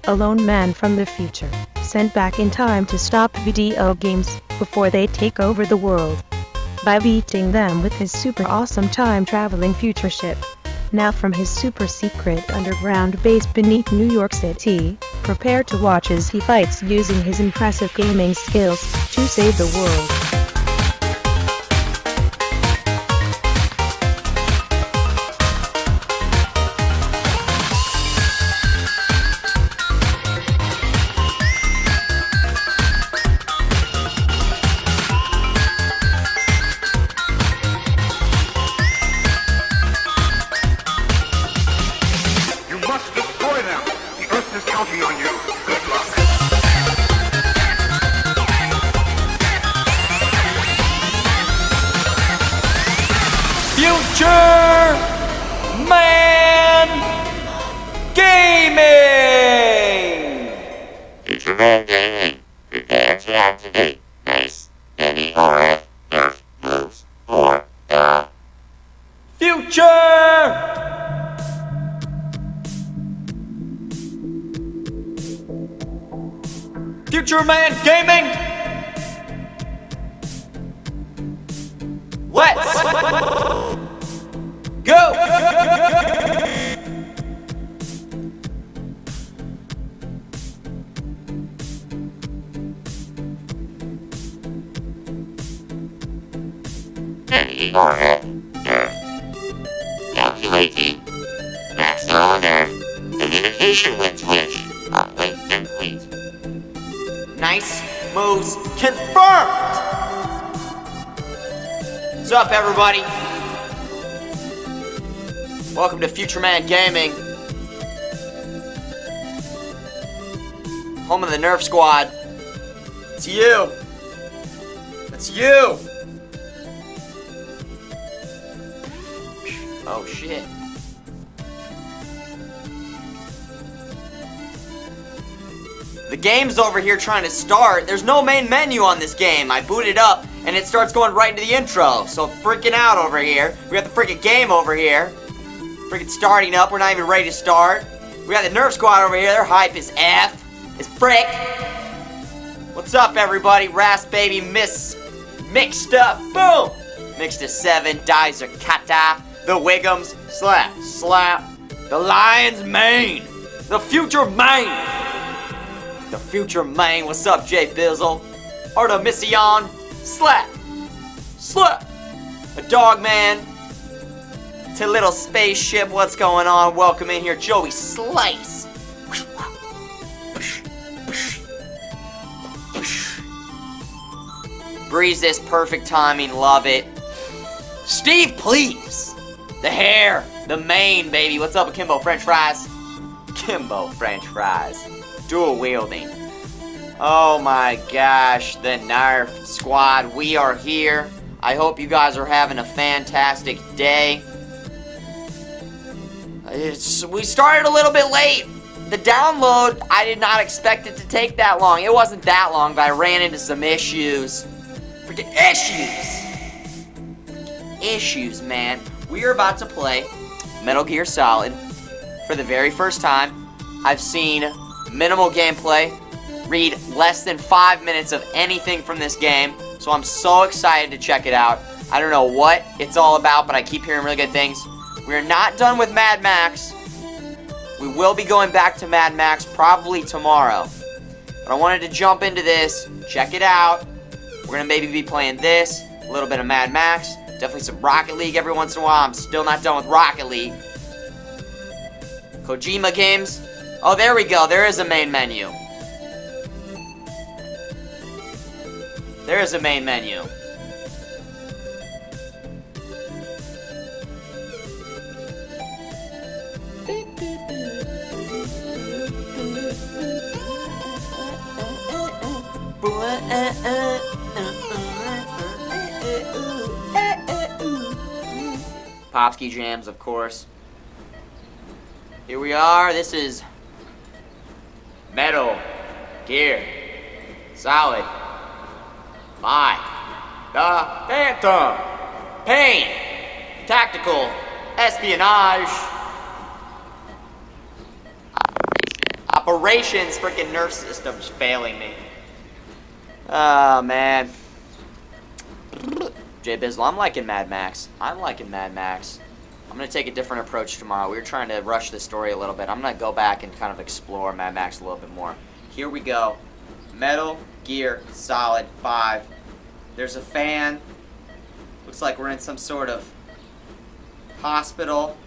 a lone man from the future, sent back in time to stop video games before they take over the world by beating them with his super awesome time-traveling future ship. Now from his super secret underground base beneath New York City, prepare to watch as he fights using his impressive gaming skills to save the world. On you. Good luck. Futureman Gaming! Futureman Gaming, prepare to activate nice NERF moves for the future! Futureman Gaming! Let's go! NERF calculating maximum nerf communication with Twitch uplink complete. Nice moves confirmed! What's up, everybody? Welcome to Futureman Gaming, home of the Nerf Squad. It's you. It's you. Oh shit. The game's over here trying to start. There's no main menu on this game. I boot it up and it starts going right into the intro. So freaking out over here. We got the freaking game over here. Freaking starting up. We're not even ready to start. We got the Nerf Squad over here. Their hype is F. Is frick. What's up, everybody? Ras Baby mixed up. Boom. Mixed to 7. Dizer Kata. The Wiggums. Slap. Slap. The Lion's Mane. The Future Mane. The Future Mane. What's up, Jay Bizzle? Artemission. Slap. Slap. A Dog Man. To Little Spaceship. What's going on? Welcome in here, Joey Slice. Breeze this perfect timing. Love it. Steve, please. The hair. The mane, baby. What's up with Kimbo French Fries? Kimbo French Fries. Dual wielding. Oh my gosh, the Nerf Squad, we are here. I hope you guys are having a fantastic day. We started a little bit late. The download, I did not expect it to take that long. It wasn't that long, but I ran into some issues. Freaking issues! Issues, man. We are about to play Metal Gear Solid for the very first time. I've seen minimal gameplay, read less than 5 minutes of anything from this game, so I'm so excited to check it out. I don't know what it's all about, but I keep hearing really good things. We're not done with Mad Max. We will be going back to Mad Max probably tomorrow. But I wanted to jump into this, check it out. We're gonna maybe be playing this, a little bit of Mad Max, definitely some Rocket League every once in a while. I'm still not done with Rocket League. Kojima games. Oh, there we go. There is a main menu. There is a main menu. Popsky Jams, of course. Here we are. This is Metal Gear Solid 5. The Phantom Pain. Tactical Espionage Operations, freaking nerve system's failing me. Oh, man. J Bizzle, I'm liking Mad Max. I'm liking Mad Max. I'm going to take a different approach tomorrow. We were trying to rush the story a little bit. I'm going to go back and kind of explore Mad Max a little bit more. Here we go. Metal Gear Solid 5. There's a fan. Looks like we're in some sort of hospital.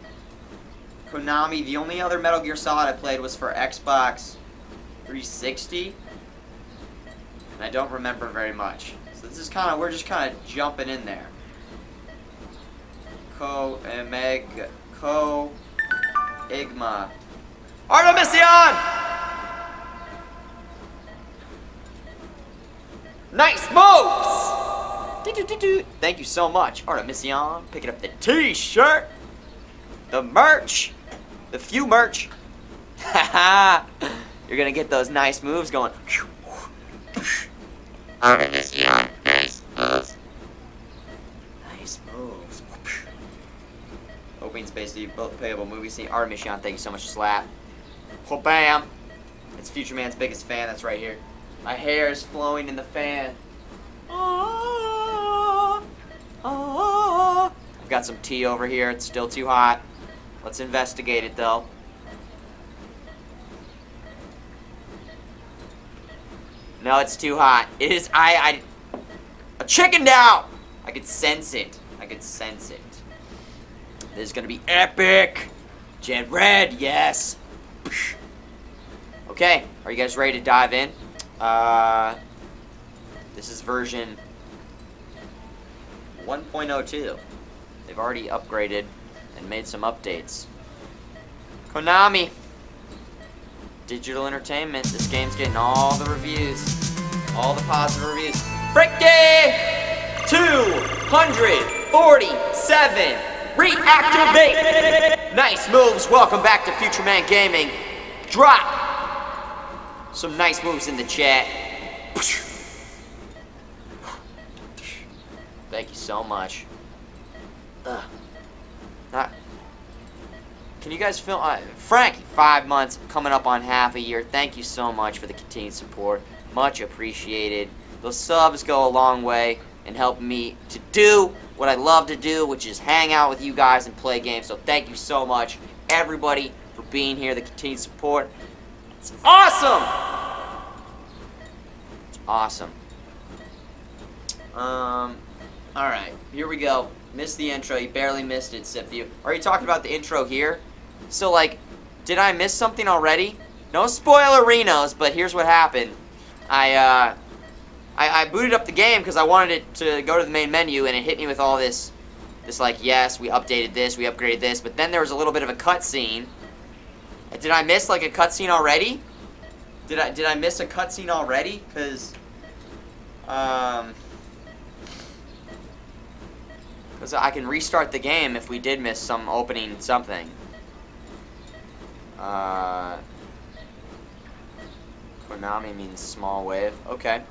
Konami, the only other Metal Gear Solid I played was for Xbox 360. And I don't remember very much. So this is kind of, we're just kind of jumping in there. Igma. Artemision! Nice moves! Thank you so much, Artemision. Picking up the t-shirt. The merch. The few merch. Haha. You're gonna get those nice moves going. Artemision, nice moves. Nice moves. Opening space, the playable movie scene. Artemision, thank you so much, Slap. Oh, bam. It's Futureman's biggest fan, that's right here. My hair is flowing in the fan. I've got some tea over here, it's still too hot. Let's investigate it though. No, it's too hot. It is, I chickened out! I could sense it. I could sense it. This is gonna be epic! Jet Red, yes! Okay, are you guys ready to dive in? This is version 1.02. They've already upgraded and made some updates. Konami! Digital Entertainment. This game's getting all the reviews. All the positive reviews. Freaky! 247! Reactivate! Nice moves. Welcome back to Futureman Gaming. Drop some nice moves in the chat. Thank you so much. Can you guys feel... Frankie, 5 months, coming up on half a year. Thank you so much for the continued support. Much appreciated. Those subs go a long way in helping me to do what I love to do, which is hang out with you guys and play games. So thank you so much, everybody, for being here, the continued support. It's awesome! It's awesome. Alright, here we go. Missed the intro. You barely missed it, Sipview. Are you talking about the intro here? So, like, did I miss something already? No spoilerinos, but here's what happened. I booted up the game because I wanted it to go to the main menu, and it hit me with all this, like, yes, we updated this, we upgraded this, but then there was a little bit of a cutscene. Did I miss, like, a cutscene already? Did I miss a cutscene already? Because I can restart the game if we did miss some opening something. Konami means small wave. Okay.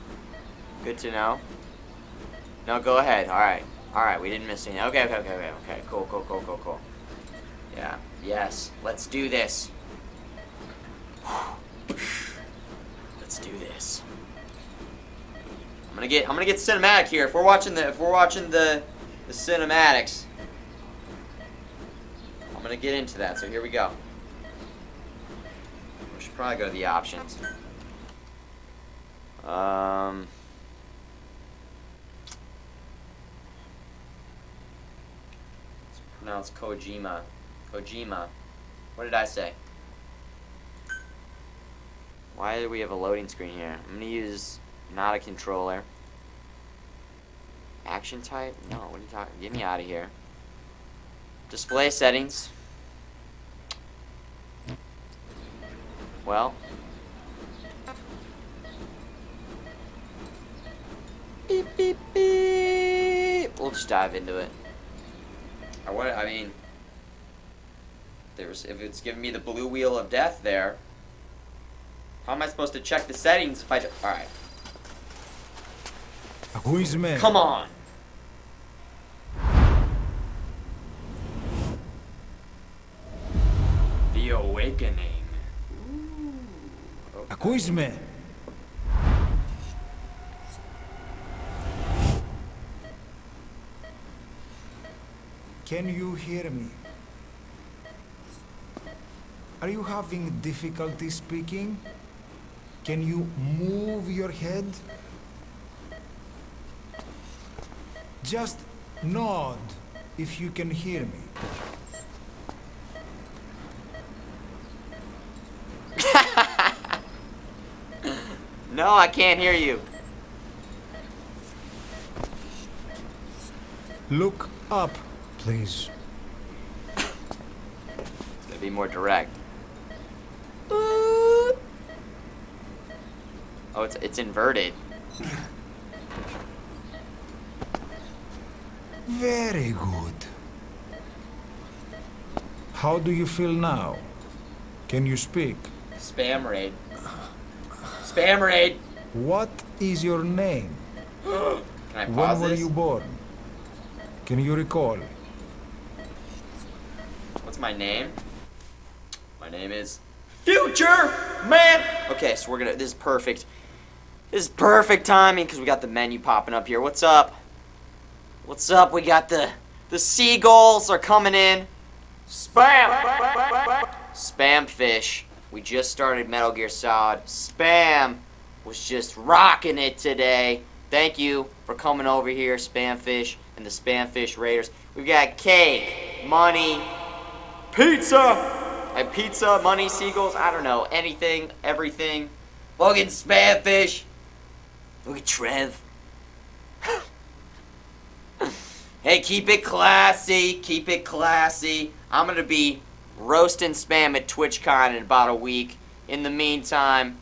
Good to know. No, go ahead. Alright. Alright, we didn't miss anything. Okay. Cool. Yeah. Yes. Let's do this. Let's do this. I'm gonna get cinematic here. If we're watching the cinematics, I'm gonna get into that. So here we go. We should probably go to the options. It's pronounced Kojima. Kojima. What did I say? Why do we have a loading screen here? I'm gonna use not a controller. Action type? No, what are you talking? Get me out of here. Display settings. Well. Beep, beep, beep. We'll just dive into it. I mean, if it's giving me the blue wheel of death there, how am I supposed to check the settings if I just... Alright. Come on. The Awakening. Ooh. Ακούς με? Can you hear me? Are you having difficulty speaking? Can you move your head? Just nod if you can hear me. No, I can't hear you. Look up, please. It's gonna be more direct. Oh, it's inverted. Very good. How do you feel now? Can you speak? Spam raid. Spam raid. What is your name? Can I When pause were this? you born? Can you recall? What's my name? My name is Futureman. Okay, so this is perfect. This is perfect timing because we got the menu popping up here. What's up? What's up? We got the seagulls are coming in. Spam. Spam fish. We just started Metal Gear Solid. Spam was just rocking it today. Thank you for coming over here, Spam Fish and the Spam Fish Raiders. We've got cake, money, pizza. Pizza, money, seagulls, I don't know, anything, everything. Fucking Spam Fish. Look at Trev. Hey, keep it classy. Keep it classy. I'm going to be roasting Spam at TwitchCon in about a week. In the meantime,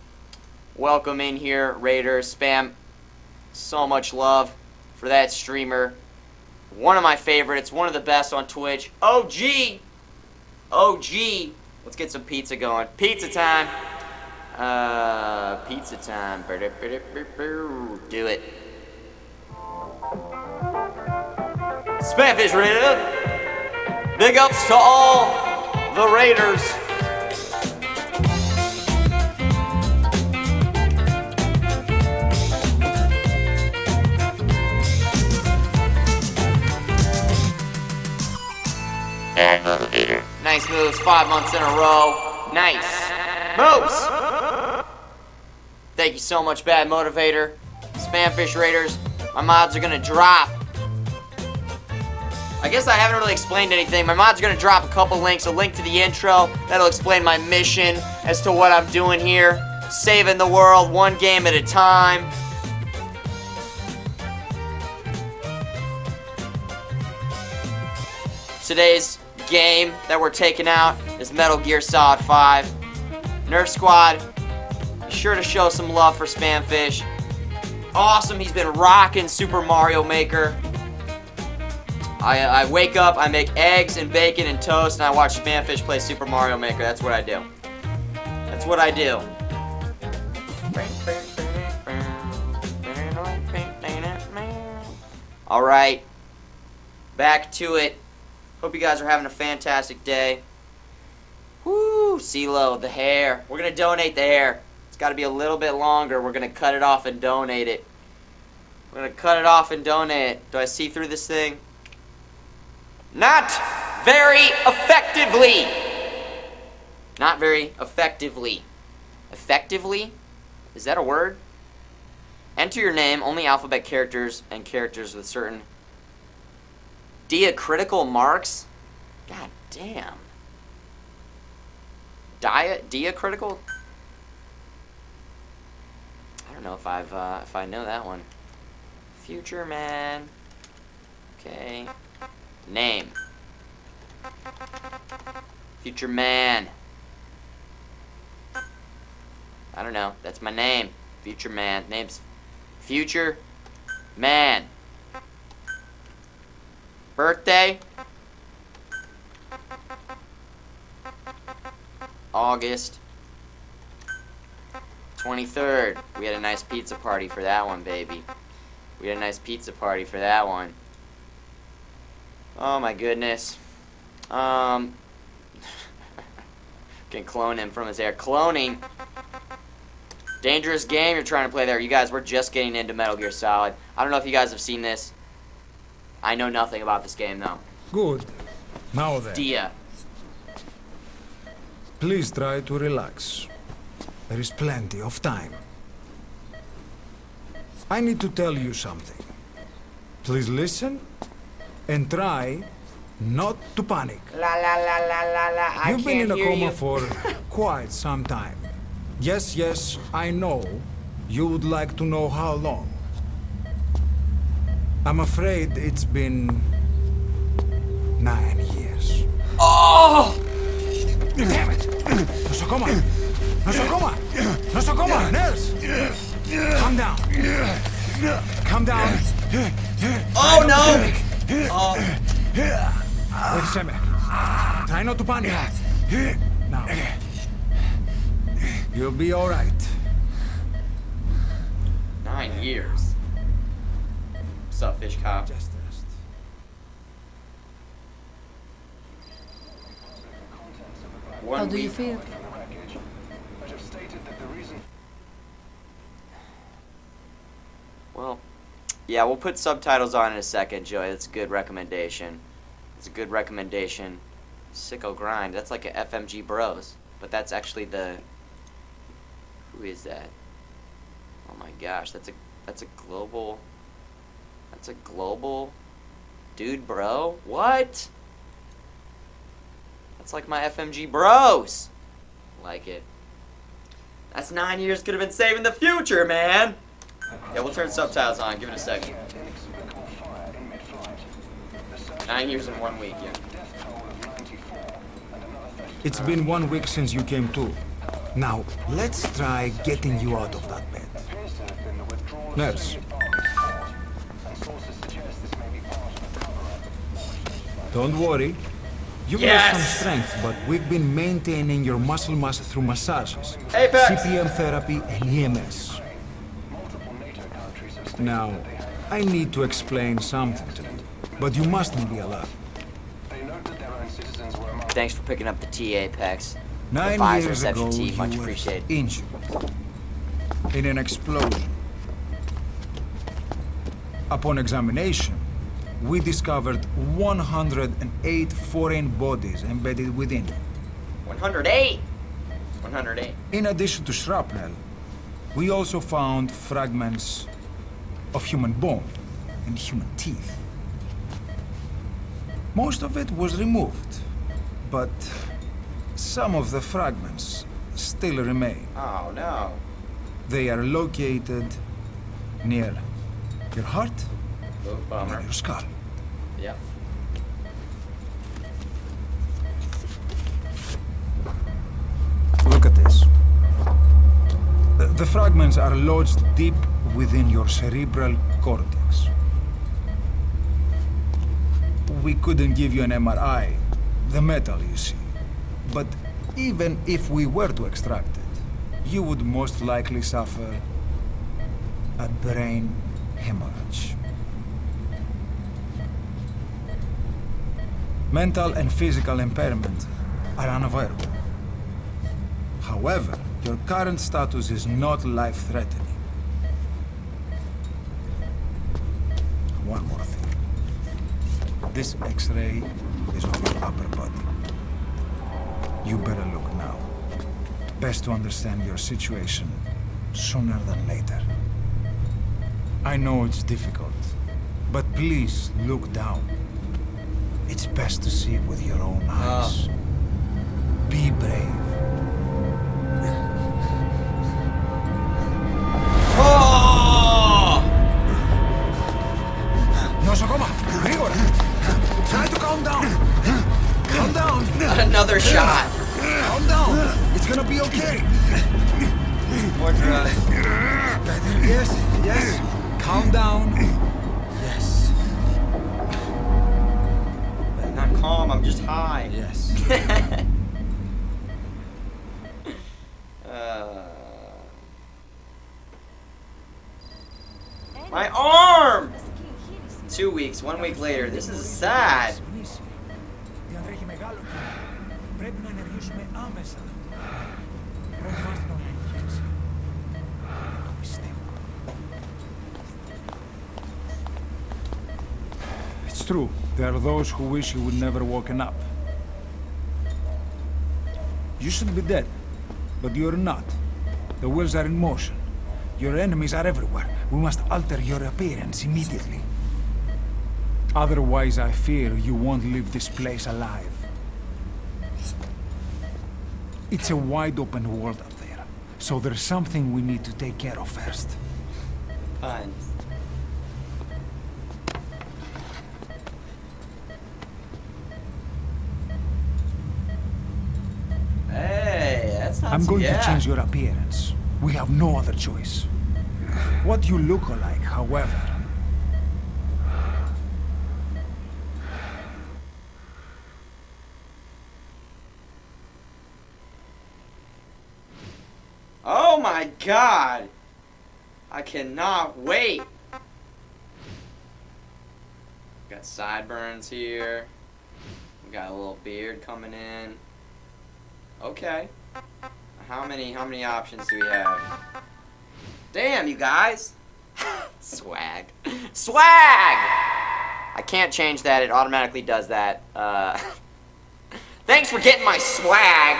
welcome in here, Raiders. Spam, so much love for that streamer. One of my favorites. One of the best on Twitch. OG. OG. Let's get some pizza going. Pizza time. Pizza time. Do it. Spamfish Raider. Big ups to all the Raiders. Bad motivator. Nice moves, 5 months in a row. Nice moves. Thank you so much, Bad Motivator. Spamfish Raiders, my mods are gonna drop. I guess I haven't really explained anything. My mods are gonna drop a couple links. A link to the intro that'll explain my mission as to what I'm doing here. Saving the world one game at a time. Today's game that we're taking out is Metal Gear Solid 5. Nerf Squad, be sure to show some love for Spamfish. Awesome, he's been rocking Super Mario Maker. I wake up, I make eggs and bacon and toast, and I watch Spamfish play Super Mario Maker. That's what I do. That's what I do. Alright, back to it. Hope you guys are having a fantastic day. Woo, CeeLo, the hair. We're going to donate the hair. It's got to be a little bit longer. We're going to cut it off and donate it. We're going to cut it off and donate it. Do I see through this thing? Not very effectively. Not very effectively. Effectively? Is that a word? Enter your name, only alphabet characters and characters with certain diacritical marks? God damn. Diacritical? I don't know if I know that one. Futureman. Okay. Name. Futureman. I don't know. That's my name. Futureman. Name's Future Man. Birthday. August 23rd. We had a nice pizza party for that one, baby. We had a nice pizza party for that one. Oh my goodness. Can clone him from his hair. Cloning Dangerous game you're trying to play there. You guys, we're just getting into Metal Gear Solid. I don't know if you guys have seen this. I know nothing about this game, though. Good. Now then, Dia. please try to relax. There is plenty of time. I need to tell you something. Please listen and try not to panic. La la la la la la. I You've been can't in a hear coma you. for quite some time. Yes, yes, I know. You would like to know how long. I'm afraid it's been 9 years. Oh! Damn it! Nosocoma! Nosocoma! Nosocoma! Nurse! Calm down. Calm down. Oh no! Oh. Wait a second. Try not to panic. Now. You'll be all right. 9 years. What's up, fish cop? Just rest. How do you feel? Well, yeah, we'll put subtitles on in a second, Joey. That's a good recommendation. It's a good recommendation. Sicko Grind. That's like a FMG Bros. But that's actually the... Who is that? Oh my gosh, that's a global... That's a global... Dude, bro? What? That's like my FMG Bros. Like it. That's 9 years could have been saving the future, man. Yeah, we'll turn subtitles on. Give it a second. 9 years in 1 week, yeah. It's been 1 week since you came to. Now, let's try getting you out of that bed. Nurse. Don't worry. You've lost some strength, but we've been maintaining your muscle mass through massages, Apex. CPM therapy, and EMS. Now, I need to explain something to you, but you mustn't be alarmed. Thanks for picking up the T, Apex. 9 Advisor years ago, reception team, much you were appreciated. injured in an explosion. Upon examination, we discovered 108 foreign bodies embedded within. 108! 108. In addition to shrapnel, we also found fragments of human bone and human teeth. Most of it was removed, but some of the fragments still remain. Oh, no. They are located near your heart Oh, bummer. and your skull. Yep. Look at this. The fragments are lodged deep within your cerebral cortex. We couldn't give you an MRI, the metal, you see. But even if we were to extract it, you would most likely suffer a brain hemorrhage. Mental and physical impairment are unavoidable. However, your current status is not life-threatening. One more thing. This X-ray is of your upper body. You better look now. Best to understand your situation sooner than later. I know it's difficult, but please look down. It's best to see with your own eyes. Be brave. Oh! Nosocoma! Grigor! Try to calm down! Calm down! Another shot. Calm down! It's gonna be okay! More drugs. Yes, yes. Calm down. Yes. Not calm, I'm just high. Yes. My arm! 2 weeks, 1 week later. This is sad. It's true. There are those who wish you would never woken up. You should be dead, but you're not. The wheels are in motion. Your enemies are everywhere. We must alter your appearance immediately. Otherwise, I fear you won't leave this place alive. It's a wide open world up there, so there's something we need to take care of first. Puns. Hey, that's not I'm going yeah. to change your appearance. We have no other choice. What you look like, however... Oh my god! I cannot wait! Got sideburns here. We got a little beard coming in. Okay. How many options do we have? Damn, you guys! Swag. Swag! I can't change that, it automatically does that. Thanks for getting my swag!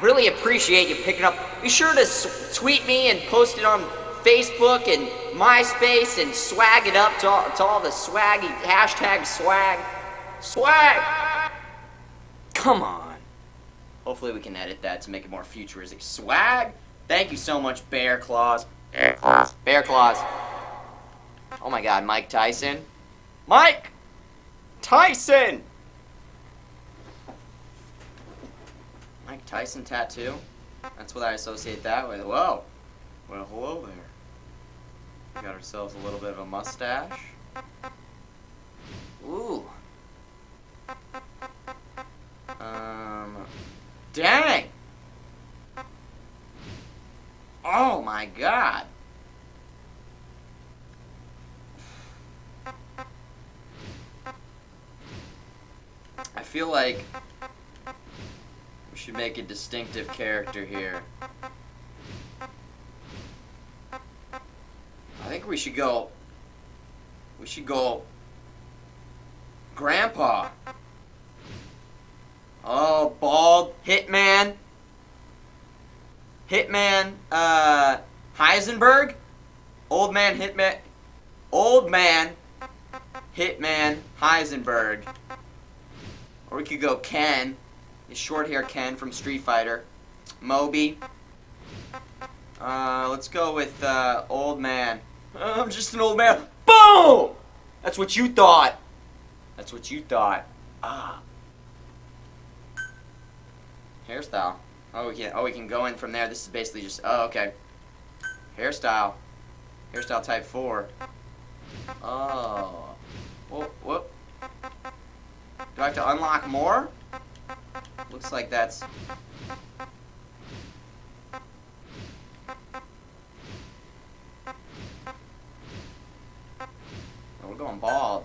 Really appreciate you picking up. Be sure to tweet me and post it on Facebook and MySpace and swag it up to all the swaggy hashtag swag. Swag! Come on. Hopefully we can edit that to make it more futuristic. Swag! Thank you so much, Bear Claws. Bear Claws. Oh my god, Mike Tyson. Mike Tyson! Mike Tyson tattoo? That's what I associate that with. Whoa. Well, hello there. We got ourselves a little bit of a mustache. Ooh. Dang! Oh my god! I feel like we should make a distinctive character here. I think we should go Grandpa. Oh, bald Hitman. Heisenberg? Old man Hitman Heisenberg. Or we could go Ken. The short hair Ken from Street Fighter. Moby. Let's go with old man. I'm just an old man. Boom! That's what you thought. That's what you thought. Ah. Hairstyle. Oh, we can go in from there. This is basically just. Oh, okay. Hairstyle. Hairstyle type 4. Oh. Whoop. Do I have to unlock more? Looks like that's. Oh, we're going bald.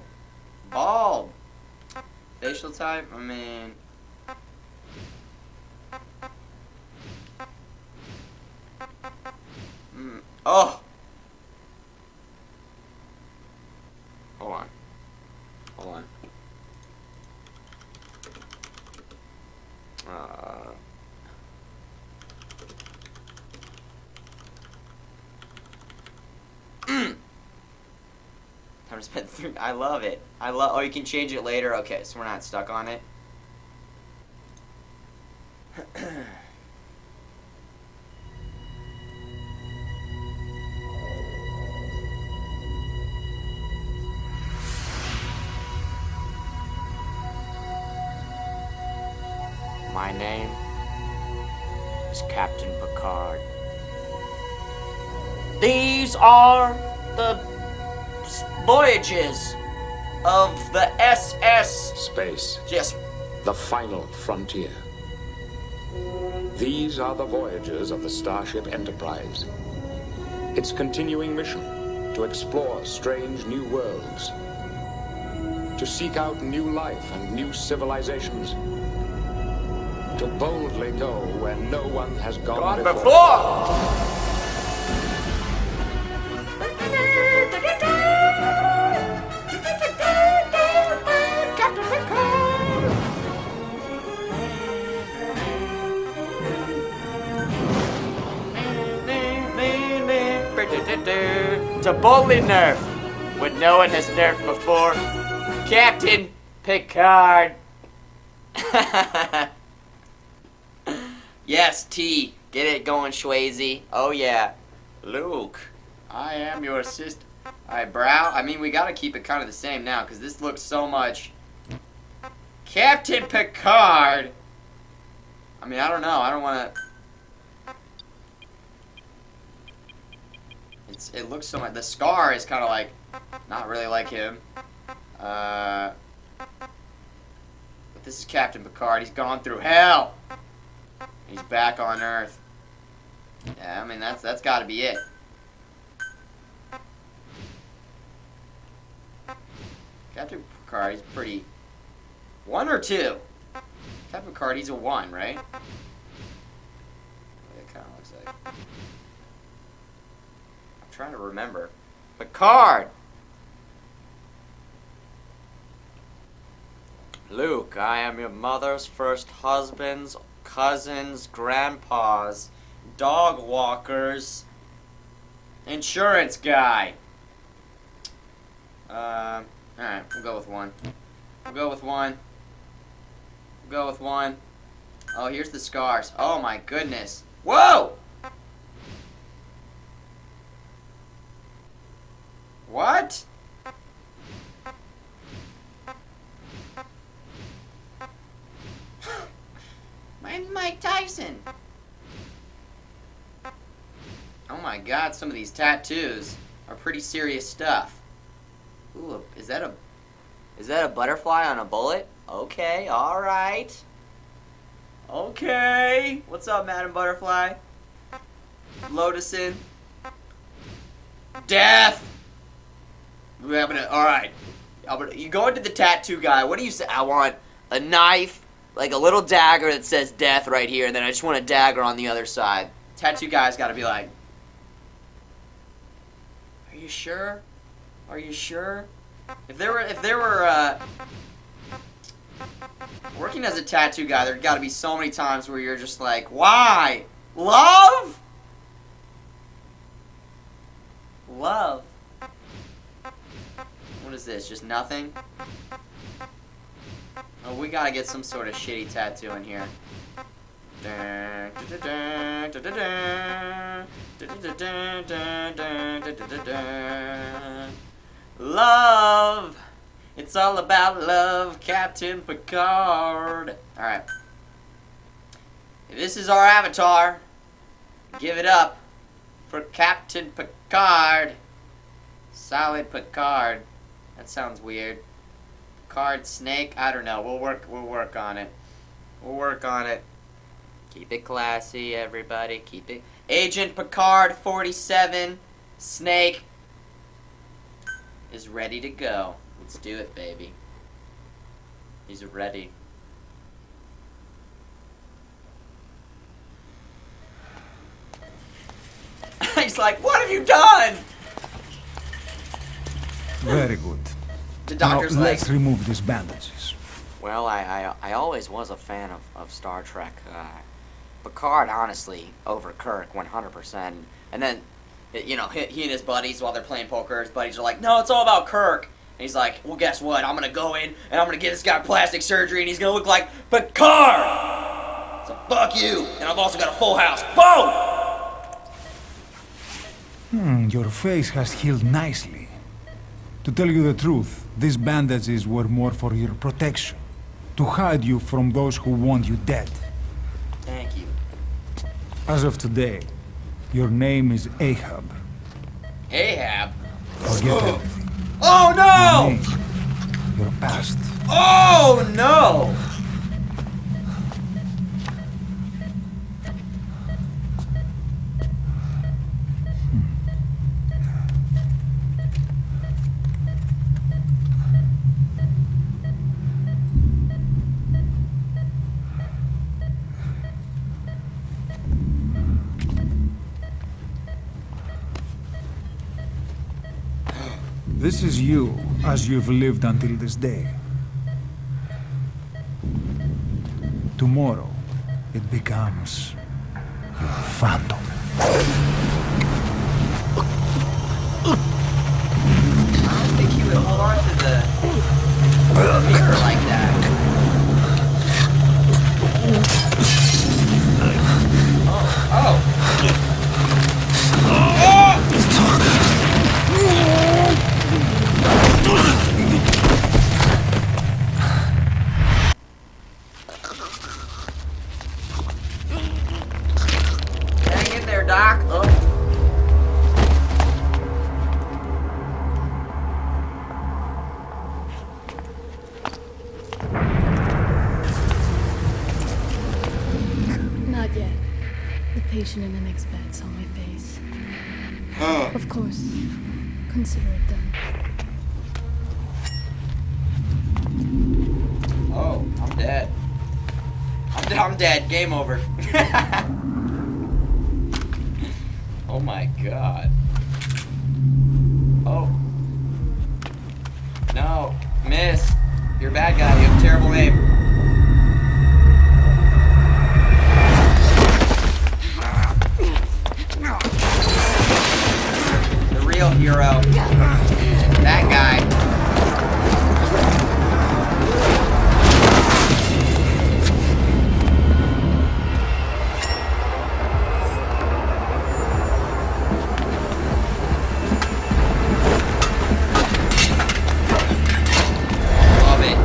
Bald! Facial type? I mean. Oh! Hold on. Time to spend 3. I love it. Oh, you can change it later. Okay, so we're not stuck on it. My name is Captain Picard. These are the voyages of the SS... Space. Yes. The final frontier. These are the voyages of the Starship Enterprise. Its continuing mission, to explore strange new worlds, to seek out new life and new civilizations, to boldly go where no one has gone before. boldly nerf what no one has nerfed before. Captain Picard. Yes, T. Get it going, Swayze. Oh, yeah. Luke, I am your assistant. Alright, brow. I mean, we gotta keep it kind of the same now, because this looks so much... Captain Picard! I mean, I don't know. I don't want to... It looks so much... The scar is kind of like... Not really like him. But this is Captain Picard. He's gone through hell! He's back on Earth. Yeah, I mean, that's gotta be it. Captain Picard, he's pretty... 1 or 2? Captain Picard, he's a 1, right? It kind of looks like... I'm trying to remember. Picard! Luke, I am your mother's first husband's cousins, grandpas, dog walkers, insurance guy. Alright, we'll go with 1. We'll go with 1. We'll go with 1. Oh, here's the scars. Oh my goodness. Whoa! What? Mine's Mike Tyson. Oh my god, some of these tattoos are pretty serious stuff. Ooh, is that a butterfly on a bullet? Okay, alright. Okay. What's up, Madam Butterfly? Lotusin. Death! Alright. You go into the tattoo guy. What do you say? I want a knife, like a little dagger that says death right here, and then I just want a dagger on the other side. Tattoo guy's gotta be like, are you sure? Are you sure? If there were working as a tattoo guy, there'd gotta be so many times where you're just like, why? Love? Love. What is this? Just nothing? Oh, we gotta get some sort of shitty tattoo in here. Love! It's all about love, Captain Picard. Alright. This is our avatar. Give it up for Captain Picard. Solid Picard. That sounds weird. Picard Snake? I don't know. We'll work on it. We'll work on it. Keep it classy, everybody. Keep it. Agent Picard 47 Snake is ready to go. Let's do it, baby. He's ready. He's like, what have you done? Very good. The doctor's now, like, let's remove these bandages. well, I always was a fan of Star Trek. Picard, honestly, over Kirk 100%. And then, you know, he and his buddies, while they're playing poker, his buddies are like, no, it's all about Kirk. And he's like, well, guess what? I'm going to go in, and I'm going to give this guy plastic surgery, and he's going to look like Picard! So fuck you! And I've also got a full house. Boom! Your face has healed nicely. To tell you the truth, these bandages were more for your protection. To hide you from those who want you dead. Thank you. As of today, your name is Ahab. Ahab? Forget everything. Oh no! Your name, your past. Oh no! This is you, as you've lived until this day. Tomorrow, it becomes your phantom. to hit her like that. Oh. Hang in there, Doc. Oh. Not yet. The patient in the next bed saw my face. Of course. Consider it done. Oh, I'm dead. I'm dead. Game over. Oh my god. Oh. No. Miss. You're a bad guy. You have a terrible aim. The real hero. That guy. Love it.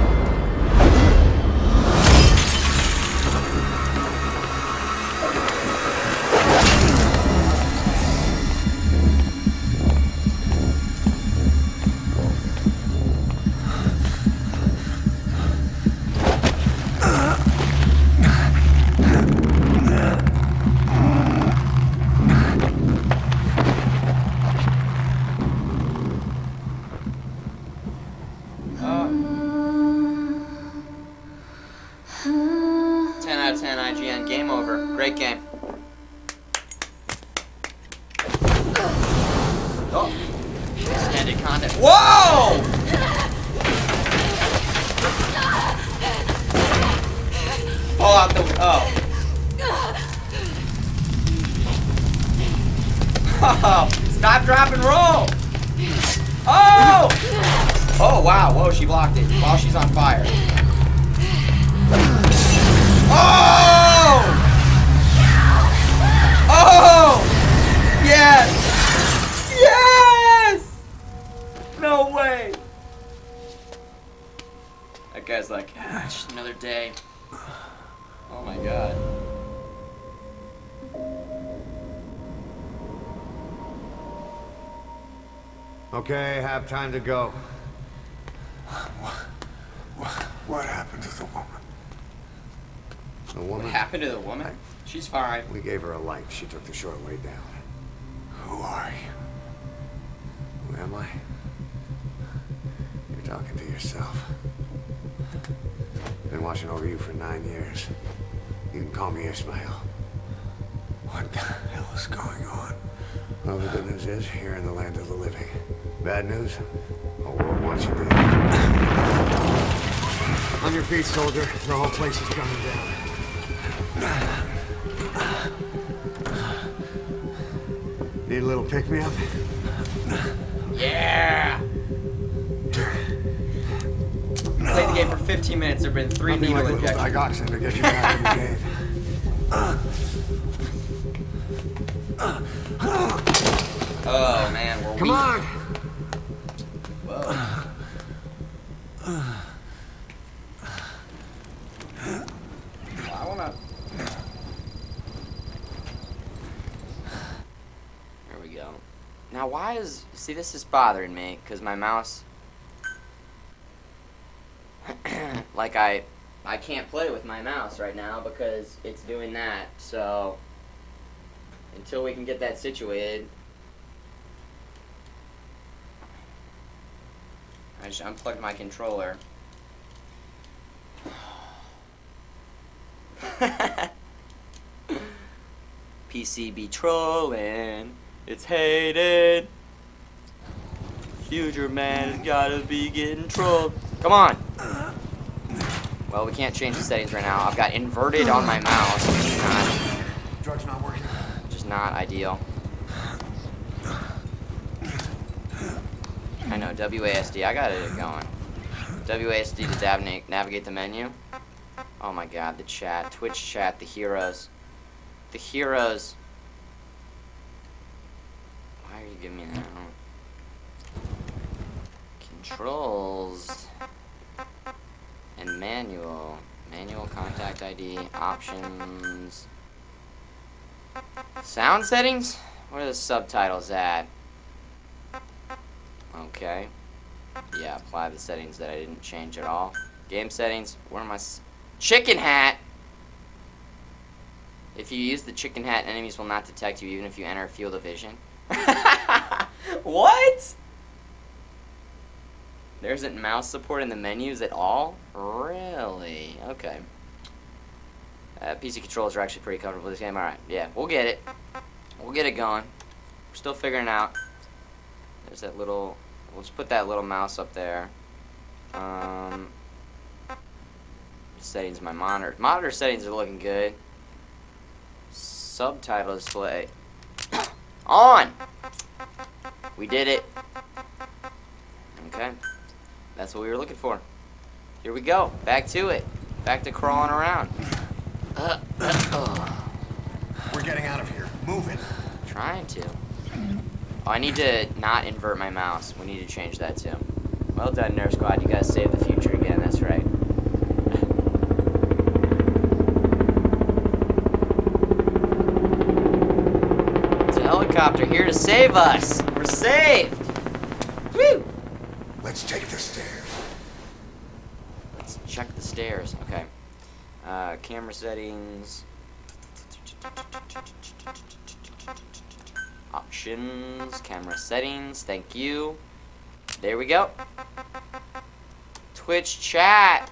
IGN. Game over. Great game. Oh. Extended content. Whoa! Fall out the... Oh. Oh. Stop, drop, and roll! Oh! Oh, wow. Whoa, she blocked it while she's on fire. Oh! Oh! Yes! Yes! No way! That guy's like, ah, it's just another day. Oh my god. Okay, have time to go. What happened to the woman? The woman? What happened to the woman? She's fine. We gave her a light. She took the short way down. Who are you? Who am I? You're talking to yourself. Been watching over you for 9 years. You can call me Ismail. What the hell is going on? Well, the good news is, you're in the land of the living. Bad news? The whole world wants you dead. On your feet, soldier. The whole place is coming down. Need a little pick-me-up? Yeah! Played the game for 15 minutes. There have been 3 Nothing needle like a little injections. digoxin to get you back in the game. Oh man, we're Come weak. on! Whoa. I wanna... There we go. Now why is... See, this is bothering me, because my mouse... like I can't play with my mouse right now because it's doing that, so... Until we can get that situated... I just unplugged my controller. PC be trolling. It's hated. Futureman has gotta be getting trolled. Come on. Well, we can't change the settings right now. I've got inverted on my mouse, which is Drug's not working. not ideal. I know. WASD. I got it going. WASD to navigate the menu. Oh my god, the chat. Twitch chat, the heroes. The heroes. Why are you giving me that? Controls. And manual. Manual contact ID. Options. Sound settings? Where are the subtitles at? Okay. Yeah, apply the settings that I didn't change at all. Game settings. Where am I? Chicken hat! If you use the chicken hat, enemies will not detect you even if you enter a field of vision. What? There isn't mouse support in the menus at all? Really? Okay. PC controls are actually pretty comfortable with this game. Alright, yeah, we'll get it. We'll get it going. We're still figuring it out. There's that little... We'll just put that little mouse up there. Settings, my monitor. Monitor settings are looking good. Subtitle display. On! We did it. Okay. That's what we were looking for. Here we go. Back to it. Back to crawling around. We're getting out of here. Move it. Trying to. Oh, I need to not invert my mouse. We need to change that too. Well done, Nerf Squad. You guys saved the future again. That's right. It's a helicopter here to save us. We're saved. Woo! Let's take the stairs. Let's check the stairs. Okay. Camera settings. Options. Camera settings. Thank you. There we go. Twitch chat.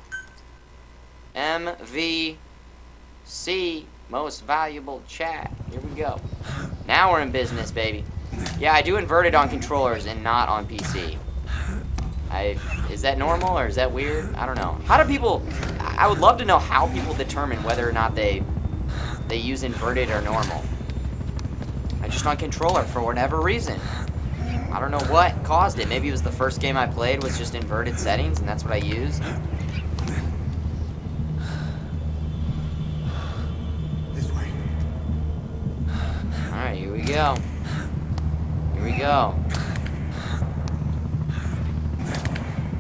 MVC. Most valuable chat. Here we go. Now we're in business, baby. Yeah, I do invert it on controllers and not on PC. Is that normal or is that weird? I don't know. How do people... I would love to know how people determine whether or not they use inverted or normal. Just on controller for whatever reason. I don't know what caused it. Maybe it was the first game I played was just inverted settings and that's what I used. This way. Alright, here we go. Here we go.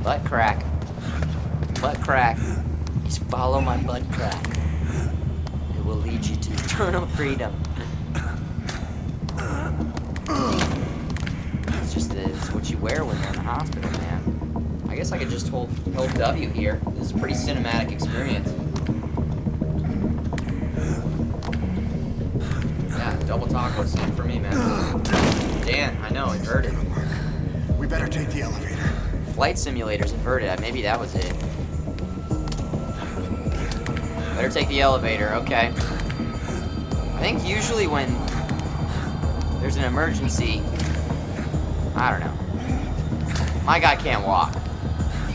Butt crack. Butt crack. Just follow my butt crack. It will lead you to eternal freedom. It's what you wear when you're in the hospital, man. I guess I could just hold W here. This is a pretty cinematic experience. Yeah, double taco scene for me, man. Dan, I know, inverted. We better take the elevator. Flight simulators inverted. Maybe that was it. Better take the elevator. Okay. I think usually when there's an emergency, I don't know. My guy can't walk.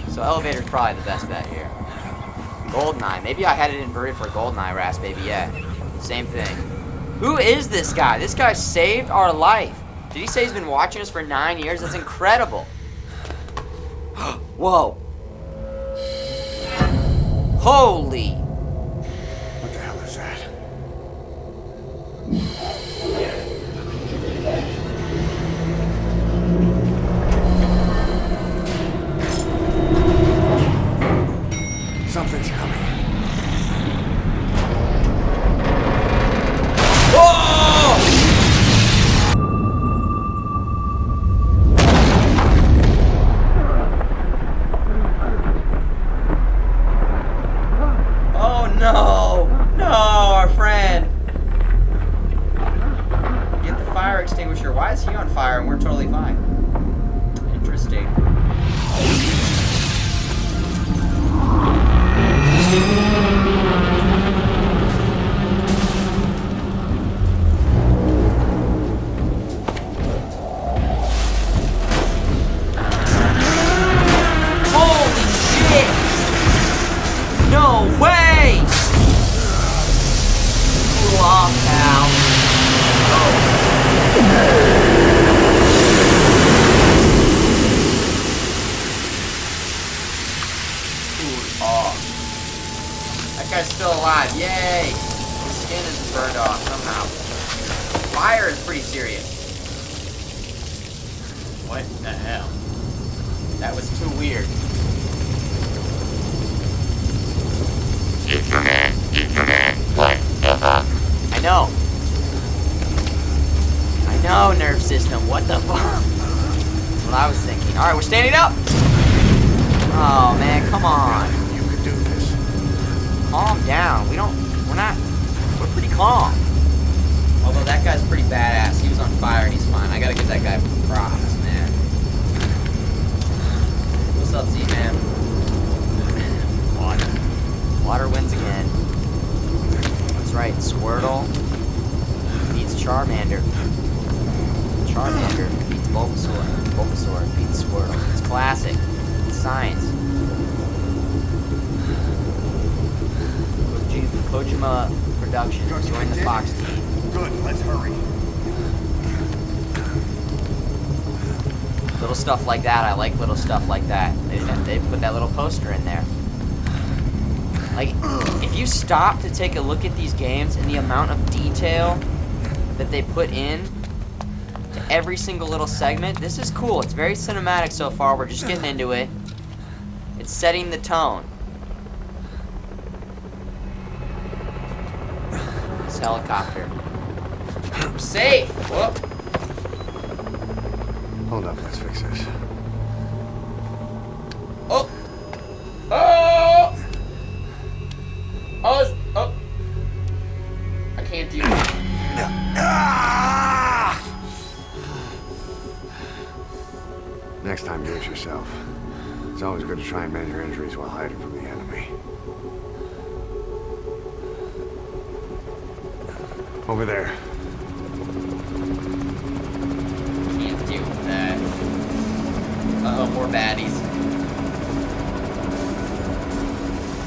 So elevator's probably the best bet here. Goldeneye. Maybe I had it inverted for Goldeneye, Ras, baby. Yeah. Same thing. Who is this guy? This guy saved our life. Did he say he's been watching us for 9 years? That's incredible. Whoa. Holy. What the hell is that? Something's coming. That guy's still alive. Yay! His skin is burned off somehow. Fire is pretty serious. What the hell? That was too weird. Futureman, what the fuck? I know. I know, nerve system. What the fuck? That's what I was thinking. Alright, we're standing up! Oh, man, come on. You could do this. Calm down. We're pretty calm. Although that guy's pretty badass. He was on fire and he's fine. I gotta give that guy props, man. What's up, Z-Man? Water. Water wins again. That's right, Squirtle beats Charmander. Charmander beats Bulbasaur. Bulbasaur beats Squirtle. It's classic. It's science. Kojima Productions. Join the Fox team. Good, let's hurry. Little stuff like that. I like little stuff like that. They put that little poster in there. Like, if you stop to take a look at these games and the amount of detail that they put in to every single little segment, this is cool. It's very cinematic so far. We're just getting into it. It's setting the tone. This helicopter. We're safe! Whoop! Hold up, let's fix this. Oh! Oh! Oh! I can't do that. Next time, do it yourself. It's always good to try and mend your injuries while hiding from the enemy. Over there. Can't do that. Uh-oh, more baddies.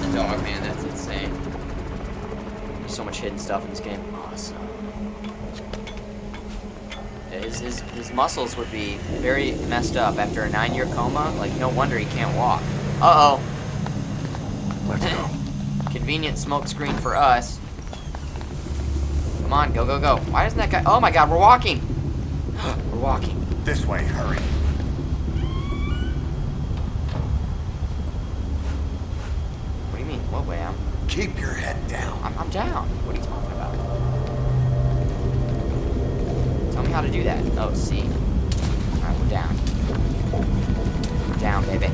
The dog, man, that's insane. There's so much hidden stuff in this game. Awesome. His muscles would be very messed up after a 9-year coma. Like, no wonder he can't walk. Uh-oh. Let's go. Convenient smoke screen for us. Come on, go, go, go. Why doesn't that guy... Oh my god, we're walking. We're walking. This way, hurry. What do you mean? What way? Keep your head down. I'm down. What are you talking about? Tell me how to do that. Oh, C. Alright, we're down. Down, baby.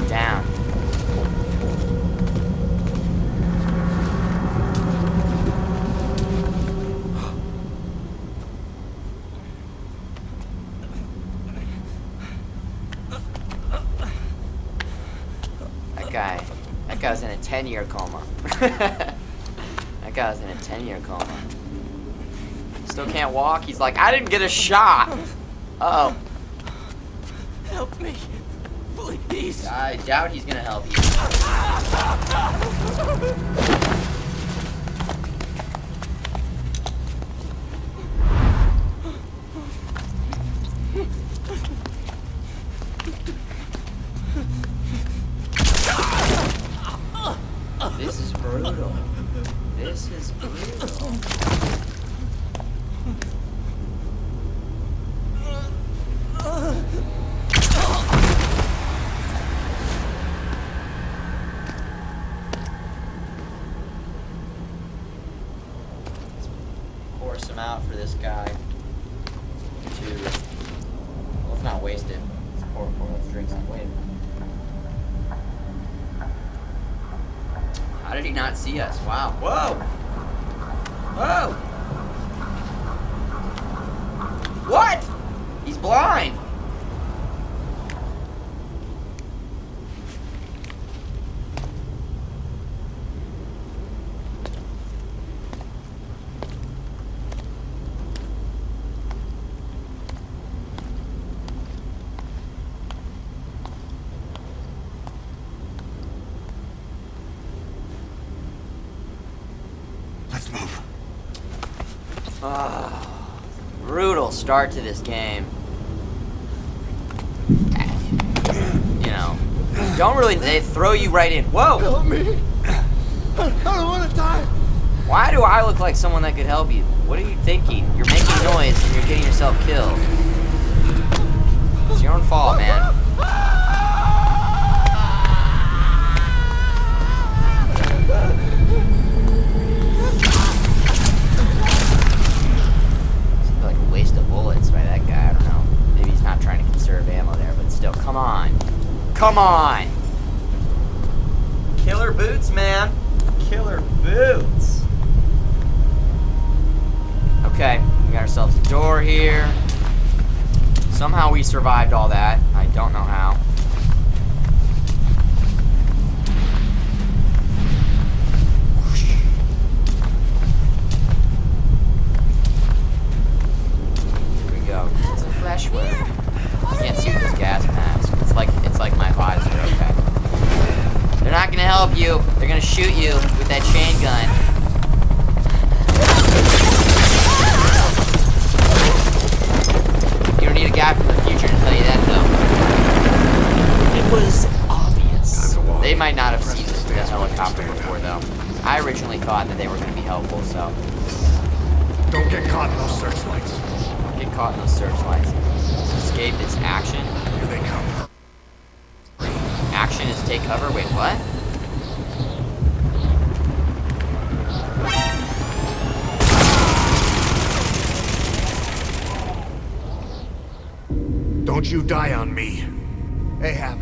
Down. That guy was in a 10-year coma. That guy was in a 10-year coma. Still can't walk. He's like, I didn't get a shot. Uh-oh. Help me, please. I doubt he's gonna help you. This is brutal. This is brutal. Pour some out for this guy. Well, let's not waste it. Let's pour, let's drink some. Wait. How did he not see us? Wow. Whoa! Whoa! What? He's blind! Let's move. Brutal start to this game. You know, don't really, they throw you right in. Whoa! Help me. I don't want to die. Why do I look like someone that could help you? What are you thinking? You're making noise and you're getting yourself killed. It's your own fault, man. Seems like a waste of bullets by that guy. I don't know. Maybe he's not trying to conserve ammo there, but still, come on. Come on! Killer boots, man. Killer boots. Okay, we got ourselves a door here. Somehow we survived all that. I don't know how. Here we go. It's a fresh one. You can't see with this gas mask. It's like my visor. Okay. They're not gonna help you. They're gonna shoot you with that chain gun. You don't need a guy from the future to tell you that, though. It was obvious. They might not have seen the helicopter before, though. I originally thought that they were gonna be helpful, so. Don't get caught in those searchlights. Don't get caught in those searchlights. Escape its action. Here they come. Action is take cover. Wait, what? Don't you die on me. Ahab.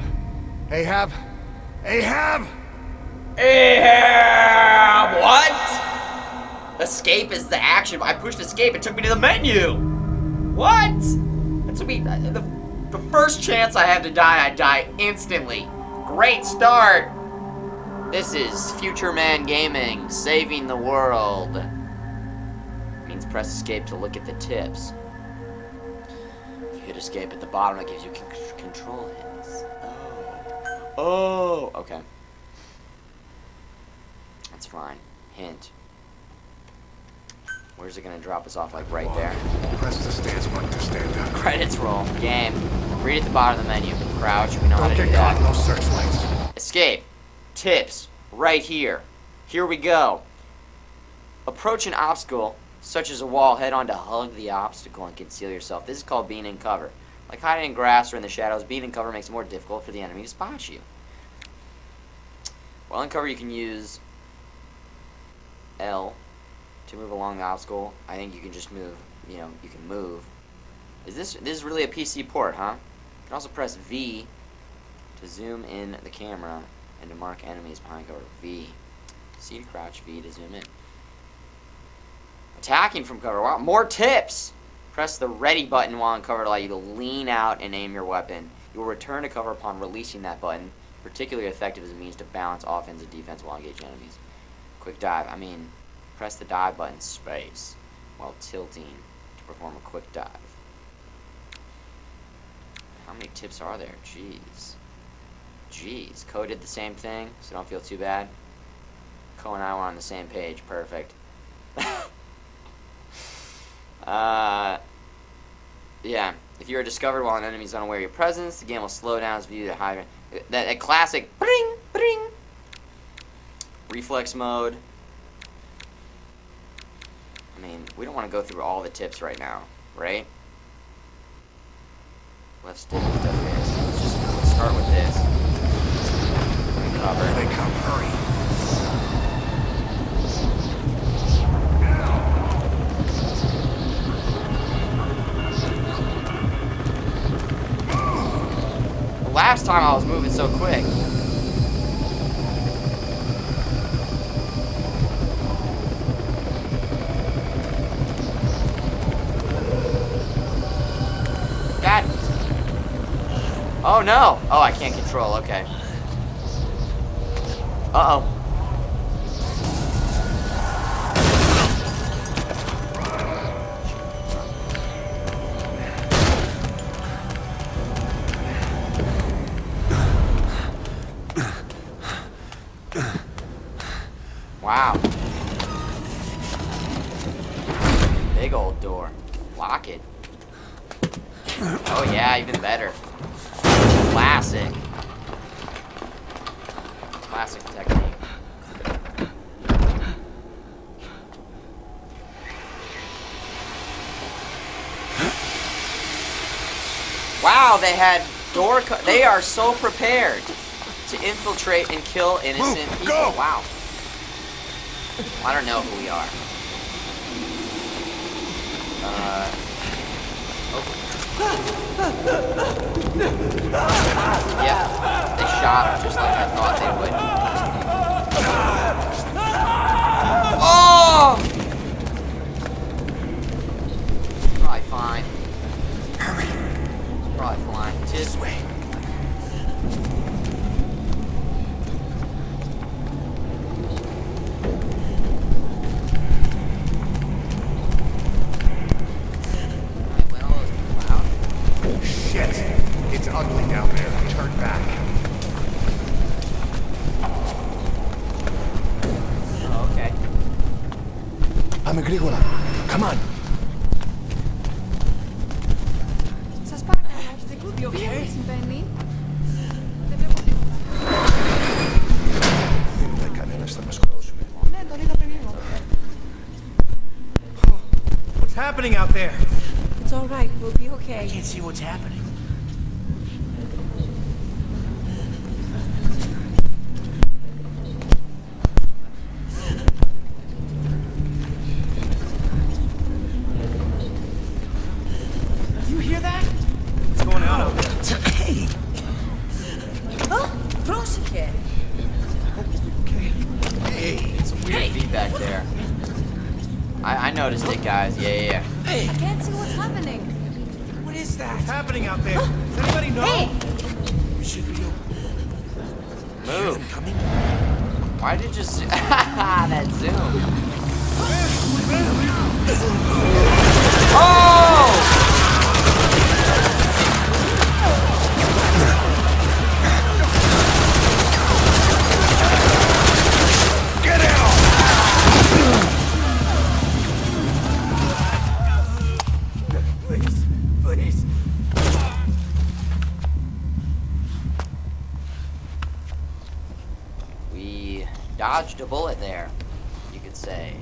Ahab. Ahab! Ahab! What? Escape is the action. I pushed escape. It took me to the menu. What? That took me. The first chance I have to die, I die instantly. Great start. This is Futureman Gaming, saving the world. Means press escape to look at the tips. If you hit escape at the bottom, it gives you control hints. Oh. Okay. That's fine. Hint. Where's it gonna drop us off? Like right there? Press the stance button to stand up. Credits roll. Game. Read at the bottom of the menu. Crouch. We know how to do Don't get caught in that. those searchlights. Escape. Tips. Right here. Here we go. Approach an obstacle, such as a wall, head on to hug the obstacle and conceal yourself. This is called being in cover. Like hiding in grass or in the shadows, being in cover makes it more difficult for the enemy to spot you. While in cover, you can use L to move along the obstacle. I think you can just move, you can move. This is really a PC port, huh? You can also press V to zoom in the camera and to mark enemies behind cover. V. C to crouch, V to zoom in. Attacking from cover. Wow, more tips! Press the ready button while in cover to allow you to lean out and aim your weapon. You will return to cover upon releasing that button. Particularly effective as a means to balance offense and defense while engaging enemies. Quick dive. Press the dive button space while tilting to perform a quick dive. How many tips are there? Jeez. Co did the same thing, so don't feel too bad. Co and I were on the same page. Perfect. Yeah. If you are discovered while an enemy is unaware of your presence, the game will slow down its view to hide. That classic bring, bring. Reflex mode. We don't want to go through all the tips right now, right? Left stick does this. Let's start with this. Cover. Here they come. Hurry. Last time I was moving so quick. God. Oh no. Oh, I can't control. Okay. Uh-oh. Wow. Big old door. Lock it. Oh yeah, even better. Classic. Classic technique. they had they are so prepared to infiltrate and kill innocent people. Go! Wow. I don't know who we are. Yeah, they shot him just like I thought they would. Oh! Probably fine. Hurry. It's probably fine. This way. Shit! It's ugly down there. Turn back. Oh, okay. I'm Agricola. Come on. Σας παρακαλώ, τι συμβαίνει? Δεν βλέπω τίποτα. Δεν είναι κανένας, θα μας σκοτώσουμε. Ναι, τον είδα πριν λίγο. What's happening out there? It's all right, we'll be okay. I can't see what's happening. You hear that? What's going on out there? Hey! Πρόσεχε! Hey! Some weird feedback there. I noticed it, guys. Yeah. I can't see what's happening. What is that? What's happening out there? Does anybody know? Hey! We should be Move. them coming. Why did you zoom? That zoom. Oh! Get out! Please. We dodged a bullet there, you could say.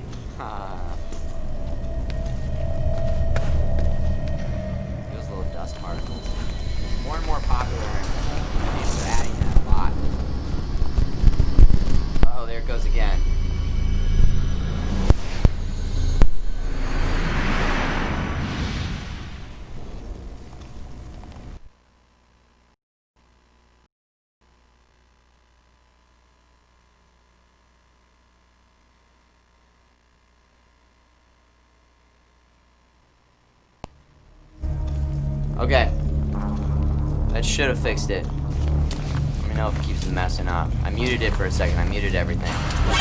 Those little dust particles. More and more popular. Games are adding that a lot. Oh, there it goes again. Okay. That should have fixed it. Let me know if it keeps messing up. I muted it for a second. I muted everything.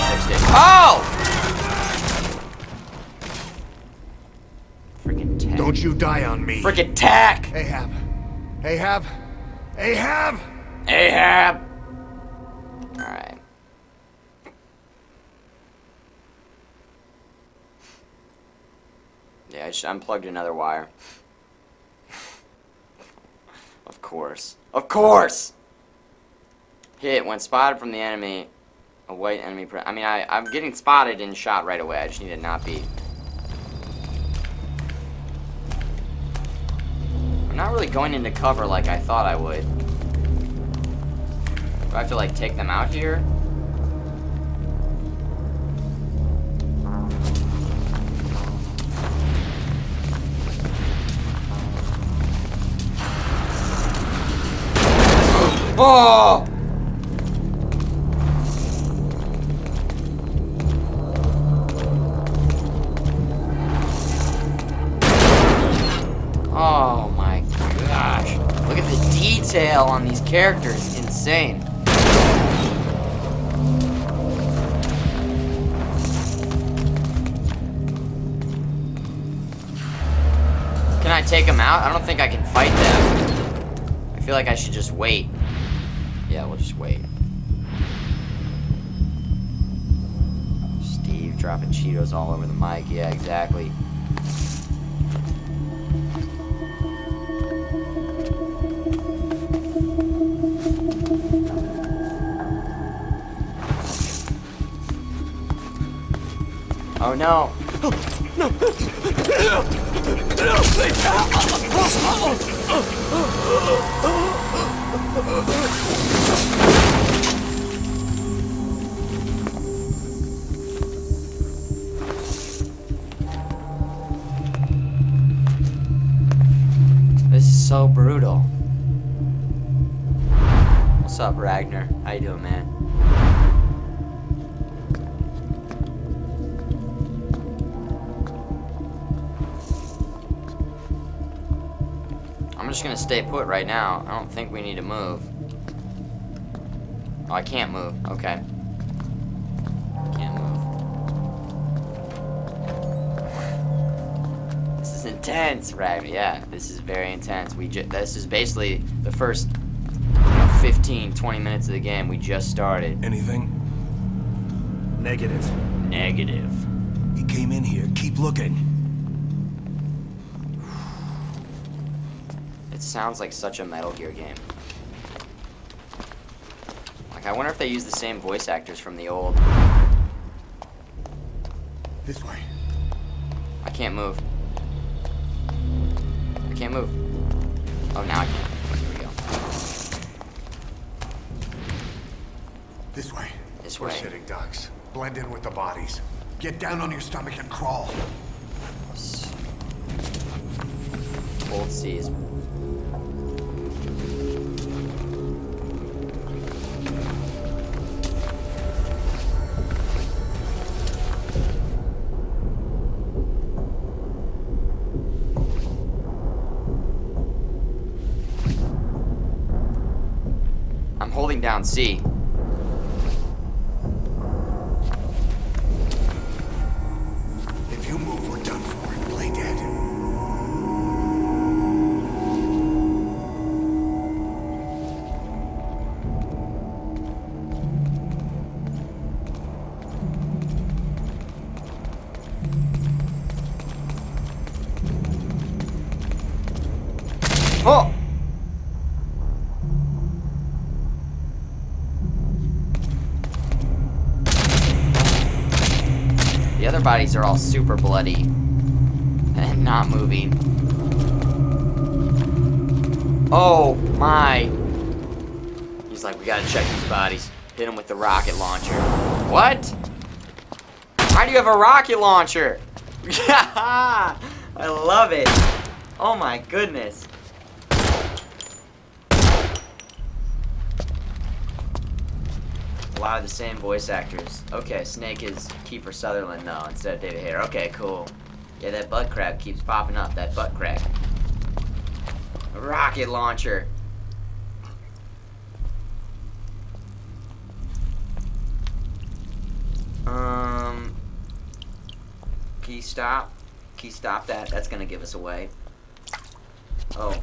Fixed it. Oh! Freaking tech. Don't you die on me. Freaking tech! Ahab. Ahab. Ahab. Ahab! Alright. Yeah, I unplugged another wire. Of course. Of course! Hit when spotted from the enemy. A white enemy. I'm getting spotted and shot right away. I just need to not be. I'm not really going into cover like I thought I would. Do I have to, like, take them out here? Oh! Oh my gosh. Look at the detail on these characters. Insane. Can I take them out? I don't think I can fight them. I feel like I should just wait. Yeah, we'll just wait. Steve dropping Cheetos all over the mic. Yeah, exactly. Oh no. No. This is so brutal. What's up, Ragnar? How you doing, man? I'm just gonna stay put right now. I don't think we need to move. Oh, I can't move. Okay. Can't move. This is intense, right? Yeah, this is very intense. This is basically the first 15, 20 minutes of the game. We just started. Anything? Negative. Negative. He came in here. Keep looking. It sounds like such a Metal Gear game. Like, I wonder if they use the same voice actors from the old. This way. I can't move. I can't move. Oh, now I can. Here we go. This way. This We're way. sitting ducks. Blend in with the bodies. Get down on your stomach and crawl. Old seas. I'm holding down C. If you move, we're done for. Play dead. Oh! The other bodies are all super bloody and not moving. Oh my. He's like, we gotta check these bodies. Hit them with the rocket launcher. What? Why do you have a rocket launcher? I love it. Oh my goodness. A lot of the same voice actors. Okay, Snake is Kiefer Sutherland though, instead of David Hayter. Okay, cool. Yeah, that butt crab keeps popping up, that butt crack. A rocket launcher. Can you stop? Can you stop that? That's gonna give us away. Oh.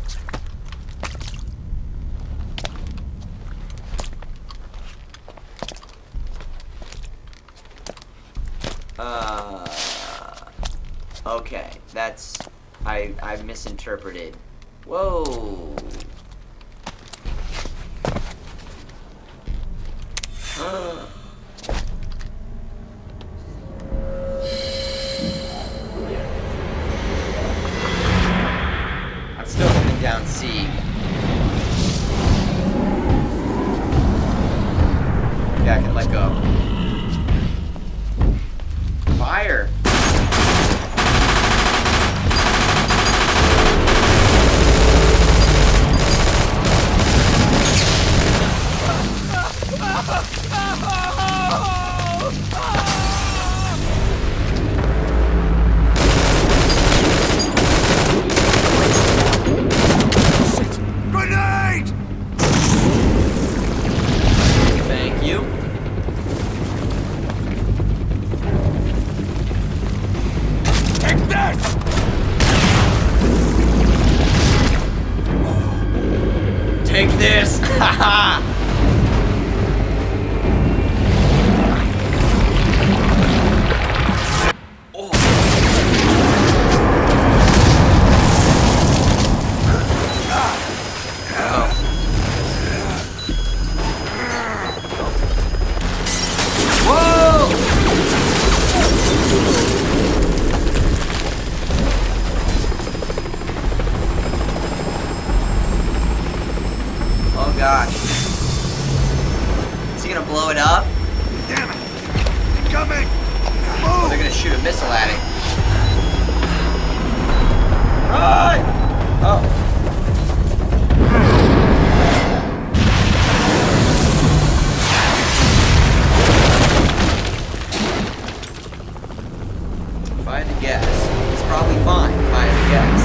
Okay, that's... I misinterpreted. Whoa! I'm still holding down C. Yeah, I can let go. Fire! Grenade! Thank you. Take this! Take this! Haha! he gonna blow it up? Damn it! Incoming! Oh, they're gonna shoot a missile at it. Right! Oh. If I had to guess, he's probably fine if I had to guess.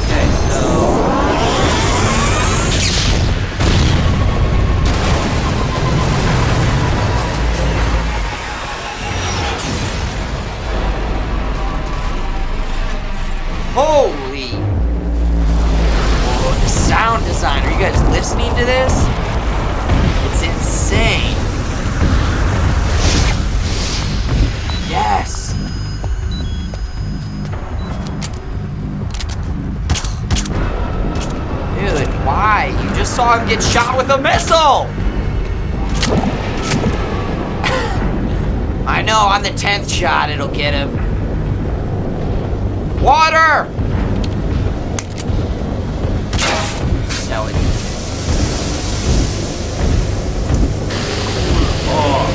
Okay, so... Holy! Oh, the sound design. Are you guys listening to this? It's insane. Yes! Dude, why? You just saw him get shot with a missile! I know, on the 10th shot it'll get him. Water! Sell it. Oh.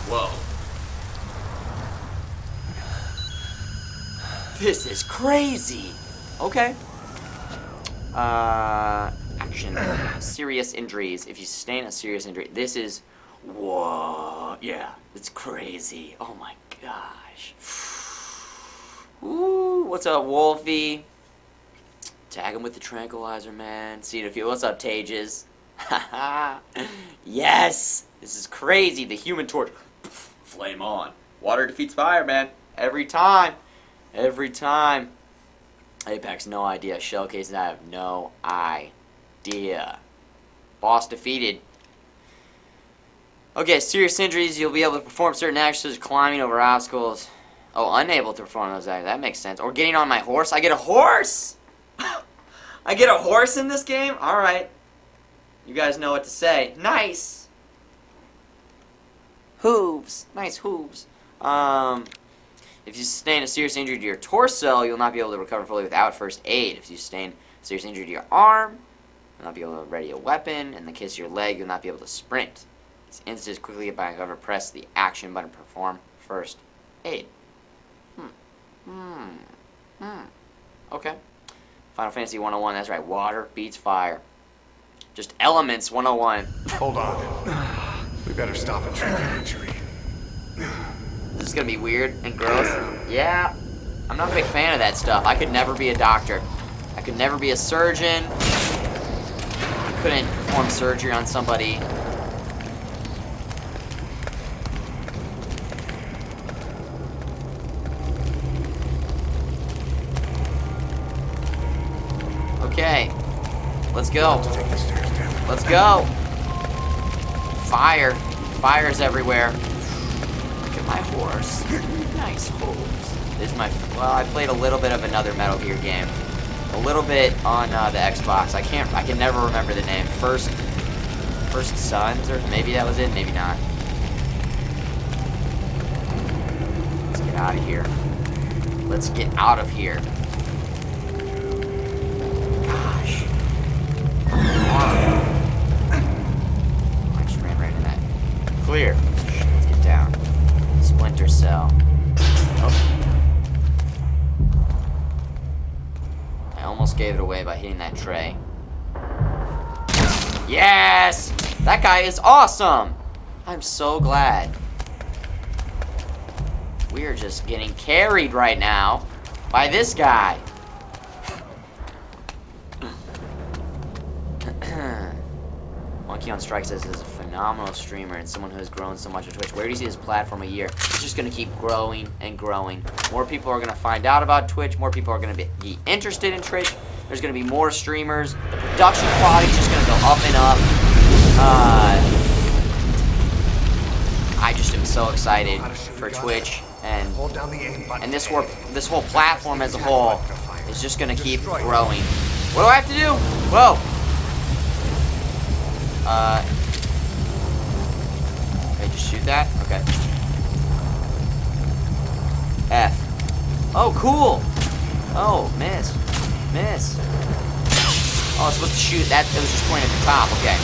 Whoa. This is crazy. Okay. Action. Serious injuries. If you sustain a serious injury, this is... Whoa. Yeah, it's crazy. Oh my gosh. Ooh, what's up, Wolfie? Tag him with the tranquilizer, man. See if you... What's up, Tages? Haha. Yes! This is crazy. The Human Torch. Flame on. Water defeats fire, man. Every time. Every time. Apex, no idea. Shell cases, I have no idea. Boss defeated. Okay, serious injuries. You'll be able to perform certain actions, such as climbing over obstacles. Oh, unable to perform those actions. That makes sense. Or getting on my horse. I get a horse! I get a horse in this game? Alright. You guys know what to say. Nice! Hooves. Nice hooves. If you sustain a serious injury to your torso, you'll not be able to recover fully without first aid. If you sustain a serious injury to your arm, you'll not be able to ready a weapon. In the case of your leg, you'll not be able to sprint. These instances quickly get by cover. Press the action button to perform first aid. Okay. Final Fantasy 101, that's right. Water beats fire. Just elements 101. Hold on. We better stop and treat that injury. This is gonna be weird and gross. Yeah. I'm not a big fan of that stuff. I could never be a doctor. I could never be a surgeon. I couldn't perform surgery on somebody. Okay. Let's go. Let's go. Fire. Fire's everywhere. Look at my horse. Nice horse. This is my... Well, I played a little bit of another Metal Gear game. A little bit on the Xbox. I can never remember the name. First Sons, or maybe that was it, maybe not. Let's get out of here. Let's get out of here. Gosh. I just ran right into that. Clear. Let's get down. Splinter Cell. Oh. I almost gave it away by hitting that tray. Yes! That guy is awesome! I'm so glad. We are just getting carried right now by this guy. Monkey on Strike says he's a phenomenal streamer and someone who has grown so much on Twitch. Where do you see his platform a year? It's just going to keep growing and growing. More people are going to find out about Twitch. More people are going to be interested in Twitch. There's going to be more streamers. The production quality is just going to go up and up. I just am so excited for Twitch and this whole platform as a whole is just going to keep growing. What do I have to do? Whoa. Okay, just shoot that? Okay. F. Oh, cool! Oh, miss. Miss. Oh, I was supposed to shoot that. It was just pointing at the top. Okay.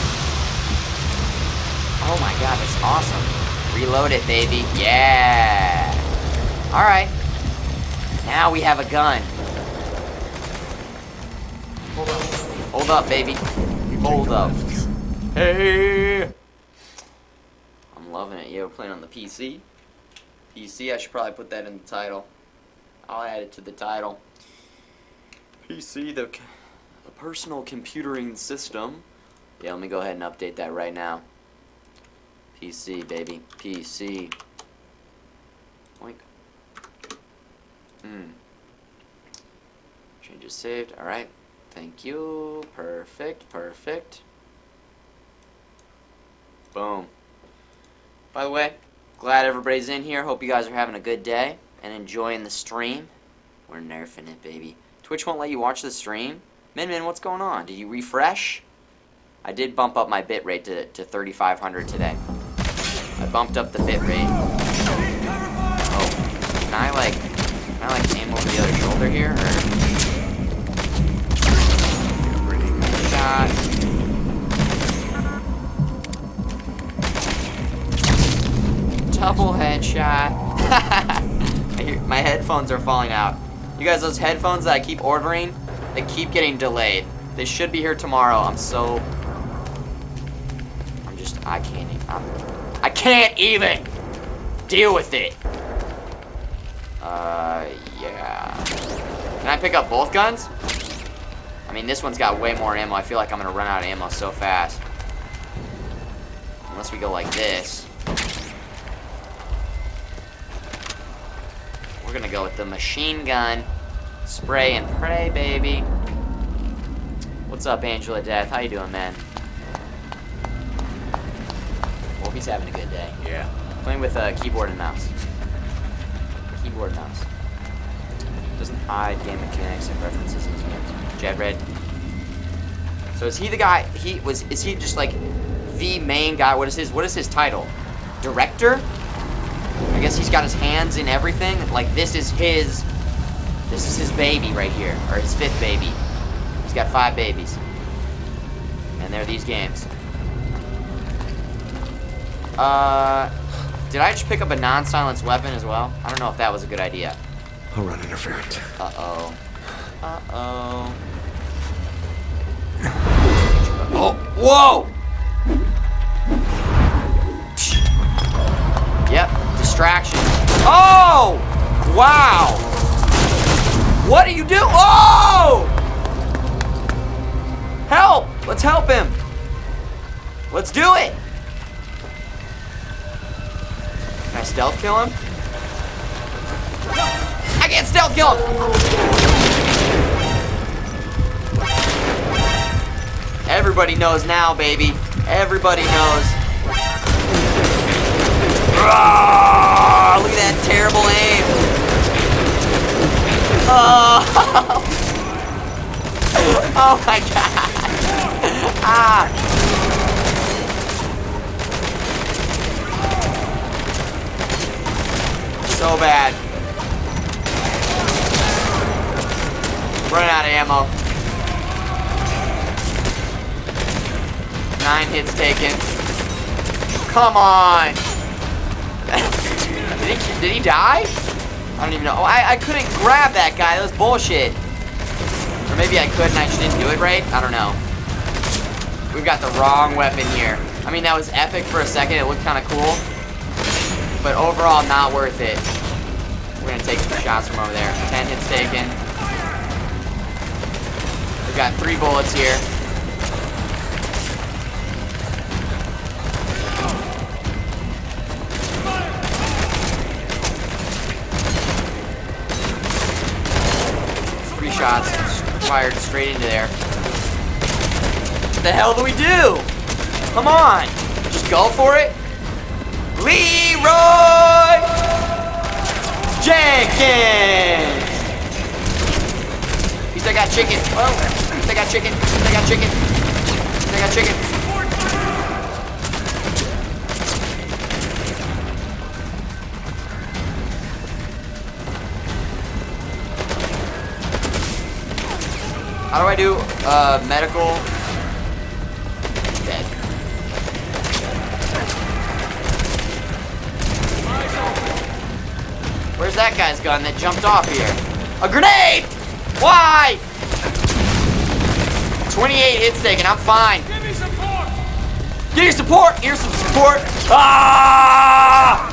Oh my god, that's awesome. Reload it, baby. Yeah! Alright. Now we have a gun. Hold up, baby. Hold up. Hey! I'm loving it. Yeah, we're playing on the PC. PC, I should probably put that in the title. I'll add it to the title. PC, the personal computing system. Yeah, let me go ahead and update that right now. PC, baby. PC. Oink. Changes saved. Alright. Thank you. Perfect. Perfect. Boom. By the way, glad everybody's in here. Hope you guys are having a good day and enjoying the stream. We're nerfing it, baby. Twitch won't let you watch the stream? Min, what's going on? Did you refresh? I did bump up my bitrate to 3,500 today. I bumped up the bitrate. Oh, can I like aim over the other shoulder here, or? Shot. Double headshot. My headphones are falling out. You guys, those headphones that I keep ordering, they keep getting delayed. They should be here tomorrow. I can't even deal with it. Yeah. Can I pick up both guns? I mean, this one's got way more ammo. I feel like I'm gonna run out of ammo so fast. Unless we go like this. We're gonna go with the machine gun. Spray and pray, baby. What's up, Angela Death? How you doing, man? Wolfie's having a good day. Yeah. Playing with a keyboard and mouse. Keyboard and mouse. Doesn't hide game mechanics and references in his games. Jed Red. So is he the guy? Is he just like the main guy? What is his title? Director? I guess he's got his hands in everything. Like this is his baby right here, or his 5th baby. He's got 5 babies, and they're these games. Did I just pick up a non-silenced weapon as well? I don't know if that was a good idea. I'll run interference. Uh-oh. Uh-oh. Oh, whoa! Yep, distraction. Oh! Wow! What do you do? Oh! Help! Let's help him. Let's do it. Can I stealth kill him? I can't stealth kill him! Everybody knows now, baby. Everybody knows. Oh, look at that terrible aim. Oh, oh my god. Ah. So bad. Running out of ammo. 9 hits taken. Come on. Did he die? I don't even know. Oh, I couldn't grab that guy. That was bullshit. Or maybe I could and I just didn't do it right. I don't know. We've got the wrong weapon here. I mean, that was epic for a second. It looked kind of cool. But overall, not worth it. We're going to take some shots from over there. 10 hits taken. We've got 3 bullets here. Shots fired straight into there. What the hell do we do? Come on, just go for it. Leroy Jenkins. He's still got chicken. Oh, he's still got chicken. He's still got chicken. He's still got chicken. How do I do medical? Dead. Where's that guy's gun that jumped off here? A grenade! Why? 28 hits taken, I'm fine. Give me support! Give me support! Here's some support! Ah!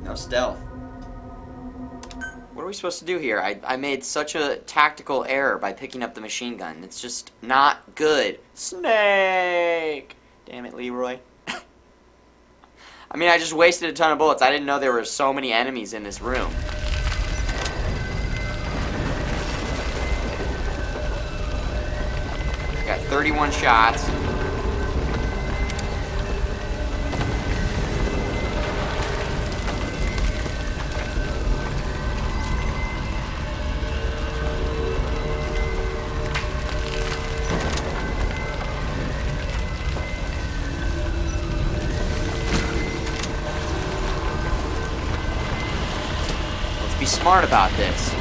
No stealth. What are we supposed to do here? I made such a tactical error by picking up the machine gun. It's just not good. Snake! Damn it, Leroy. I mean, I just wasted a ton of bullets. I didn't know there were so many enemies in this room. Got 31 shots. Be smart about this.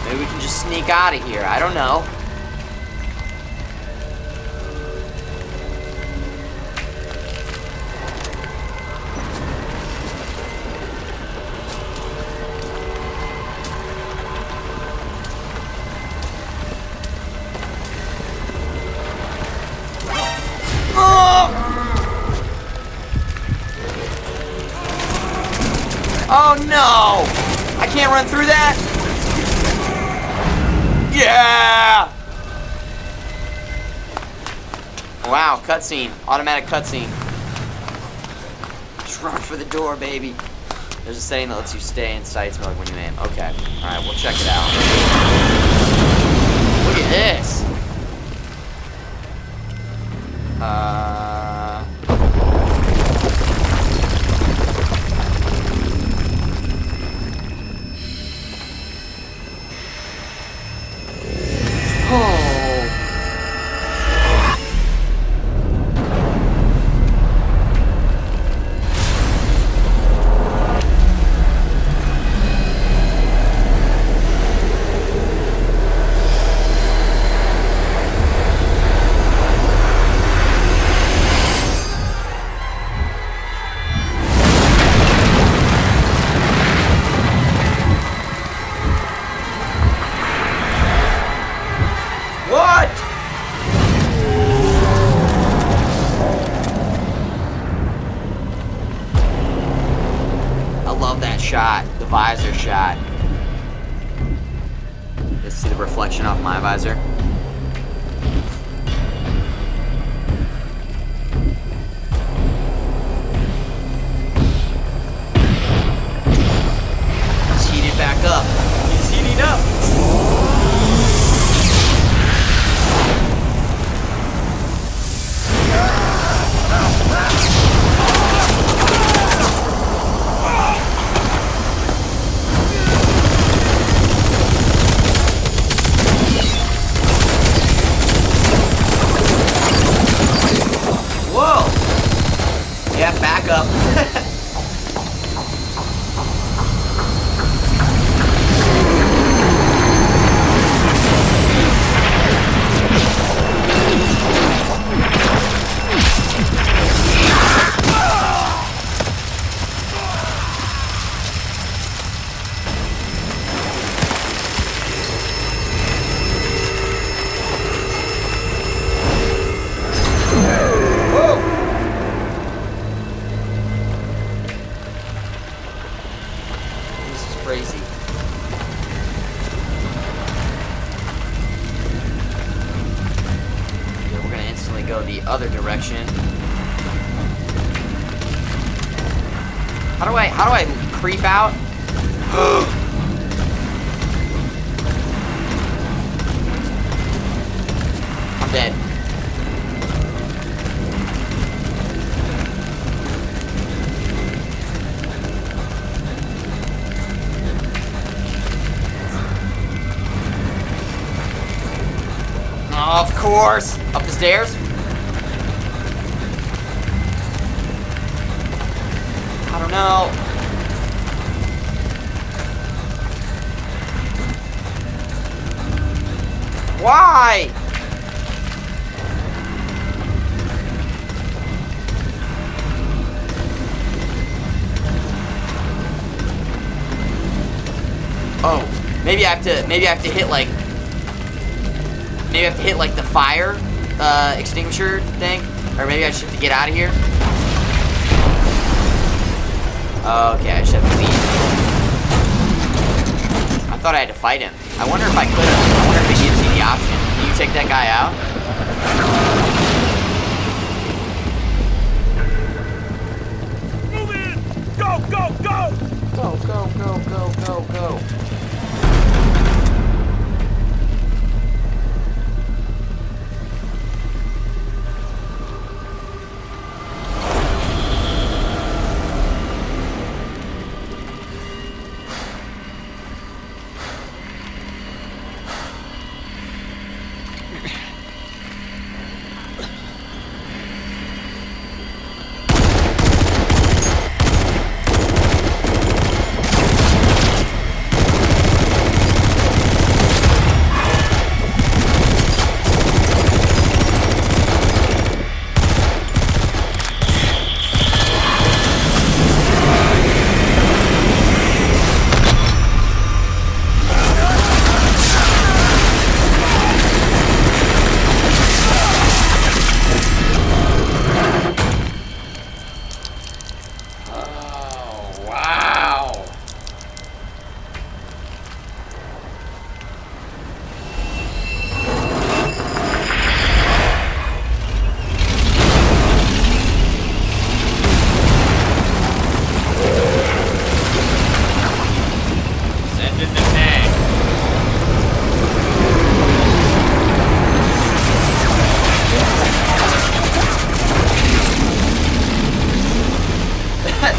Maybe we can just sneak out of here. I don't know. Oh no! I can't run through that? Yeah! Wow, cutscene. Automatic cutscene. Just run for the door, baby. There's a setting that lets you stay in sights mode when you aim. Okay. Alright, we'll check it out. Look at this! Shot, the visor shot. Let's see the reflection off my visor. He's heated back up. He's heating up. Back up. Crazy. Yeah, we're gonna instantly go the other direction. How do I creep out? I'm dead. course. Up the stairs. I don't know. Why? Oh, maybe I have to hit like the fire extinguisher thing, or maybe I just have to get out of here. Okay, I just have to leave. I thought I had to fight him. I wonder if I could have. I wonder if it gives me the option. Can you take that guy out? Move in! Go, go, go! Go, go, go, go, go, go.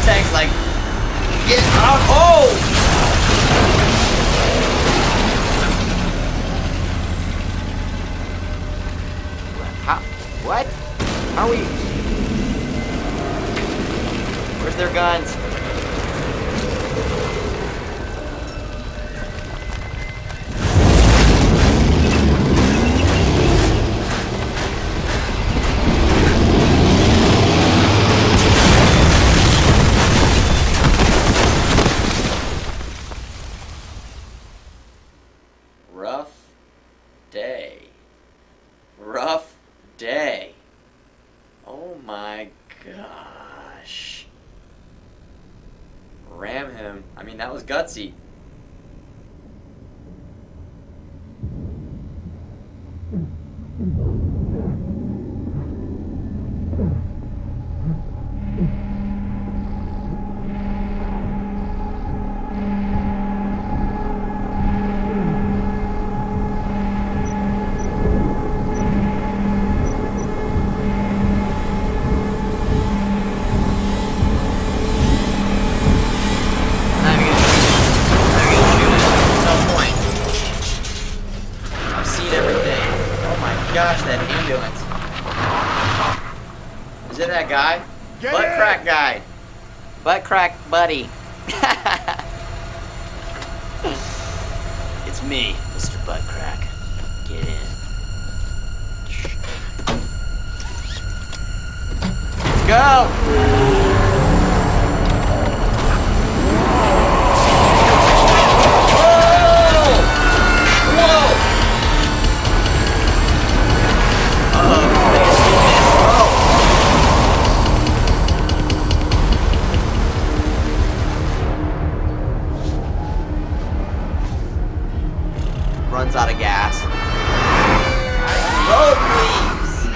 Tank's like, get out! Oh! How? What? How are we? Where's their guns? Rough day. Oh my gosh. Ram him. I mean, that was gutsy. Gosh, that ambulance. Is it that guy? Butt crack guy. Butt crack buddy. It's me, Mr. Butt Crack. Get in. Let's go! Runs out of gas. Road, please.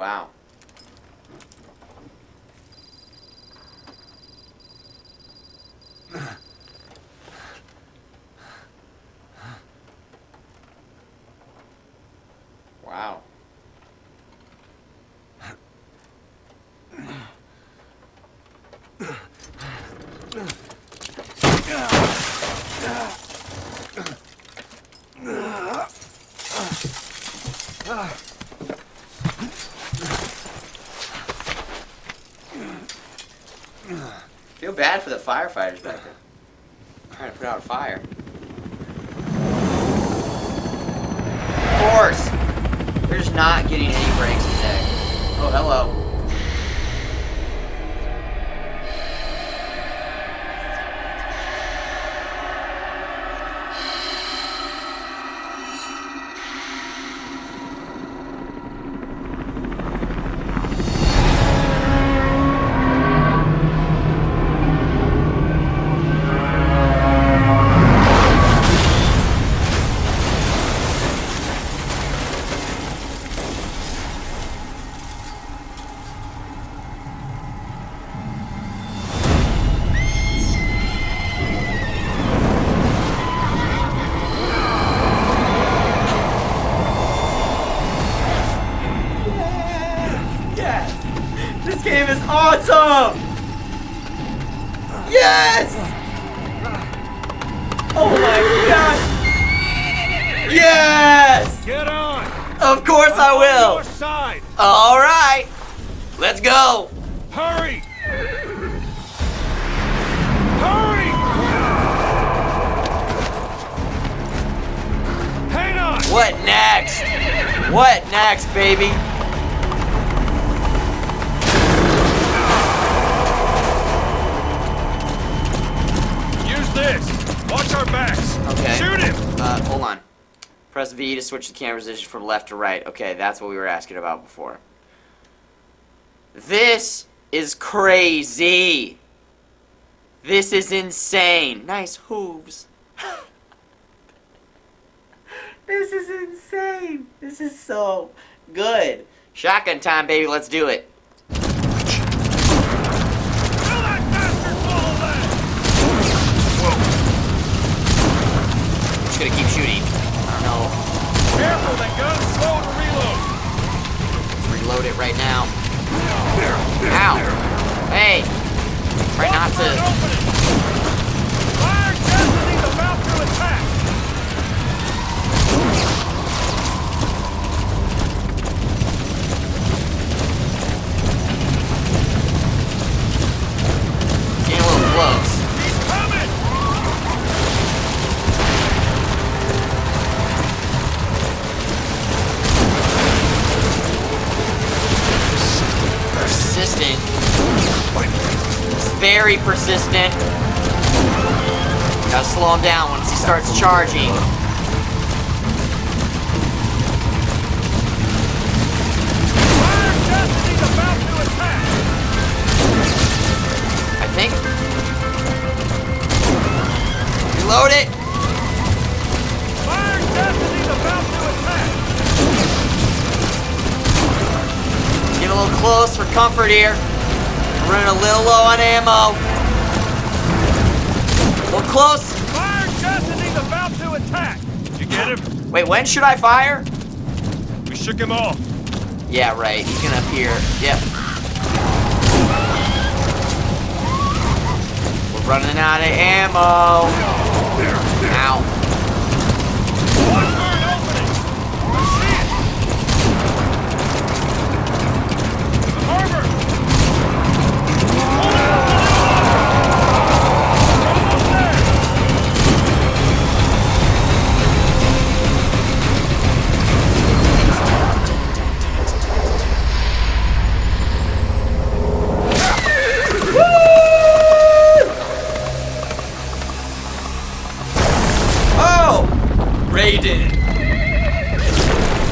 Wow. Wow. Feel bad for the firefighters back there. Trying to put out a fire. Of course! They're just not getting any breaks today. Oh, hello. This game is awesome! Yes! Oh my gosh! Yes! Get on! Of course I will! Your side! Alright! Let's go! Hurry! Hurry! Hang on! What next? What next, baby? This! Watch our backs! Okay. Shoot him! Hold on. Press V to switch the camera position from left to right. Okay, that's what we were asking about before. This is crazy. This is insane. Nice hooves. This is insane. This is so good. Shotgun time, baby. Let's do it. Gonna keep shooting. No. Careful, that gun's slow to reload. Let's reload it right now. Ow. Hey. Try not to. Fire Destiny's about to attack. Getting a little close. He's coming. Persistent. It's very persistent. Gotta slow him down once he starts charging. Fire Destiny's about to attack. I think. Reload it. Fire Destiny's about to attack. Get a little close for comfort here. I'm running a little low on ammo. A little close. Fire Destiny's about to attack. Did you get him? Wait, when should I fire? We shook him off. Yeah, right. He's gonna appear. Yep. We're running out of ammo. Ow. Watch for an opening. I see it. The harbor. Hold out. We're almost there. Oh! Raiden.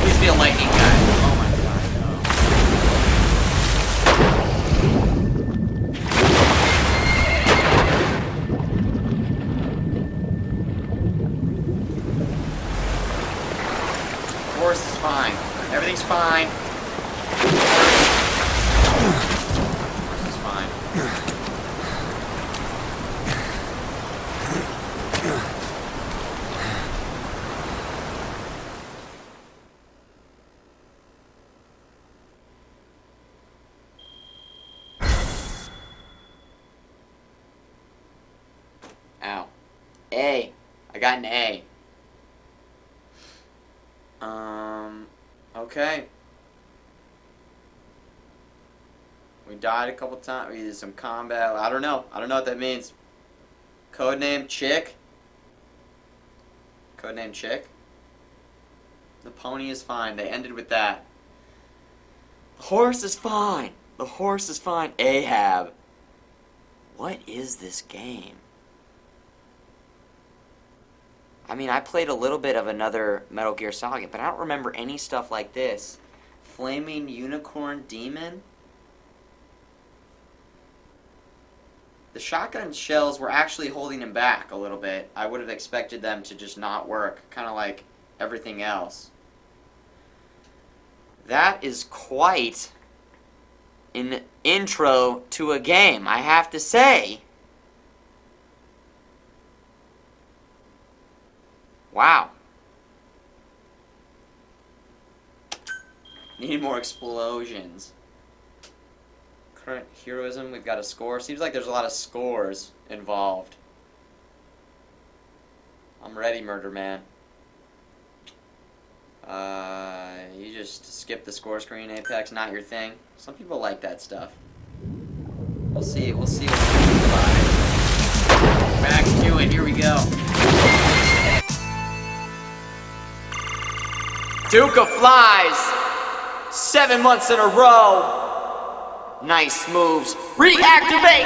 Please be a lightning guy. Oh my god, no. Horse is fine. Everything's fine. A. I got an A. Okay. We died a couple times. We did some combat. I don't know. I don't know what that means. Codename Chick. Codename Chick. The pony is fine. They ended with that. The horse is fine. The horse is fine. Ahab. What is this game? I mean, I played a little bit of another Metal Gear Solid, but I don't remember any stuff like this. Flaming Unicorn Demon? The shotgun shells were actually holding him back a little bit. I would have expected them to just not work, kind of like everything else. That is quite an intro to a game, I have to say. Wow. Need more explosions. Current heroism, we've got a score. Seems like there's a lot of scores involved. I'm ready, Murder Man. You just skip the score screen, Apex, not your thing. Some people like that stuff. We'll see what's back to it, here we go. Duke of Flies! 7 months in a row! Nice moves. Reactivate!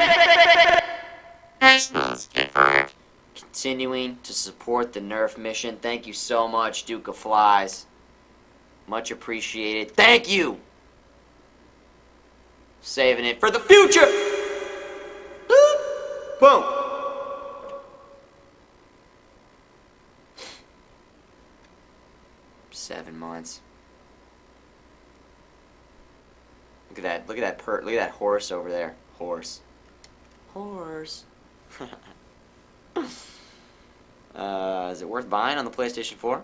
Nice moves, confirmed. Continuing to support the Nerf mission. Thank you so much, Duke of Flies. Much appreciated. Thank you! Saving it for the future! Boop. Boom! 7 months. Look at that horse over there. Horse. Is it worth buying on the PlayStation 4?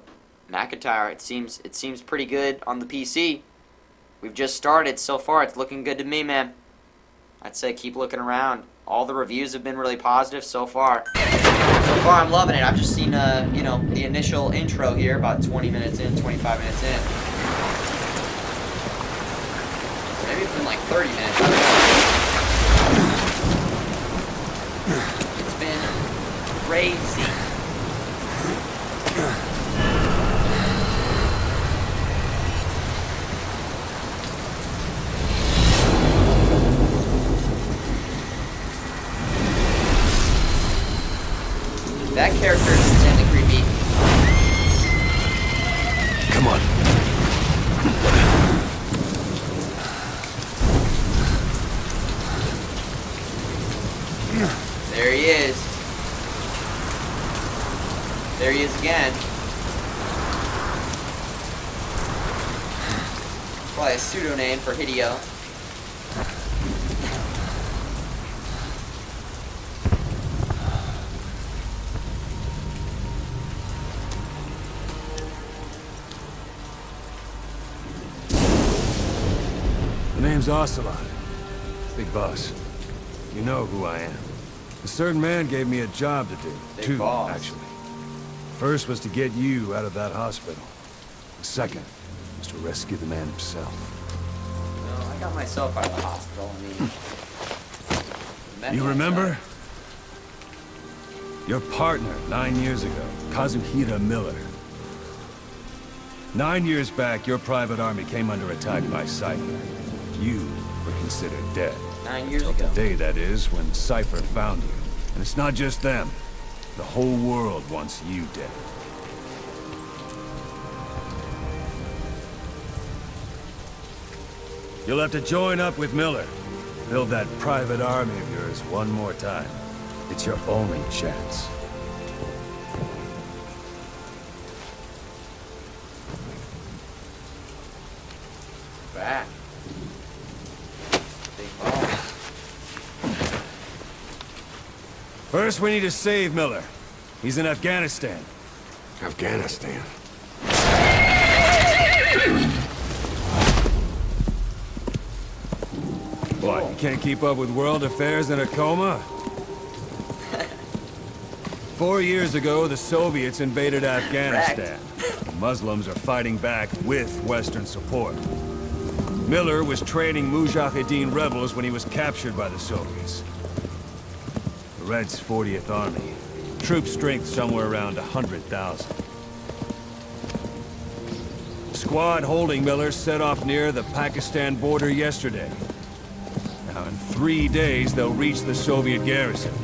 McIntyre, it seems pretty good on the PC. We've just started so far. It's looking good to me, man. I'd say keep looking around. All the reviews have been really positive so far. So far, I'm loving it. I've just seen, the initial intro here, about 20 minutes in, 25 minutes in. Maybe it's been like 30 minutes. I don't know. It's been crazy. That character is insanely creepy. Come on. There he is. There he is again. Probably a pseudonym for Hideo. The name's Ocelot. Big boss. You know who I am. A certain man gave me a job to do. Big Two, boss. actually. First was to get you out of that hospital. The second was to rescue the man himself. No, I got myself out of the hospital. I mean, You remember? Your partner 9 years ago, Kazuhira Miller. 9 years back, your private army came under attack by Cypher. You were considered dead. 9 years Till ago. the day, that is, when Cypher found you. And it's not just them. The whole world wants you dead. You'll have to join up with Miller. Build that private army of yours one more time. It's your only chance. Back. Big boss. First, we need to save Miller. He's in Afghanistan. Afghanistan. What, you can't keep up with world affairs in a coma? 4 years ago, the Soviets invaded Afghanistan. The Muslims are fighting back with Western support. Miller was training Mujahideen rebels when he was captured by the Soviets. The Reds' 40th Army. Troop strength somewhere around 100,000. The squad holding Miller set off near the Pakistan border yesterday. Now in 3 days, they'll reach the Soviet garrison.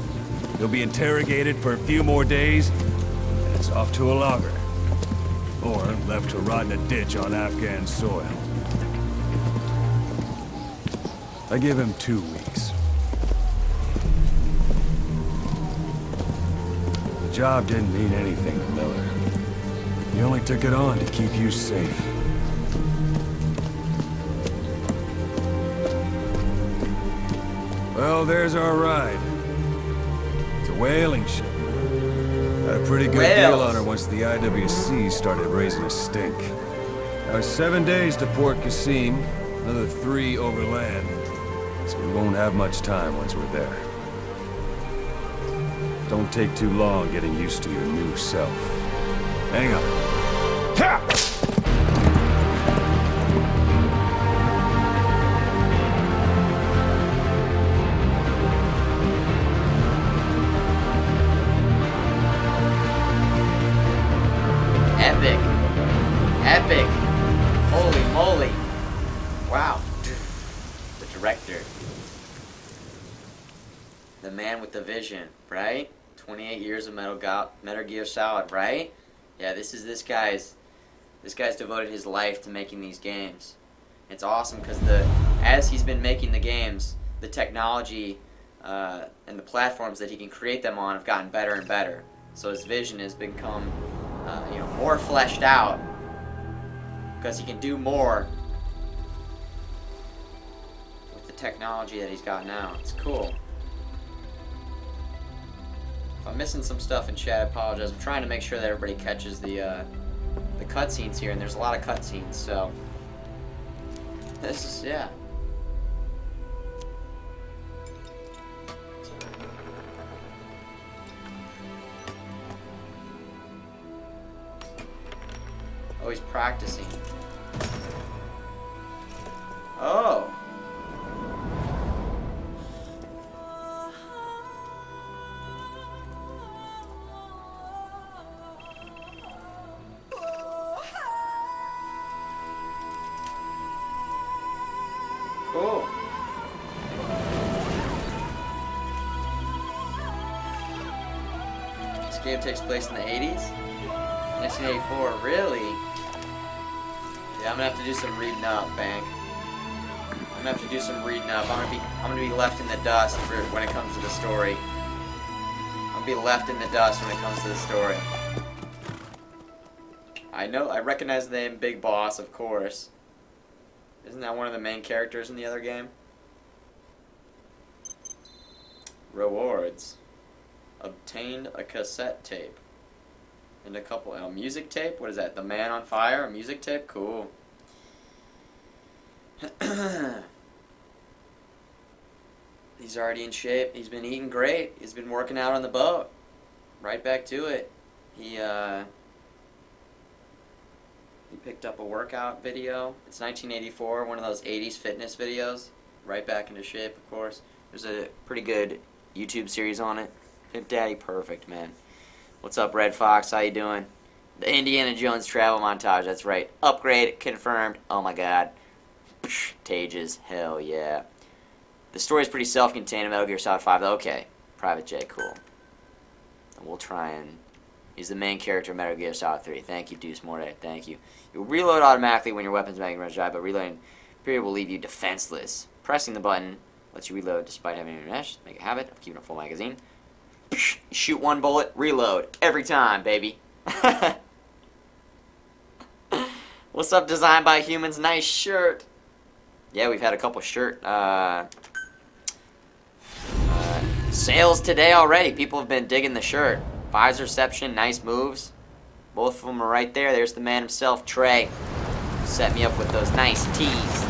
He'll be interrogated for a few more days, and it's off to a lager. Or left to rot in a ditch on Afghan soil. I give him 2 weeks. The job didn't mean anything to Miller. He only took it on to keep you safe. Well, there's our ride. Whaling ship. Had a pretty good deal on her once the IWC started raising a stink. Now it's 7 days to Port Qasim, another 3 overland. So we won't have much time once we're there. Don't take too long getting used to your new self. Hang on. Ha! Epic. Epic. Holy moly. Wow. The director. The man with the vision, right? 28 years of Metal Gear Solid, right? Yeah, this guy's devoted his life to making these games. It's awesome because as he's been making the games, the technology and the platforms that he can create them on have gotten better and better. So his vision has become more fleshed out because he can do more with the technology that he's got now. It's cool. If I'm missing some stuff in chat, I apologize. I'm trying to make sure that everybody catches the cutscenes here, and there's a lot of cutscenes, so this is, yeah. Oh, he's practicing. Oh. Cool. This game takes place in the 80s? 1984, really? Yeah, I'm gonna have to do some reading up, Bank. I'm gonna have to do some reading up. I'm gonna be left in the dust when it comes to the story. I'm gonna be left in the dust when it comes to the story. I know, I recognize the name Big Boss, of course. Isn't that one of the main characters in the other game? Rewards. Obtained a cassette tape. And a music tape? What is that? The Man on Fire? A music tape? Cool. He's already in shape. He's been eating great. He's been working out on the boat. Right back to it. He picked up a workout video. It's 1984, one of those 80s fitness videos. Right back into shape, of course. There's a pretty good YouTube series on it. Pimp Daddy Perfect, man. What's up, Red Fox? How you doing? The Indiana Jones travel montage, that's right. Upgrade confirmed. Oh my god. Psh, Tages, hell yeah. The story's pretty self-contained in Metal Gear Solid 5, though. Okay. Private J, cool. And we'll try and... He's the main character of Metal Gear Solid 3. Thank you, Deuce Morte. Thank you. You'll reload automatically when your weapon's making rush dry, but reloading period will leave you defenseless. Pressing the button lets you reload despite having a mesh. Make a habit of keeping a full magazine. Psh, shoot one bullet, reload. Every time, baby. What's up, Designed by Humans? Nice shirt. Yeah, we've had a couple shirt sales today already. People have been digging the shirt. Vibes reception, nice moves. Both of them are right there. There's the man himself, Trey. Set me up with those nice tees.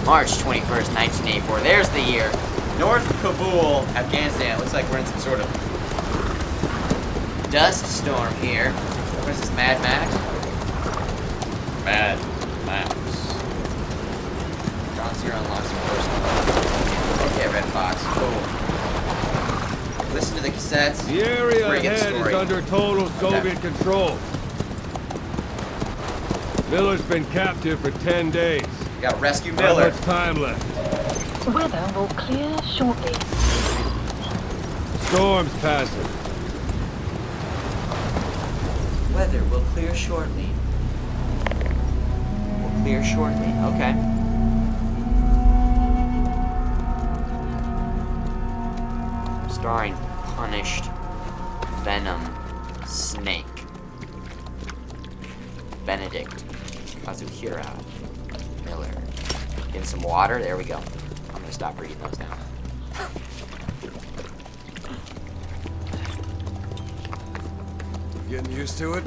March 21st, 1984. There's the year. North Kabul, Afghanistan. Looks like we're in some sort of dust storm here. What is this, Mad Max? Mad Max. John Cena unlocks some personal. Okay, Red Fox. Cool. Listen to the cassettes. The area Where you get the ahead is story. under total Soviet control. Miller's been captive for 10 days. We got Rescue Not Miller. much time left. Weather will clear shortly. Storm's passing. Weather will clear shortly. Will clear shortly. Okay. Starring Punished Venom Snake Benedict Kazuhira Miller. Give him some water. There we go. I'm gonna stop reading those now. Getting used to it?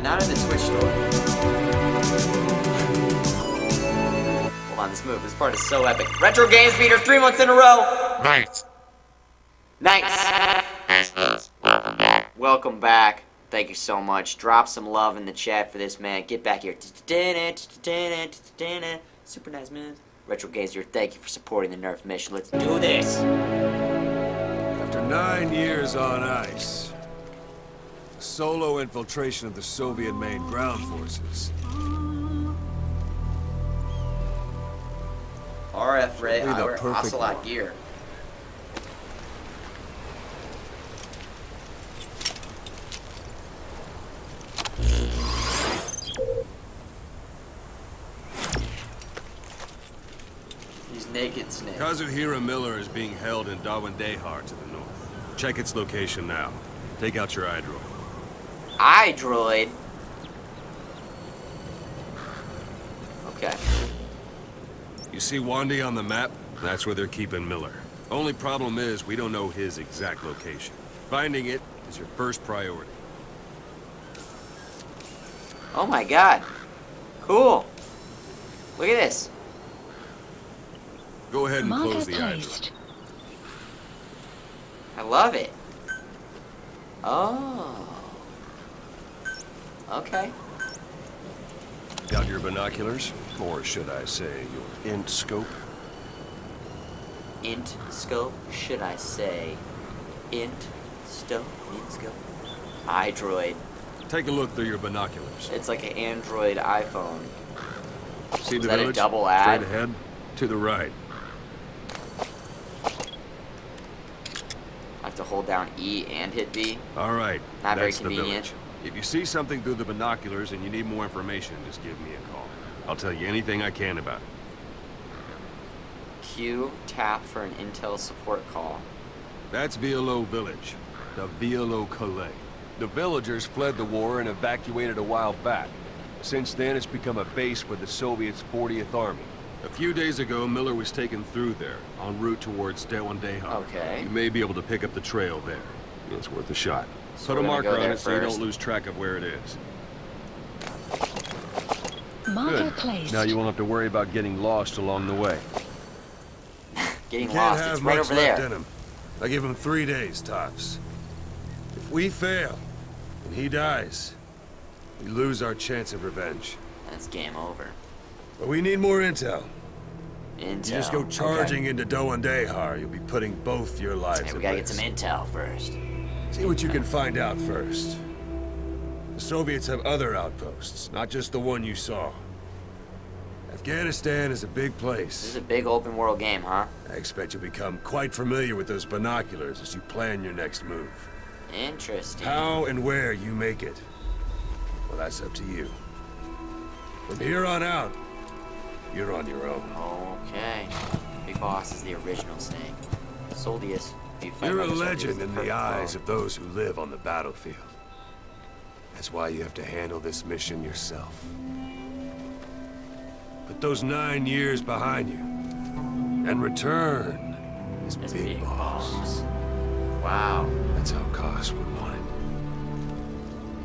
Not in the Twitch store. Hold on, this move. This part is so epic. Retro Games Beater 3 months in a row. Nice. Nice. Welcome back. Welcome back. Thank you so much. Drop some love in the chat for this, man. Get back here. Super nice, man. Retro Games Beater, thank you for supporting the Nerf mission. Let's do this. After 9 years on ice, a solo infiltration of the Soviet main ground forces. RF Ray, Be the perfect Ocelot one. gear. He's naked snake. Kazuhira Miller is being held in Dawandehar to the north. Check its location now. Take out your iDroid. iDroid? Okay. You see Wandy on the map? That's where they're keeping Miller. Only problem is, we don't know his exact location. Finding it is your first priority. Oh my god. Cool. Look at this. Go ahead and Marker close the placed. iDroid. I love it. Oh. Okay. Got your binoculars? Or should I say, your int scope? Int scope? Should I say int scope? Int scope? iDroid. Take a look through your binoculars. It's like an Android iPhone. See Is the that a village? double ad? Straight ahead, to the right. I have to hold down E and hit B. All right, Not very that's the convenient. village. If you see something through the binoculars and you need more information, just give me a call. I'll tell you anything I can about it. Q, tap for an Intel support call. That's Violo Village, the Violo Calais. The villagers fled the war and evacuated a while back. Since then, it's become a base for the Soviets' 40th Army. A few days ago, Miller was taken through there, en route towards Dewandehar. Okay. You may be able to pick up the trail there. It's worth a shot. So Put a we're gonna marker go on there it so you first. don't lose track of where it is. Marker Good. placed. Now you won't have to worry about getting lost along the way. Getting lost. It's right over there. him. I give him 3 days, tops. If we fail, and he dies, we lose our chance of revenge. That's game over. But we need more intel. Intel. You just go charging into Dewandehar, you'll be putting both your lives Okay, at we gotta get risk. some intel first. See what you can find out first. The Soviets have other outposts, not just the one you saw. Afghanistan is a big This place. is a big open world game, huh? I expect you'll become quite familiar with those binoculars as you plan your next move. Interesting. How and where you make it, well, that's up to you. From here on out, you're on your own. Okay. Big Boss is the original Snake. Soldius. You're a legend in the eyes of those who live on the battlefield. That's why you have to handle this mission yourself. Put those 9 years behind you, and return As big boss. Wow. That's how Koss would want it.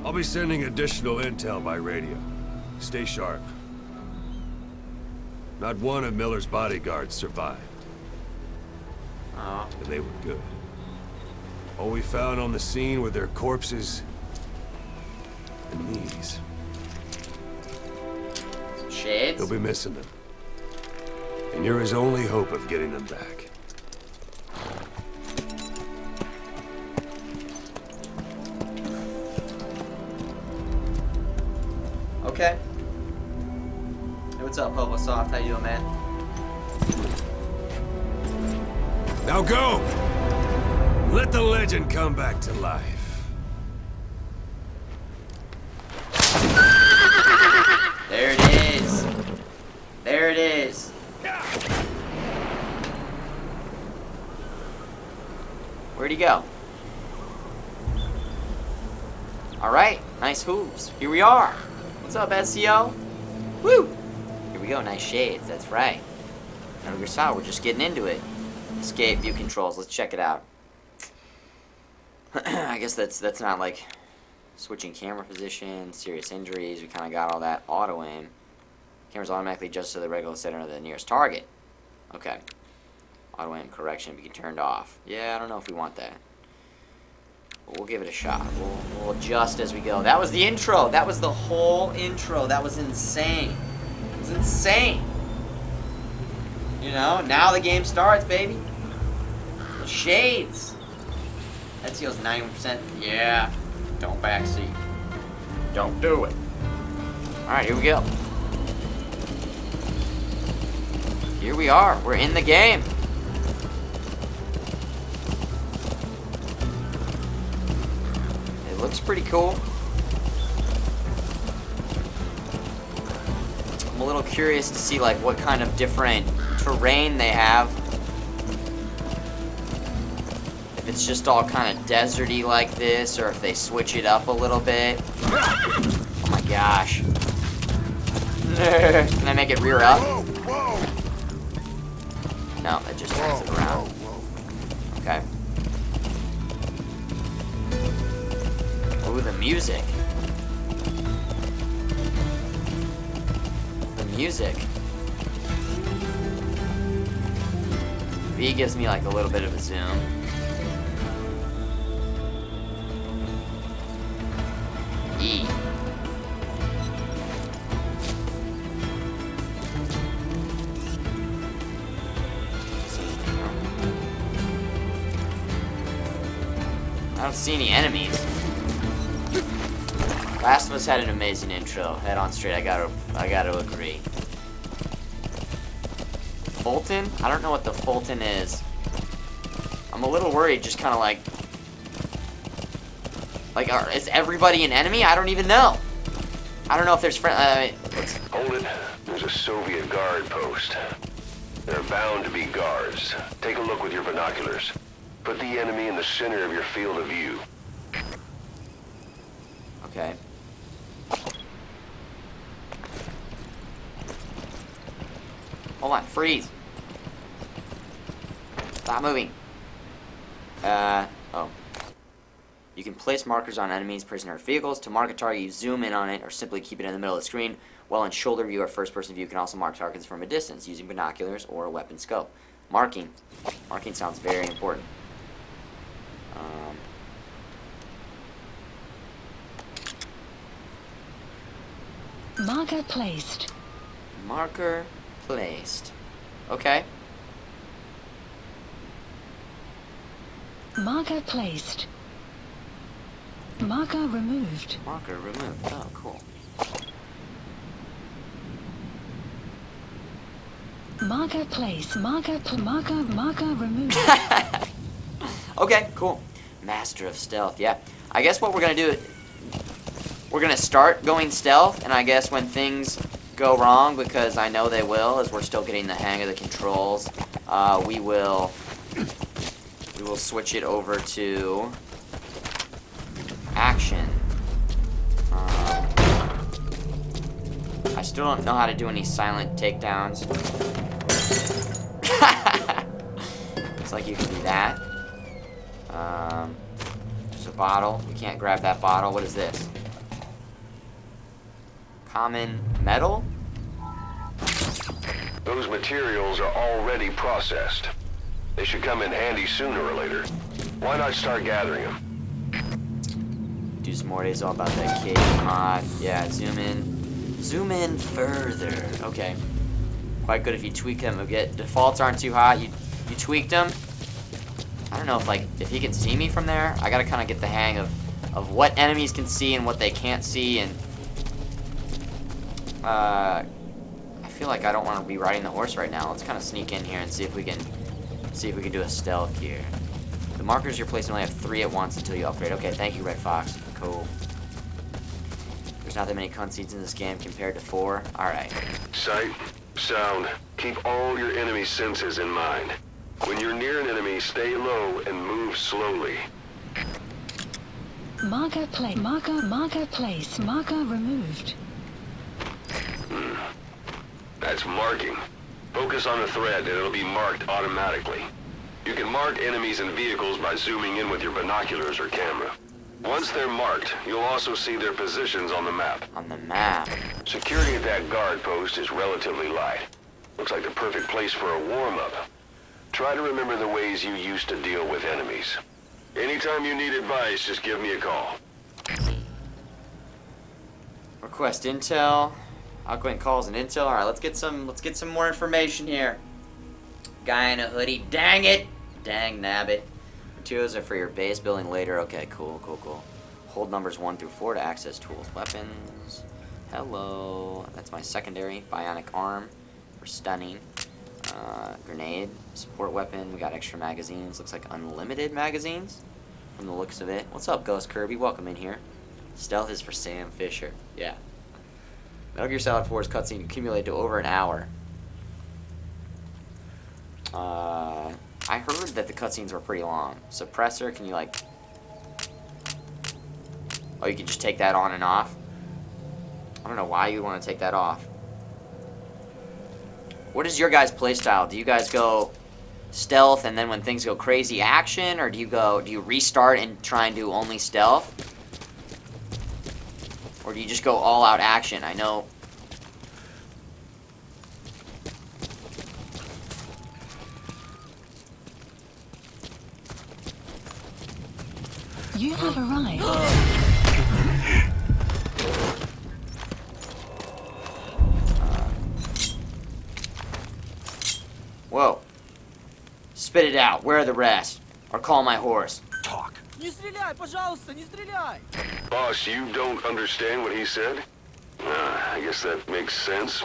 I'll be sending additional intel by radio. Stay sharp. Not one of Miller's bodyguards survived. Oh. And they were good. All we found on the scene were their corpses and these. Shades? He'll be missing them. And you're his only hope of getting them back. Okay. Hey, what's up, Hobo Soft? How you doing, man? Now go! Let the legend come back to life. There it is. There it is. Where'd he go? Alright, nice hooves. Here we are. What's up, SEO? Woo! Here we go, nice shades, that's right. Metal Gear Solid, we're just getting into it. Escape, view controls, let's check it out. I guess that's not like switching camera position, serious injuries, we kind of got all that. Auto aim. Camera's automatically adjusted to the regular center of the nearest target. Okay. Auto aim correction be turned off. Yeah, I don't know if we want that. But we'll give it a shot. We'll adjust as we go. That was the intro. That was the whole intro. That was insane. It was insane. You know, now the game starts, baby. The shades. That seals 91%. Yeah. Don't backseat. Don't do it. Alright, here we go. Here we are. We're in the game. It looks pretty cool. I'm a little curious to see like what kind of different terrain they have. If it's just all kind of deserty like this, or if they switch it up a little bit. Oh my gosh. Can I make it rear up? No, it just turns it around. Okay. Ooh, the music. The music. V gives me like a little bit of a zoom. E. I don't see any enemies. Last of Us had an amazing intro. Head on straight, I gotta agree. Fulton? I don't know what the Fulton is. I'm a little worried, just kind of like, is everybody an enemy? I don't even know. I don't know if there's Hold it. There's a Soviet guard post. There are bound to be guards. Take a look with your binoculars. Put the enemy in the center of your field of view. Okay. Hold on, freeze. Stop moving. Oh. You can place markers on enemies, prisoner, or vehicles. To mark a target, you zoom in on it, or simply keep it in the middle of the screen. While in shoulder view or first-person view, you can also mark targets from a distance, using binoculars or a weapon scope. Marking. Marking sounds very important. Marker placed. Marker placed. Okay. Marker placed. Marker removed. Marker removed. Oh, cool. Marker placed. Marker removed. Okay, cool. Master of stealth. Yeah. I guess what we're gonna do, we're gonna start going stealth, and I guess when things go wrong, because I know they will, as we're still getting the hang of the controls, we will switch it over to action. I still don't know how to do any silent takedowns. like you can do that. There's a bottle. We can't grab that bottle. What is this? Common metal? Those materials are already processed. They should come in handy sooner or later. Why not start gathering them? Do some more days all about that cave mod. Yeah, zoom in. Zoom in further. Okay. Quite good if you tweak them. Defaults aren't too hot. You tweaked them. I don't know if he can see me from there. I gotta kind of get the hang of what enemies can see and what they can't see, and I feel like I don't want to be riding the horse right now. Let's kind of sneak in here and see if we can do a stealth here. The markers you're placing only have 3 at once until you upgrade. Okay, thank you, Red Fox. Cool. There's not that many cutscenes in this game compared to 4. Alright. Sight, sound, keep all your enemy senses in mind. When you're near an enemy, stay low and move slowly. Marker place. Marker place. Marker removed. That's marking. Focus on the thread and it'll be marked automatically. You can mark enemies and vehicles by zooming in with your binoculars or camera. Once they're marked, you'll also see their positions on the map. On the map. Security at that guard post is relatively light. Looks like the perfect place for a warm-up. Try to remember the ways you used to deal with enemies. Anytime you need advice, just give me a call. Request intel. Outgoing calls and intel. Alright, let's get some more information here. Guy in a hoodie. Dang it! Dang nabbit. Materials are for your base building later. Okay, cool. Hold numbers 1 through 4 to access tools. Weapons. Hello. That's my secondary. Bionic arm for stunning. Grenade. Support weapon. We got extra magazines. Looks like unlimited magazines from the looks of it. What's up, Ghost Kirby? Welcome in here. Stealth is for Sam Fisher. Yeah. Metal Gear Solid 4's cutscene accumulated to over an hour. I heard that the cutscenes were pretty long. Suppressor, can you like... Oh, you can just take that on and off? I don't know why you want to take that off. What is your guys' playstyle? Do you guys go stealth and then when things go crazy action? Or do you restart and try and do only stealth? Or do you just go all out action? I know... You have arrived. Whoa. Spit it out. Where are the rest? Or call my horse. Talk. Не стреляй, пожалуйста, не стреляй! Boss, you don't understand what he said? I guess that makes sense.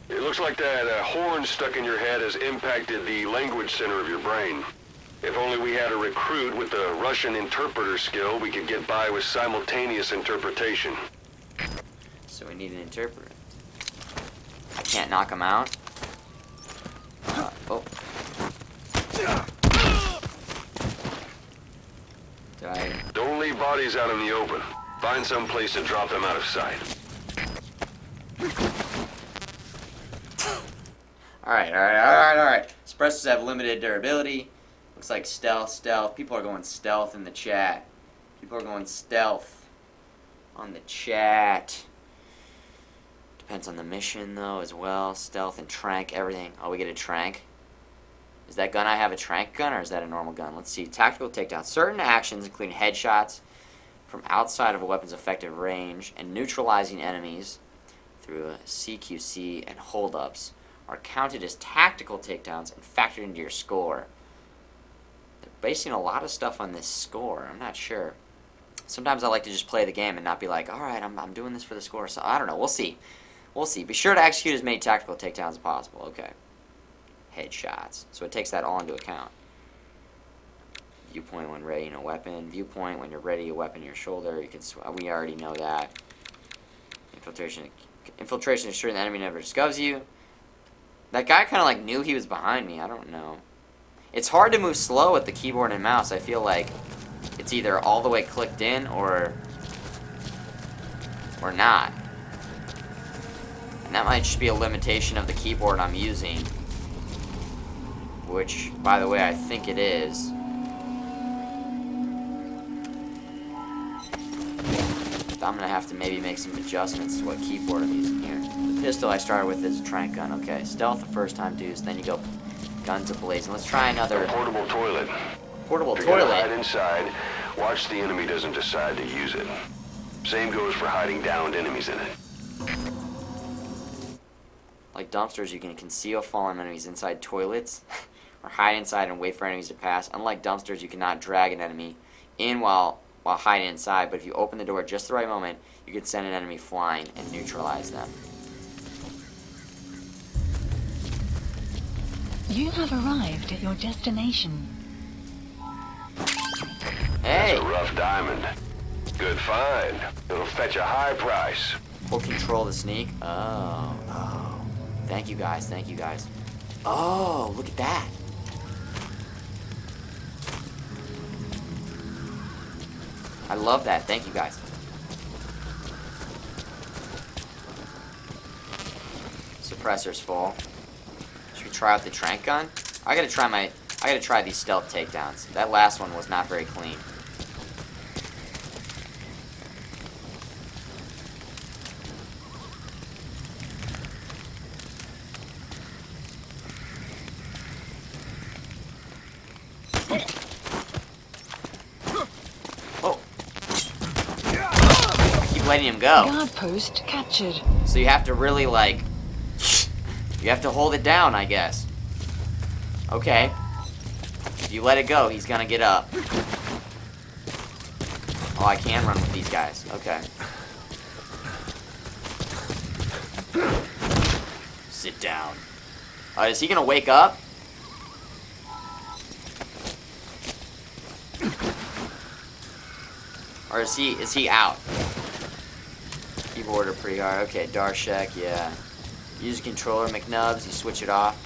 It looks like that horn stuck in your head has impacted the language center of your brain. If only we had a recruit with the Russian interpreter skill, we could get by with simultaneous interpretation. So we need an interpreter. I can't knock him out. Oh. Don't leave bodies out in the open. Find some place to drop them out of sight. Alright. Suppressors have limited durability. Looks like stealth. People are going stealth in the chat. People are going stealth on the chat. Depends on the mission, though, as well. Stealth and trank, everything. Oh, we get a trank. Is that gun I have a trank gun, or is that a normal gun? Let's see. Tactical takedown. Certain actions, including headshots from outside of a weapon's effective range and neutralizing enemies through a CQC and holdups, are counted as tactical takedowns and factored into your score. They're basing a lot of stuff on this score. I'm not sure. Sometimes I like to just play the game and not be like, alright, I'm doing this for the score. So I don't know. We'll see. Be sure to execute as many tactical takedowns as possible. Okay. Headshots. So it takes that all into account. Viewpoint when readying a weapon. Viewpoint when you're ready a weapon in your shoulder. You can. We already know that. Infiltration. Infiltration ensuring the enemy never discovers you. That guy kind of like knew he was behind me. I don't know. It's hard to move slow with the keyboard and mouse. I feel like it's either all the way clicked in or not. And that might just be a limitation of the keyboard I'm using. which, by the way, I think it is. I'm gonna have to maybe make some adjustments to what keyboard I'm using here. The pistol I started with is a trank gun. Okay, stealth the first time, dudes. Then you go guns ablazing. Let's try another Portable toilet. portable If you're gonna hide toilet. inside, watch the enemy doesn't decide to use it. Same goes for hiding downed enemies in it. Like dumpsters, you can conceal fallen enemies inside toilets, or hide inside and wait for enemies to pass. Unlike dumpsters, you cannot drag an enemy in while hiding inside, but if you open the door just the right moment, you can send an enemy flying and neutralize them. You have arrived at your destination. Hey! That's a rough diamond. Good find. It'll fetch a high price. Full control the sneak. Oh. Thank you guys, thank you guys. Oh, look at that. I love that, thank you guys. Suppressor's full. Should we try out the trank gun? I gotta try these stealth takedowns. That last one was not very clean. Letting him go. Guard post captured. So you have to really, like, you have to hold it down, I guess. Okay. If you let it go, he's gonna get up. Oh, I can run with these guys. Okay. Sit down. Is he gonna wake up? Or is he out? Keyboard are pretty hard. Okay, Darshek, yeah. Use a controller, McNubs, you switch it off.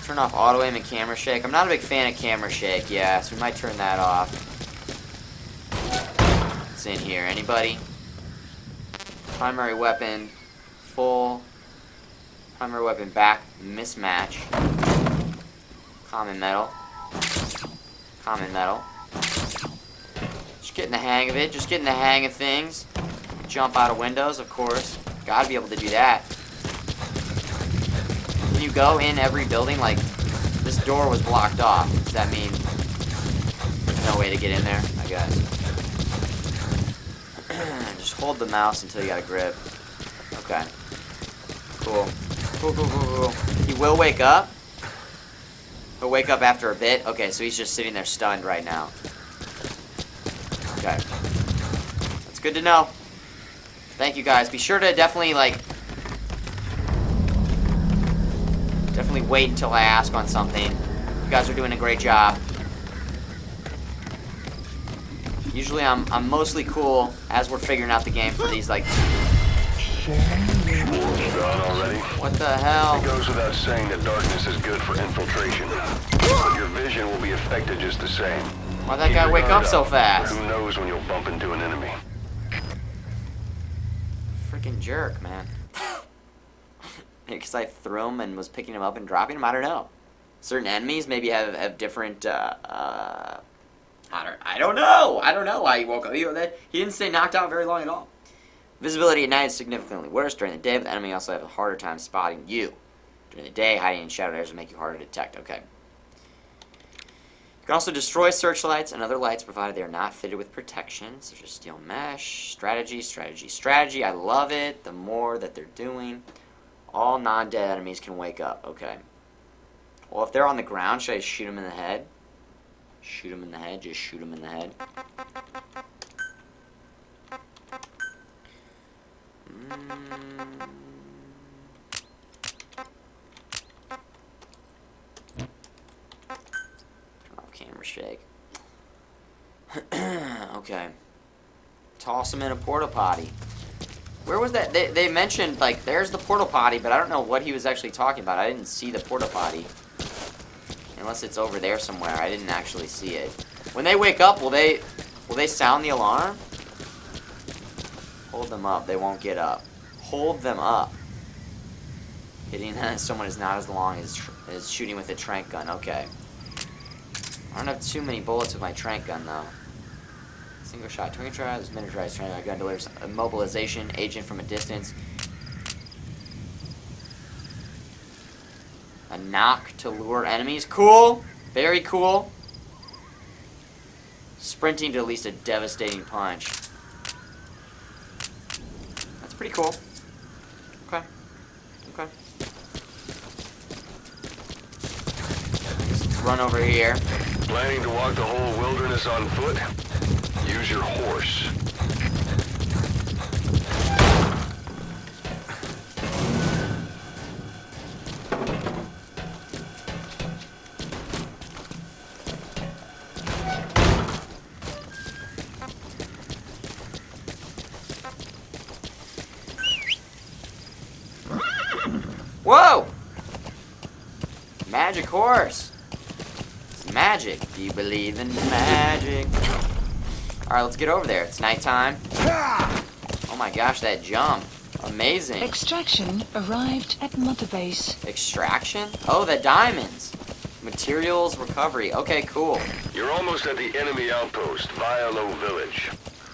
Turn off auto aim and camera shake. I'm not a big fan of camera shake, yeah, so we might turn that off. What's in here? Anybody? Primary weapon, full. Primary weapon back, mismatch. Common metal. Common metal. Just getting the hang of it, just getting the hang of things. Jump out of windows, of course. Gotta be able to do that. Can you go in every building? Like, this door was blocked off. Does that mean there's no way to get in there? I guess. Just hold the mouse until you got a grip. Okay. Cool. Cool. He will wake up. He'll wake up after a bit. Okay, so he's just sitting there stunned right now. Okay. That's good to know. Thank you guys. Be sure to definitely wait until I ask on something. You guys are doing a great job. Usually I'm mostly cool as we're figuring out the game for these Done already? What the hell? It goes without saying that darkness is good for infiltration. But your vision will be affected just the same. Why'd that guy wake up so fast? Who knows when you'll bump into an enemy? Freaking jerk, man. Because I threw him and was picking him up and dropping him? I don't know. Certain enemies maybe have different, I don't know. I don't know why he woke up. He didn't stay knocked out very long at all. Visibility at night is significantly worse during the day, but the enemy also have a harder time spotting you. During the day, hiding in shadow areas will make you harder to detect. Okay. You can also destroy searchlights and other lights provided they are not fitted with protection, such as steel mesh, strategy. I love it. The more that they're doing. All non-dead enemies can wake up. Okay. Well, if they're on the ground, should I shoot them in the head? Shoot them in the head. Just shoot them in the head. Turn off camera shake. Okay. Toss him in a porta potty. Where was that? They mentioned, like, there's the porta potty, but I don't know what he was actually talking about. I didn't see the porta potty. Unless it's over there somewhere. I didn't actually see it. When they wake up, will they sound the alarm? Hold them up. They won't get up. Hold them up. Hitting someone is not as long as shooting with a trank gun. Okay. I don't have too many bullets with my trank gun, though. Single shot twin tries, miniaturized trank gun delivers immobilization agent from a distance. A knock to lure enemies. Cool. Very cool. Sprinting to at least a devastating punch. That's pretty cool. Okay. Okay. Let's run over here. Planning to walk the whole wilderness on foot? Use your horse. Whoa! Magic horse. It's magic. Do you believe in magic? Alright, let's get over there. It's nighttime. Oh my gosh, that jump. Amazing. Extraction arrived at Mother Base. Extraction? Oh, the diamonds. Materials recovery. Okay, cool. You're almost at the enemy outpost, Violo Village.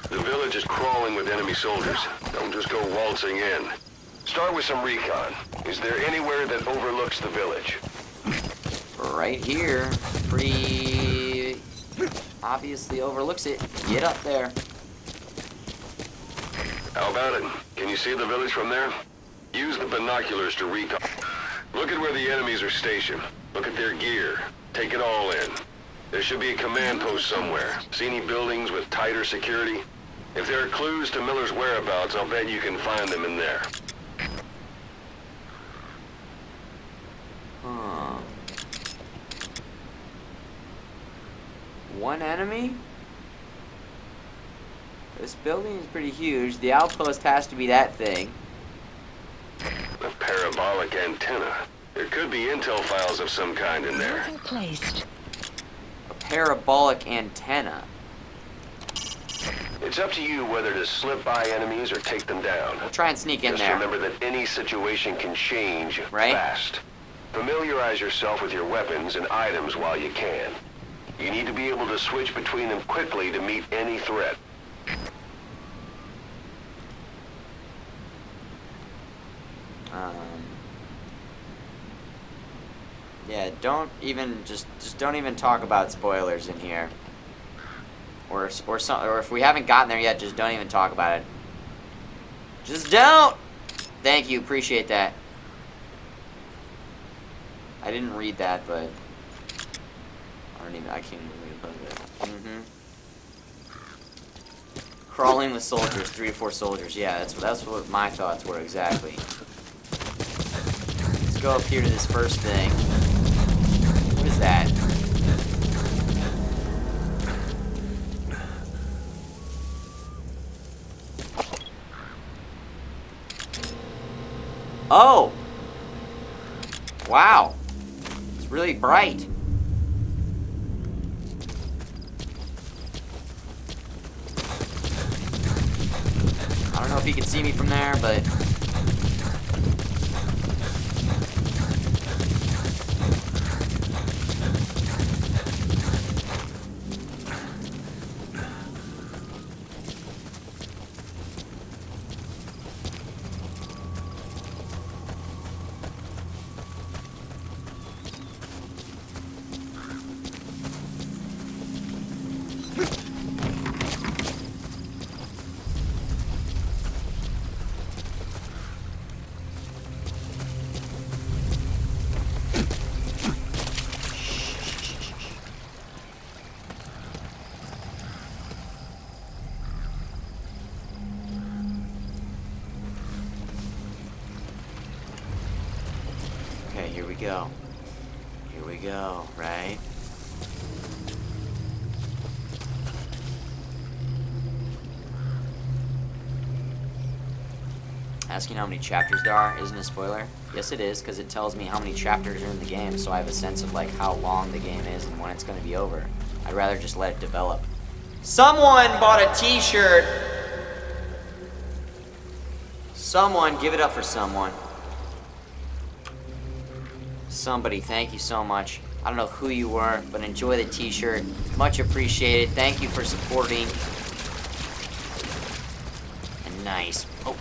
The village is crawling with enemy soldiers. Don't just go waltzing in. Start with some recon. Is there anywhere that overlooks the village? Right here. Pretty obviously overlooks it. Get up there. How about it? Can you see the village from there? Use the binoculars to recon. Look at where the enemies are stationed. Look at their gear. Take it all in. There should be a command post somewhere. See any buildings with tighter security? If there are clues to Miller's whereabouts, I'll bet you can find them in there. Huh. One enemy? This building is pretty huge. The outpost has to be that thing. A parabolic antenna. There could be intel files of some kind in there. Marker placed. A parabolic antenna. It's up to you whether to slip by enemies or take them down. I'll try and sneak in Just there. remember that any situation can change fast. Familiarize yourself with your weapons and items while you can. You need to be able to switch between them quickly to meet any threat. Yeah, don't even just don't even talk about spoilers in here. Or if we haven't gotten there yet, just don't even talk about it. Just don't. Thank you, appreciate that. I didn't read that, but I can't even read it. Crawling with soldiers, 3 to 4 soldiers. Yeah, that's what my thoughts were exactly. Let's go up here to this first thing. What is that? Oh! Wow. It's really bright. I don't know if you can see me from there, but... Okay, here we go. Here we go, right? Asking how many chapters there are isn't a spoiler. Yes, it is, because it tells me how many chapters are in the game, so I have a sense of, like, how long the game is and when it's going to be over. I'd rather just let it develop. Someone bought a t-shirt! Someone, give it up for someone. Somebody, thank you so much. I don't know who you were, but enjoy the t-shirt. Much appreciated. Thank you for supporting. And nice. Oh.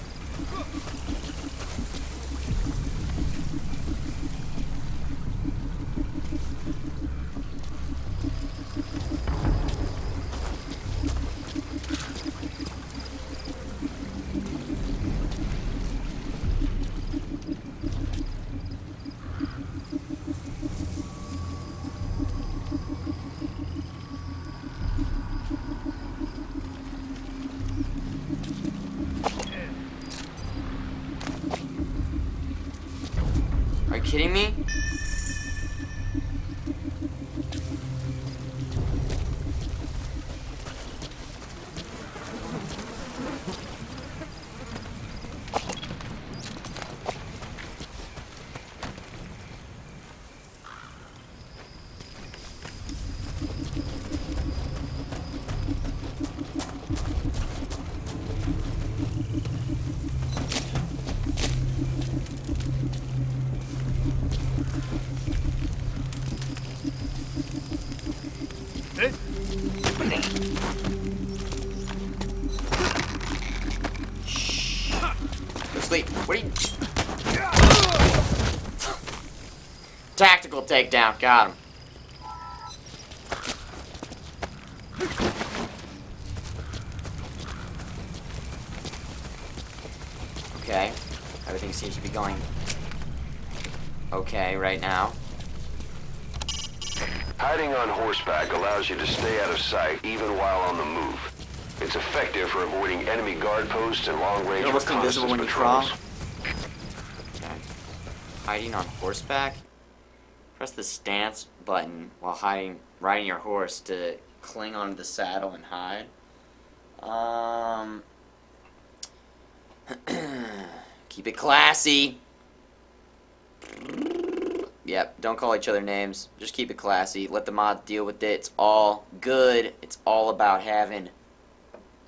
Are you kidding me? Sleep. What are you? Tactical takedown. Got him. Okay. Everything seems to be going okay right now. Hiding on horseback allows you to stay out of sight even while on the move. It's effective for avoiding enemy guard posts and long-range You're almost invisible when you crawl. patrols. Okay. Hiding on horseback. Press the stance button while riding your horse to cling onto the saddle and hide. Keep it classy. Yep, don't call each other names. Just keep it classy. Let the mods deal with it. It's all good. It's all about having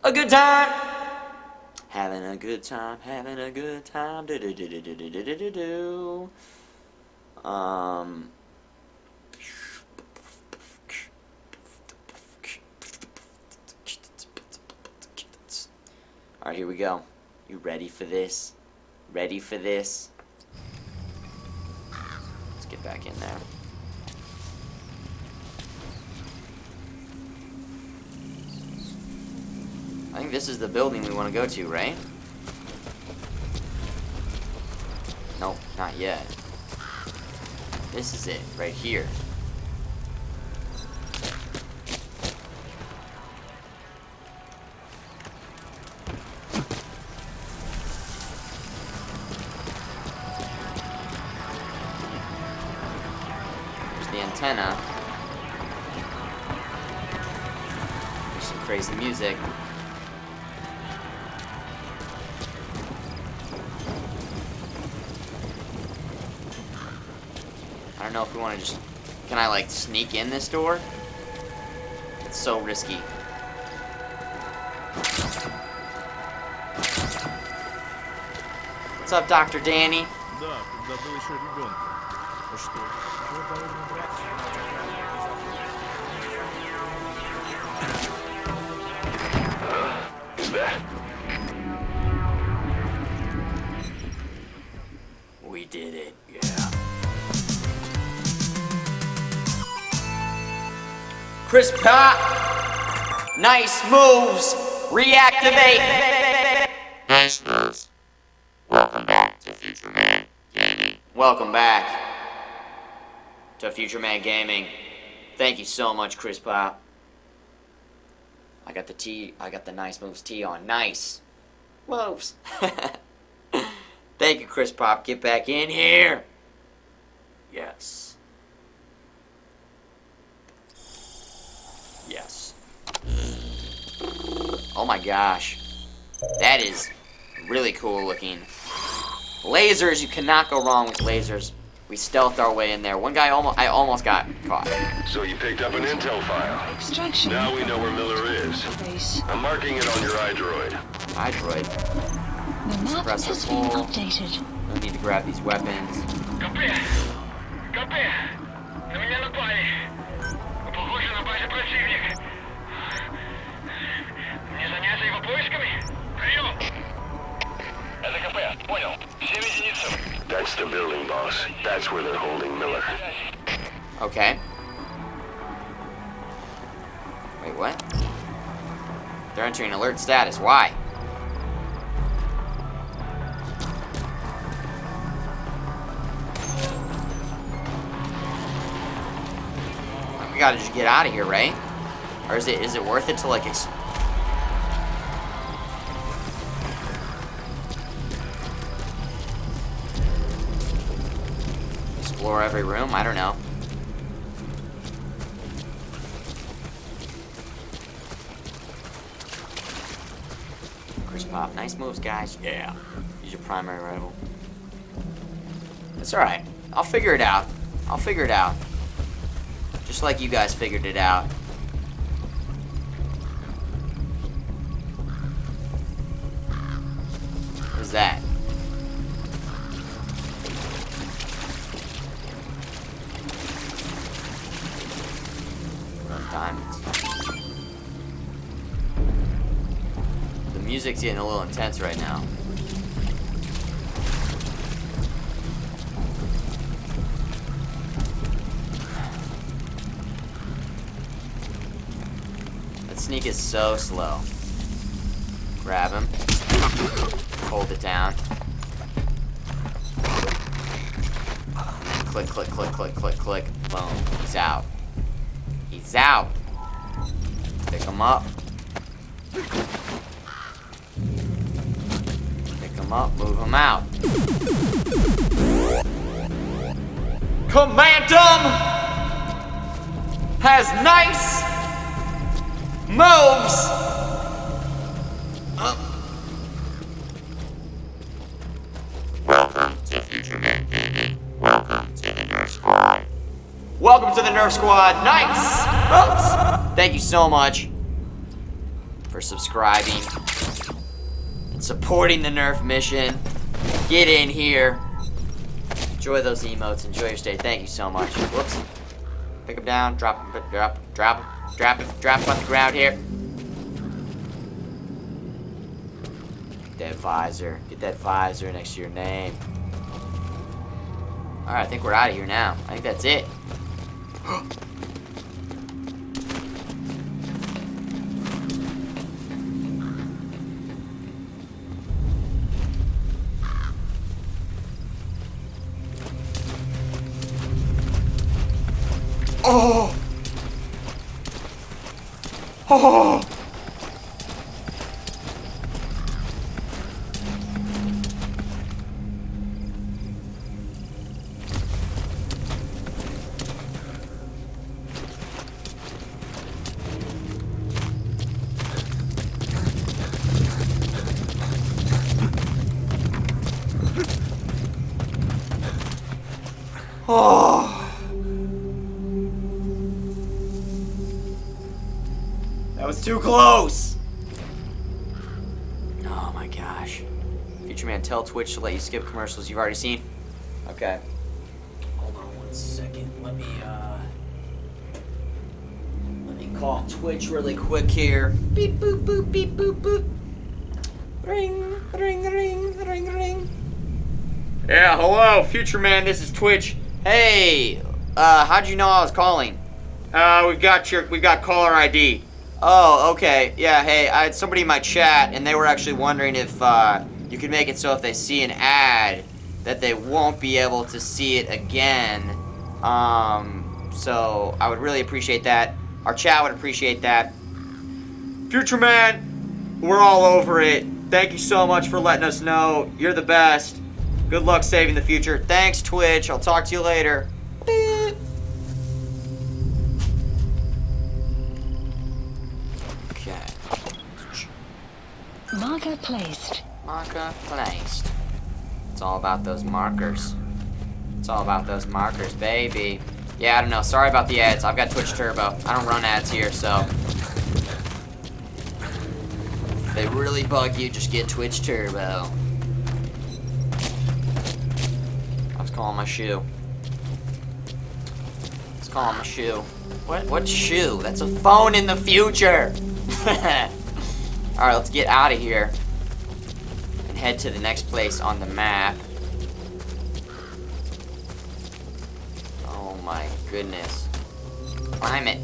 a good time. Having a good time. Having a good time. Do do do do do do do do do. Alright, here we go. You ready for this? Ready for this? Let's get back in there. I think this is the building we want to go to, right? Nope, not yet. This is it, right here. There's the antenna. There's some crazy music. I don't know if we want to just... Can I, like, sneak in this door? It's so risky. What's up, Dr. Danny? Is that? We did it, yeah. Chris Pop! Nice moves! Reactivate! Nice moves. Welcome back to Futureman Gaming. Welcome back to Futureman Gaming. Thank you so much, Chris Pop. I got the nice moves tee on. Nice moves. Thank you, Chris Pop. Get back in here. Yes. Yes. Oh my gosh. That is really cool looking. Lasers, you cannot go wrong with lasers. We stealthed our way in there. One guy I almost got caught. So you picked up an intel file. Extraction. Now we know where Miller is. Base. I'm marking it on your iDroid. iDroid. The map Suppressor has been full. updated. No need to grab these weapons. Копи! На меня напали. Похоже на базе противник. Мне заняться его поисками? Прием! Это КП, понял. 7 единиц. That's the building, boss. That's where they're holding Miller. Okay. Wait, what? They're entering alert status. Why? We gotta just get out of here, right? Or is it worth it to like explore every room? I don't know. Chris Pop, nice moves, guys. Yeah. Use your primary rifle. It's alright. I'll figure it out. I'll figure it out. Just like you guys figured it out. What is that? Diamonds. The music's getting a little intense right now. That sneak is so slow. Grab him. Hold it down. And then click, click, click, click, click, click. Boom. He's out. He's out. Pick him up. Pick him up, move him out. Commandum has nice moves. Welcome to Futureman Gaming. Welcome to the Nerf Squad. Welcome to the Nerf Squad. Nice. Oops. Thank you so much for subscribing and supporting the Nerf mission. Get in here. Enjoy those emotes. Enjoy your stay. Thank you so much. Whoops. Pick him down. Drop him. Drop him on the ground here. Get that visor. Get that visor next to your name. Alright, I think we're out of here now. I think that's it. Oh! Oh! Oh! That was too close! Oh my gosh. Futureman, tell Twitch to let you skip commercials you've already seen. Okay. Hold on 1 second. Let me call Twitch really quick here. Beep boop boop beep boop boop. Ring, ring, ring, ring, ring. Yeah, hello, Futureman, this is Twitch. Hey, how'd you know I was calling? We've got caller ID. Oh, okay. Yeah, hey, I had somebody in my chat, and they were actually wondering if you could make it so if they see an ad, that they won't be able to see it again. So I would really appreciate that. Our chat would appreciate that. Futureman, we're all over it. Thank you so much for letting us know. You're the best. Good luck saving the future. Thanks, Twitch. I'll talk to you later. Okay. Marker placed. Marker placed. It's all about those markers. It's all about those markers, baby. Yeah, I don't know. Sorry about the ads. I've got Twitch Turbo. I don't run ads here, so if they really bug you, just get Twitch Turbo. I was calling my shoe. call him a shoe. What shoe? That's a phone in the future. Alright, let's get out of here. And head to the next place on the map. Oh my goodness. Climb it.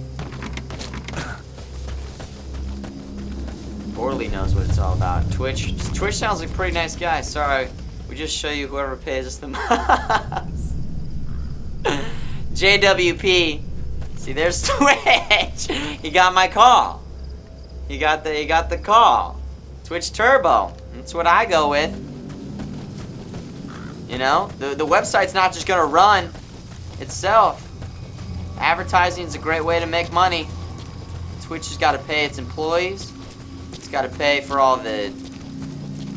Orly knows what it's all about. Twitch sounds like a pretty nice guy. Sorry, we just show you whoever pays us the most. JWP. See, there's Twitch. He got my call. He got the call. Twitch Turbo. That's what I go with. You know, the website's not just gonna run itself. Advertising is a great way to make money. Twitch has got to pay its employees. It's got to pay for all the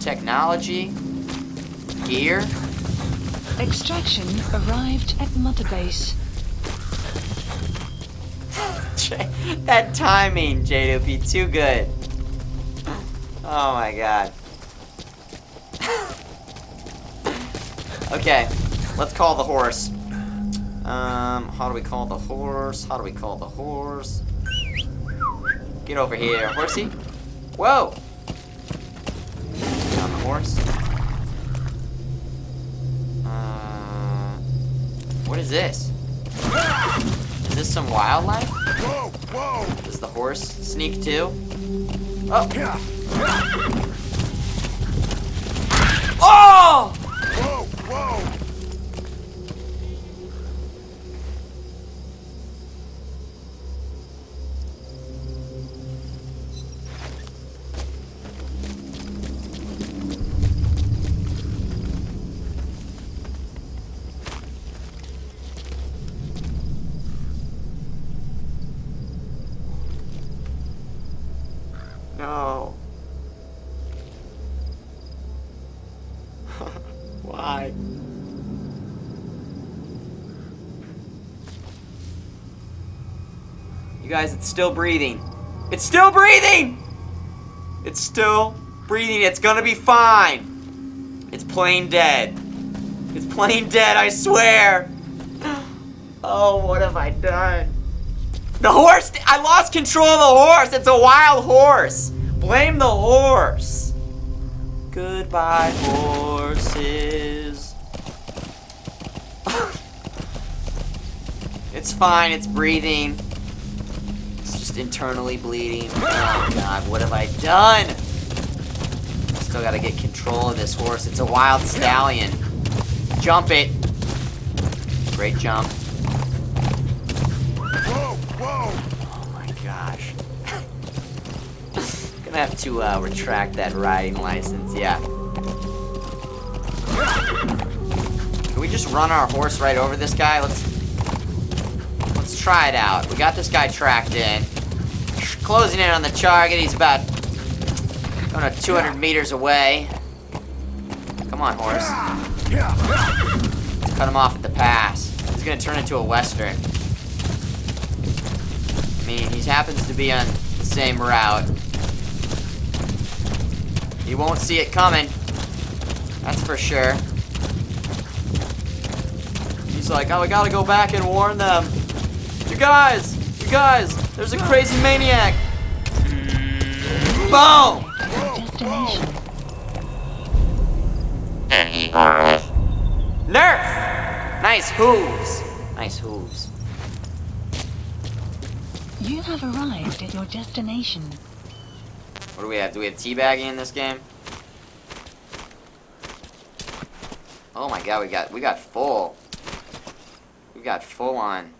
technology, gear. Extraction arrived at Mother Base. That timing, JWP, too good. Oh my god. Okay, let's call the horse. How do we call the horse? How do we call the horse? Get over here, horsey. Whoa! On the horse. What is this? Is this some wildlife? Whoa, whoa! Does the horse sneak too? Oh! Oh! Whoa, whoa! No. Why? You guys, it's still breathing. It's still breathing! It's still breathing. It's gonna be fine. It's plain dead. It's plain dead, I swear. Oh, what have I done? The horse! I lost control of the horse! It's a wild horse! Blame the horse! Goodbye, horses. It's fine, it's breathing. It's just internally bleeding. Oh god, what have I done? Still gotta get control of this horse. It's a wild stallion. Jump it. Great jump. Oh my gosh. Gonna have to retract that riding license, yeah. Can we just run our horse right over this guy? Let's try it out. We got this guy tracked in. Closing in on the target. He's about 200 meters away. Come on, horse. Let's cut him off at the pass. He's gonna turn into a western. I mean, he happens to be on the same route. He won't see it coming. That's for sure. He's like, oh, we gotta go back and warn them. You guys, there's a crazy maniac. Boom! Nerf! Nice hooves. Nice hooves. You have arrived at your destination. What do we have? Do we have teabagging in this game? Oh my god, we got full. We got full on.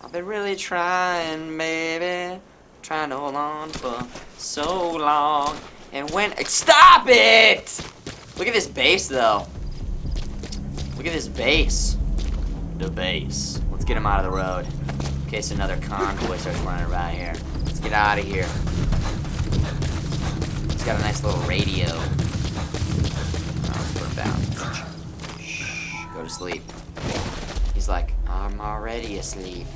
I've been really trying, baby. Trying to hold on for so long. And when stop it! Look at this base though. Look at this base. The base. Let's get him out of the road. In case another convoy starts running around here. Let's get out of here. He's got a nice little radio. Oh, let's put him down. Shh, go to sleep. He's like, I'm already asleep.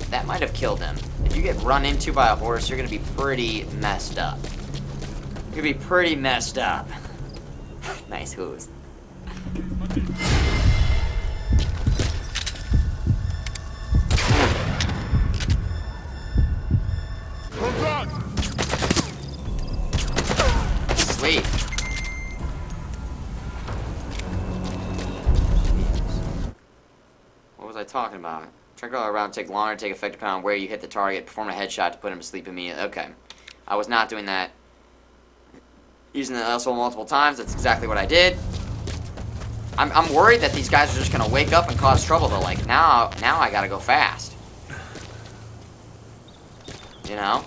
That might have killed him. If you get run into by a horse, you're gonna be pretty messed up. You're gonna be pretty messed up. Nice hooves. Sweet. What was I talking about? Trigger around take longer to take effect depending on where you hit the target. Perform a headshot to put him to sleep immediately. Okay. I was not doing that. Using the LSO multiple times. That's exactly what I did. I'm worried that these guys are just gonna wake up and cause trouble though. Like now I gotta go fast. You know?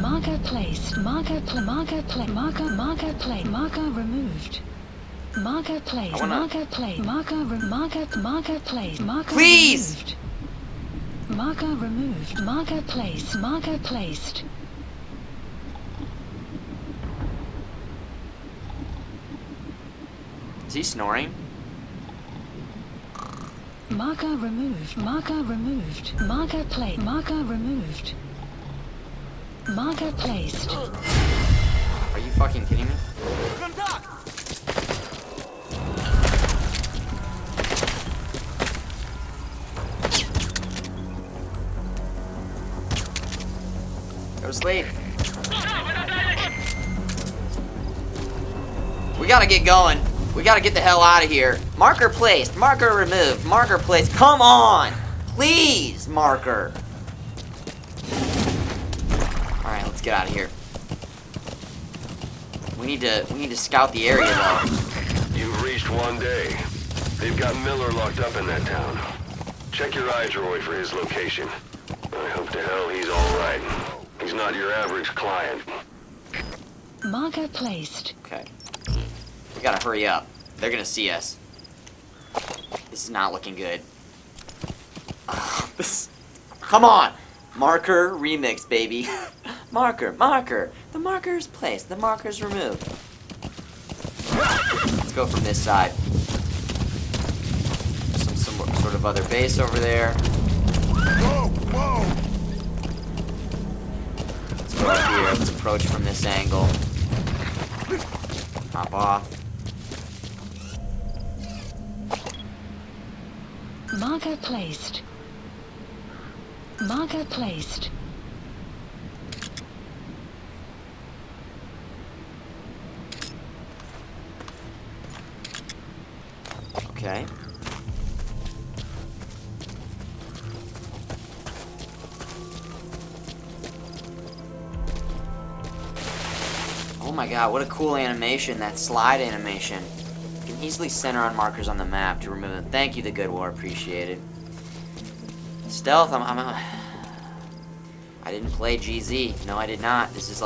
Marker placed. Marker removed. Marker placed. Marker placed. Marker placed. Marker Please! removed. Marker removed. Marker placed. Marker placed. Is he snoring? Marker removed. Marker removed. Marker placed. Marker removed. Marker placed. Are you fucking kidding me? Go to sleep. We gotta get going. We gotta get the hell out of here. Marker placed. Marker removed. Marker placed. Come on! Please, marker. Alright, let's get out of here. We need to scout the area though. You've reached one day. They've got Miller locked up in that town. Check your iDroid for his location. I hope to hell he's alright. He's not your average client. Marker placed. Okay. We gotta hurry up. They're gonna see us. This is not looking good. Come on! Marker remix, baby. Marker. The marker's placed. The marker's removed. Let's go from this side. Some sort of other base over there. Whoa! Let's go up here. Let's approach from this angle. Hop off. Marker placed. Marker placed. Okay. Oh my god, what a cool animation, that slide animation. You can easily center on markers on the map to remove them. Thank you, the good war, appreciate it. Stealth, I didn't play GZ. No, I did not. This is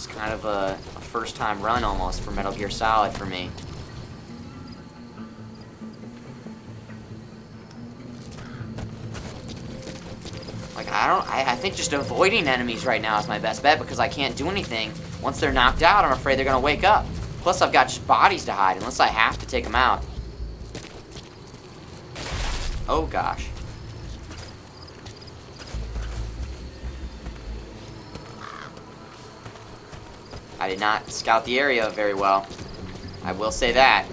kind of a first time run almost for Metal Gear Solid for me. Like, I think just avoiding enemies right now is my best bet because I can't do anything. Once they're knocked out, I'm afraid they're gonna wake up. Plus, I've got just bodies to hide unless I have to take them out. Oh gosh. I did not scout the area very well. I will say that.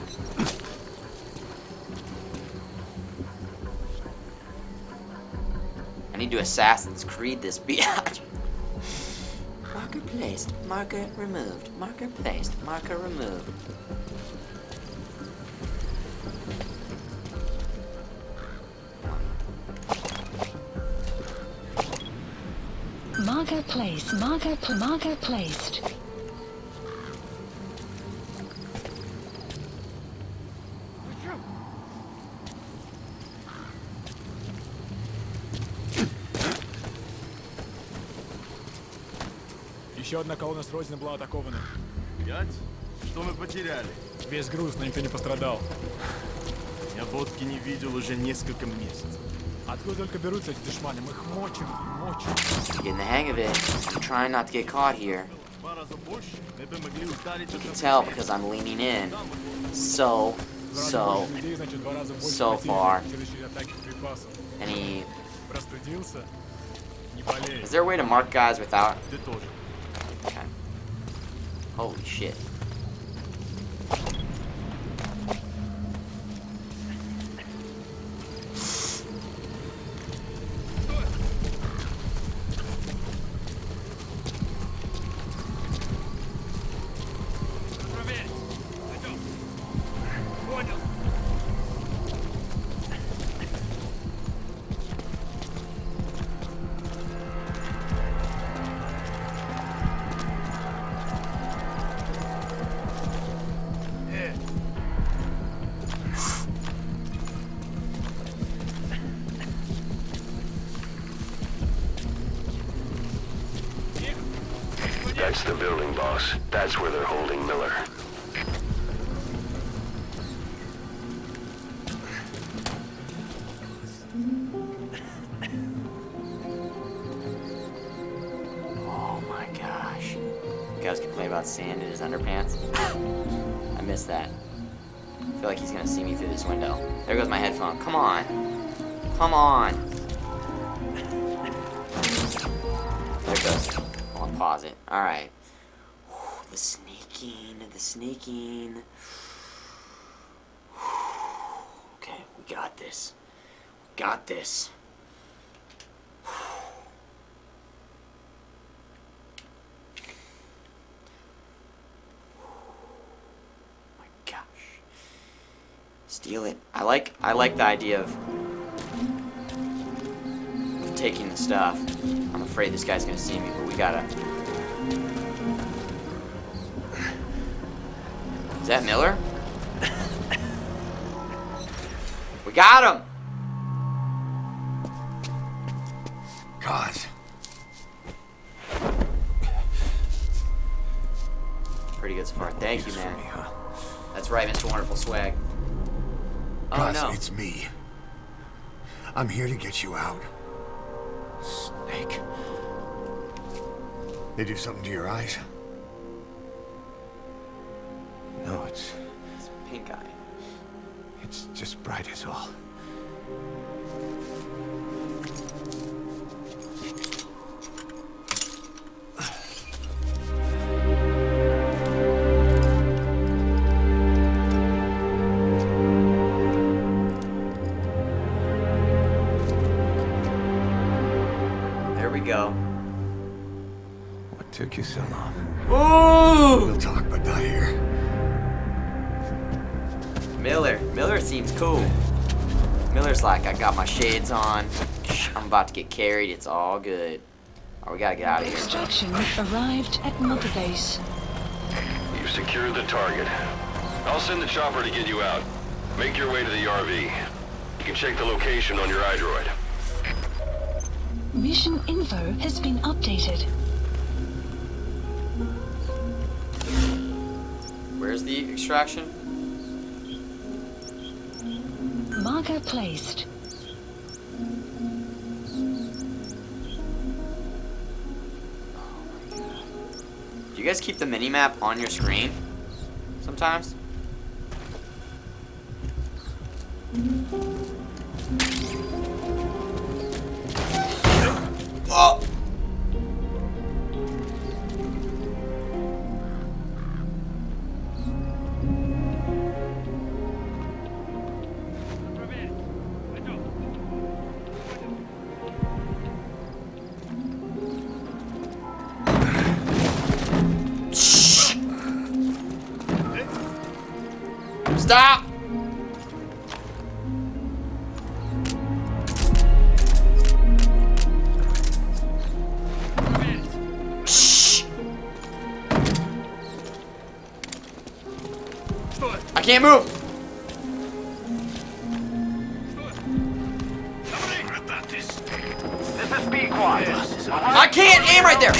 I need to Assassin's Creed this biatch. Marker placed, marker removed, marker placed, marker removed. Marker placed. Marker placed. Еще одна колонна с Родины была атакована. 5? Что мы потеряли? Весь груз, но никто не пострадал. Я водки не видел уже несколько месяцев. Откуда только берутся эти дешманы? Мы их мочим. Getting the hang of it. I'm trying not to get caught here. You can tell because I'm leaning in so far. Any... Is there a way to mark guys without... Okay. Holy shit. That's the building, boss. That's where they're holding Miller. Oh my gosh. You guys can play about sand in his underpants. I missed that. I feel like he's gonna see me through this window. There goes my headphone. Come on. Come on. There it goes. I'll pause it. Alright. The sneaking. The sneaking. Okay, we got this. We got this. Steal it. I like the idea of taking the stuff. I'm afraid this guy's gonna see me, but we gotta. Is that Miller? We got him! God. Pretty good so far. Thank you, man. That's right, Mr. Wonderful Swag. Oh, no. It's me. I'm here to get you out. Snake. They do something to your eyes? No, it's pink eye. It's just bright as all. Go. What took you so long? Ooh! We'll talk, but not here. Miller seems cool. Miller's like, I got my shades on. I'm about to get carried. It's all good. Oh, we gotta get out of here. Extraction arrived at Mother Base. You've secured the target. I'll send the chopper to get you out. Make your way to the RV. You can check the location on your iDroid. Mission info has been updated. Where's the extraction? Marker placed. Do you guys keep the mini-map on your screen sometimes? Oh! Stop! I can't move. I can't aim right there.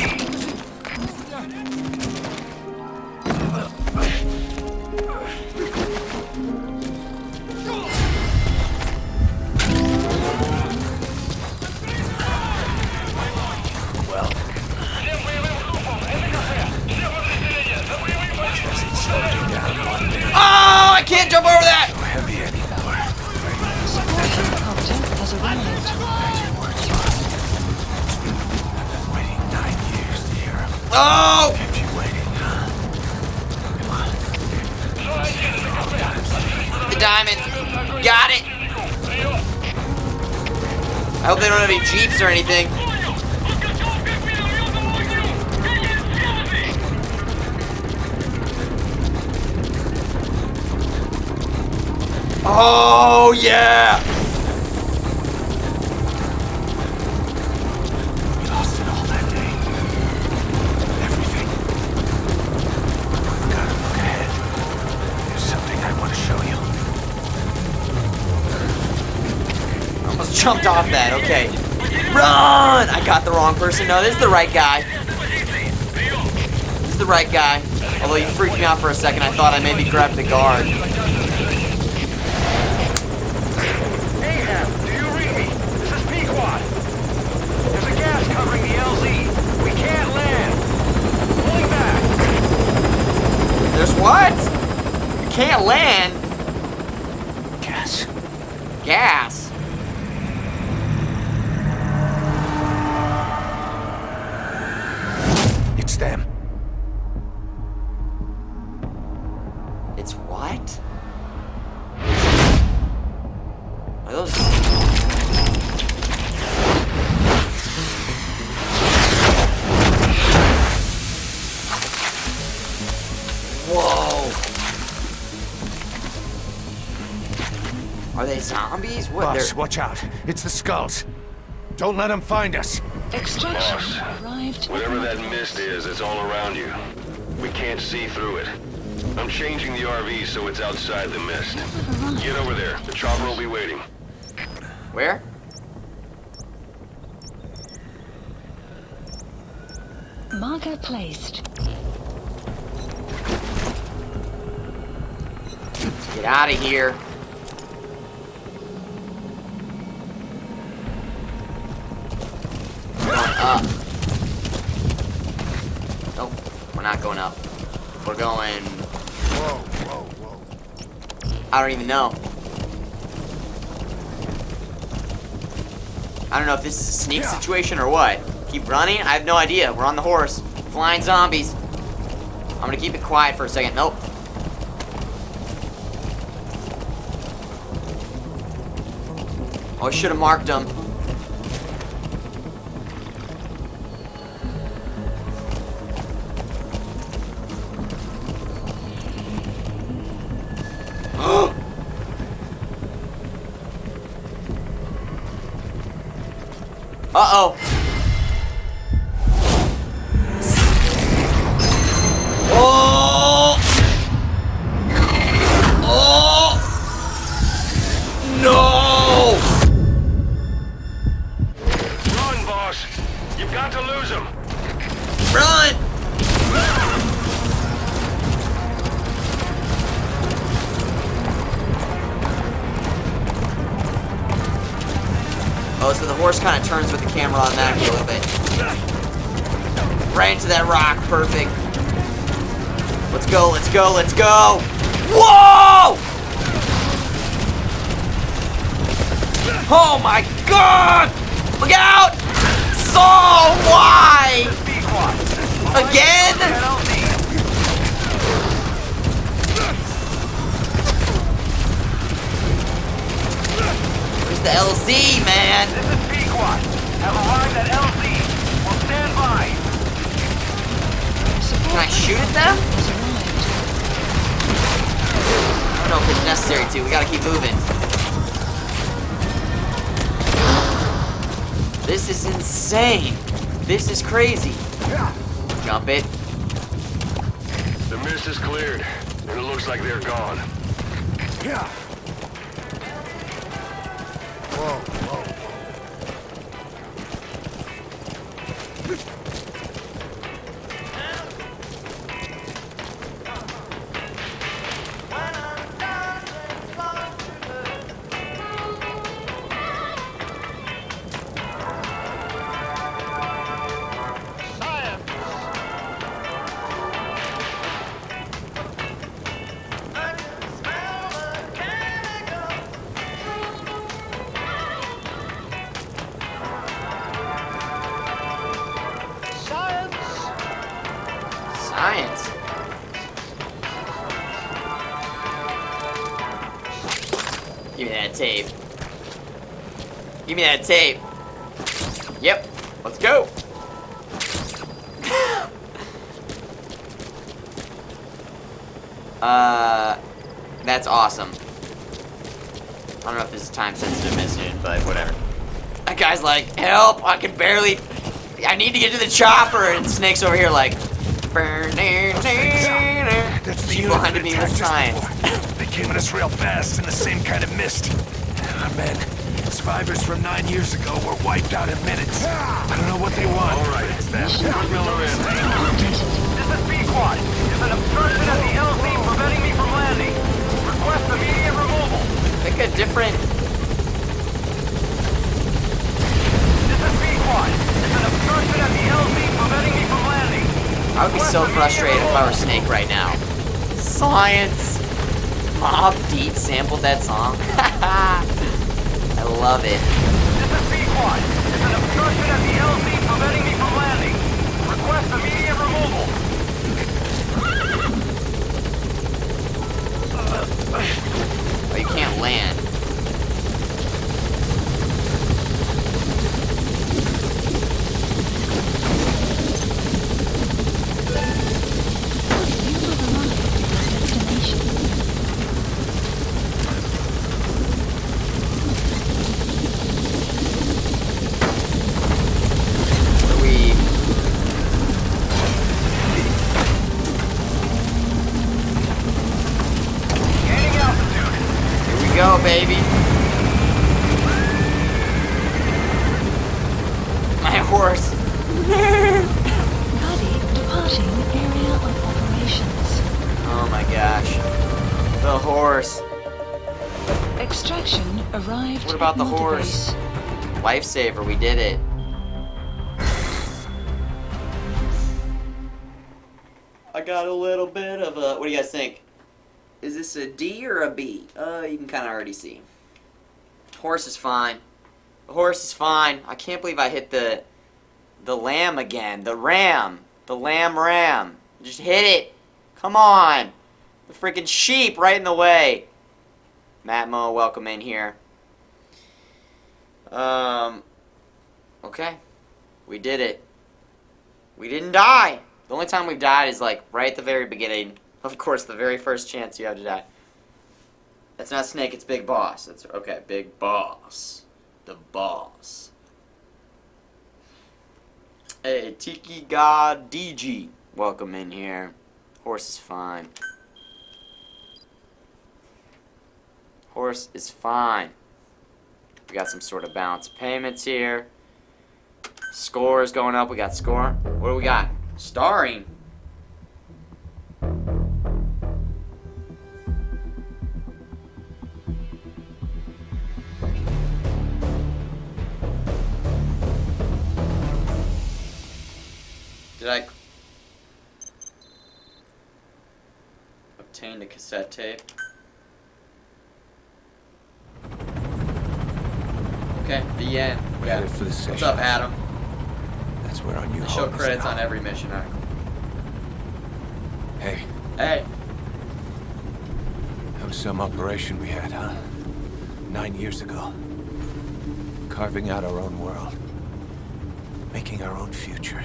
Oh, I can't jump over that! Helicopter has arrived. Waiting 9 years to hear him. Oh! Kept you waiting, huh? Come on. The diamond. Got it. I hope they don't have any jeeps or anything. Oh, yeah! We lost it all that day. Everything. We gotta look ahead. There's something I want to show you. I almost jumped off that, okay. Run! I got the wrong person. No, this is the right guy. the right guy. Although you freaked me out for a second, I thought I maybe grabbed the guard. Ahab, do you read me? This is Pequod. There's a gas covering the LZ. We can't land. Pulling back. There's what? You can't land? Gas. Gas? It's them. It's what? Are those... Whoa! Are they zombies? What? Boss, watch out. It's the skulls. Don't let them find us. Extraction arrived. Whatever that mist is, it's all around you. We can't see through it. I'm changing the RV so it's outside the mist. Get over there. The chopper will be waiting. Where? Marker placed. Let's get out of here. Going up. Nope, we're not going up. We're going... Whoa, whoa, whoa. I don't even know. I don't know if this is a sneak situation or what. Keep running? I have no idea. We're on the horse. Flying zombies. I'm gonna keep it quiet for a second. Nope. Oh, I should have marked them. Uh-oh. Oh! Oh! No! Run, boss. You've got to lose him. Run! Oh, so the horse kind of turns with the camera automatically a little bit. Right into that rock. Perfect. Let's go, let's go, let's go! Whoa! Oh my god! Look out! So why? Again? Where's the LZ, man? This is Pequod. Have arrived at LZ. We'll stand by. Can I shoot at them? I don't know if it's necessary to. We gotta keep moving. This is insane. This is crazy. Jump it. The mist is cleared, and it looks like they're gone. Yeah. Whoa, whoa. Science. Give me that tape. Give me that tape. Yep. Let's go. That's awesome. I don't know if this is time sensitive mission, but whatever. That guy's like, help, I can barely, I need to get to the chopper, and Snake's over here like, keep behind me with science. They came at us real fast in the same kind of mist. Our men, survivors from 9 years ago, were wiped out in minutes. I don't know what they want. All right, it's them. Put Miller in. This is Pequod. squad. There's an obstruction at the LZ preventing me from landing. Request immediate removal. Pick a different... This is B-Quad. There's an obstruction at the LZ preventing me from landing. I would be so frustrated if I were Snake right now. Science! Mob Deep sampled that song. I love it. This is B-Quad. There's an obstruction at the LZ preventing me from landing. Request immediate removal. Oh, you can't land. Go, baby. My horse. Ready, departing area of operations. Oh my gosh. The horse. Extraction arrived. What about the horse? Lifesaver, we did it. I got a little bit of a... What do you guys think? Is this a D or a B? You can kind of already see. Horse is fine. The horse is fine. I can't believe I hit the lamb again. The ram. The ram. Just hit it. Come on. The freaking sheep right in the way. Matt Mo, welcome in here. Okay. We did it. We didn't die. The only time we've died is like right at the very beginning. Of course, the very first chance you have to die. That's not Snake, it's Big Boss. That's okay, Big Boss. The boss. Hey, Tiki God DG. Welcome in here. Horse is fine. Horse is fine. We got some sort of balance of payments here. Score is going up. We got score. What do we got? Starring. Did I obtain the cassette tape? Okay, the end. Yeah. For the What's up, Adam? That's where our new Show home is credits now. on every mission arc. Hey, Hey, that was some operation we had, huh? 9 years ago. Carving out our own world. Making our own future.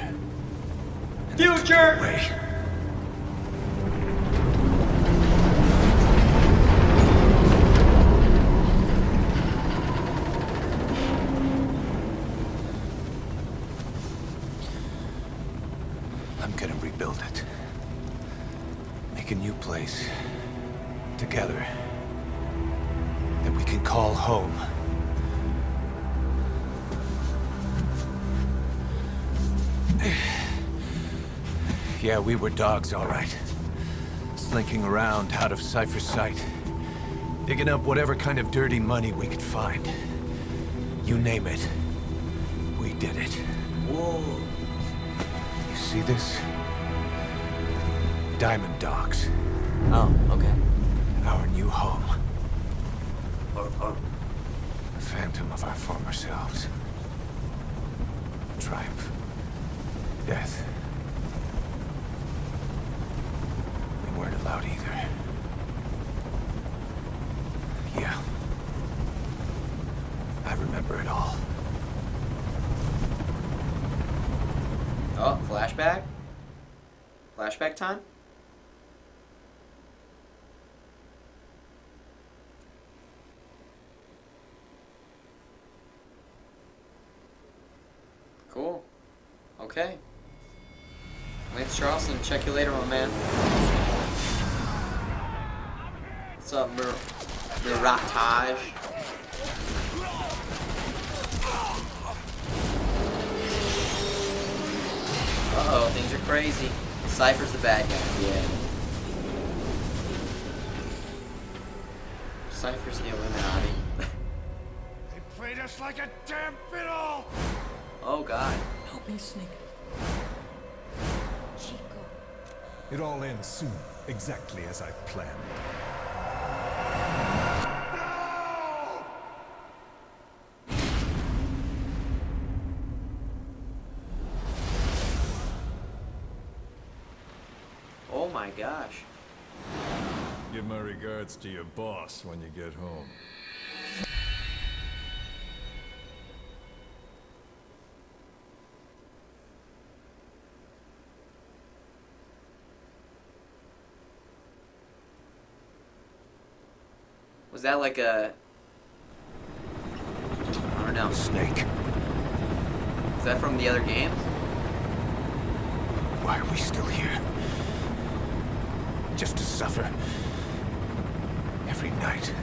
future! Wait. I'm gonna rebuild it. Make a new place. Together. That we can call home. Yeah, we were dogs, all right. Slinking around out of Cypher's sight. Digging up whatever kind of dirty money we could find. You name it. We did it. Whoa. You see this? Diamond Dogs. Oh, okay. Our new home. A phantom of our former selves. Triumph. Death. We weren't allowed either. Yeah. I remember it all. Oh, flashback? Flashback time? Cool. Okay. Lance Charleston, check you later, my man. What's up, Miratage? Uh-oh, things are crazy. Cypher's the bad guy. Yeah. Cypher's the Illuminati. They played us like a damn fiddle! Oh god. Help me, Snake. It all ends soon, exactly as I've planned. Oh my gosh. Give my regards to your boss when you get home. Was that like a... I don't know. Snake. Is that from the other games? Why are we still here? Just to suffer. Every night,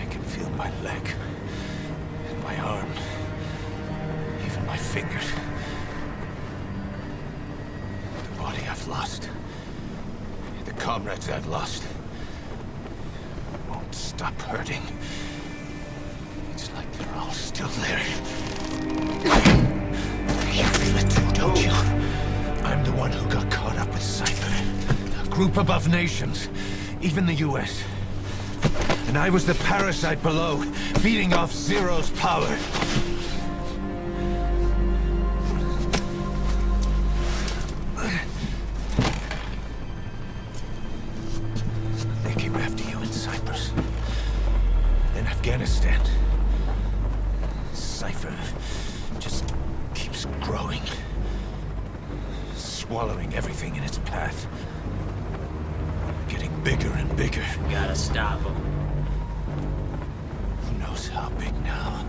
I can feel my leg, and my arm, even my fingers. The body I've lost, the comrades I've lost, won't stop hurting. It's like they're all still there. You feel it too, don't you? I'm the one who got caught up with Cypher. A group above nations, even the US. And I was the parasite below, feeding off Zero's power. They came after you in Cyprus. Then Afghanistan. Cypher just keeps growing. Swallowing everything in its path. Getting bigger and bigger. Gotta stop him. Who knows how big now?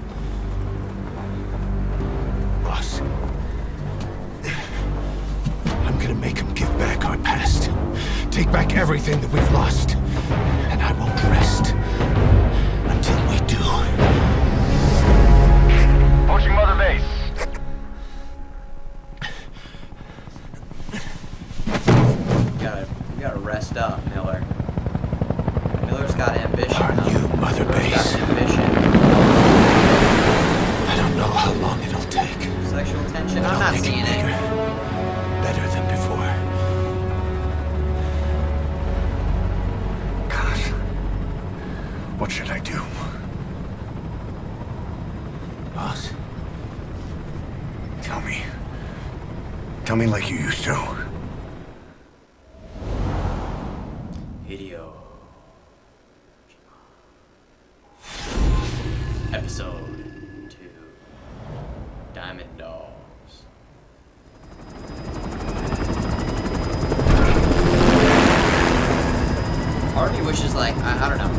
Boss. I'm gonna make him give back our past. Take back everything that we've lost. And I won't rest until we do. Approaching Mother Base. You gotta rest up, Miller. Miller's got ambition. Our new Mother Base. Got ambition. I don't know how long it'll take. Sexual tension. But I'm I'll not make seeing bigger, it. better than before. God, what should I do? Boss? Tell me. Tell me like you used to. Video. Episode 2. Diamond Dogs. Part of me wishes, like, I don't know.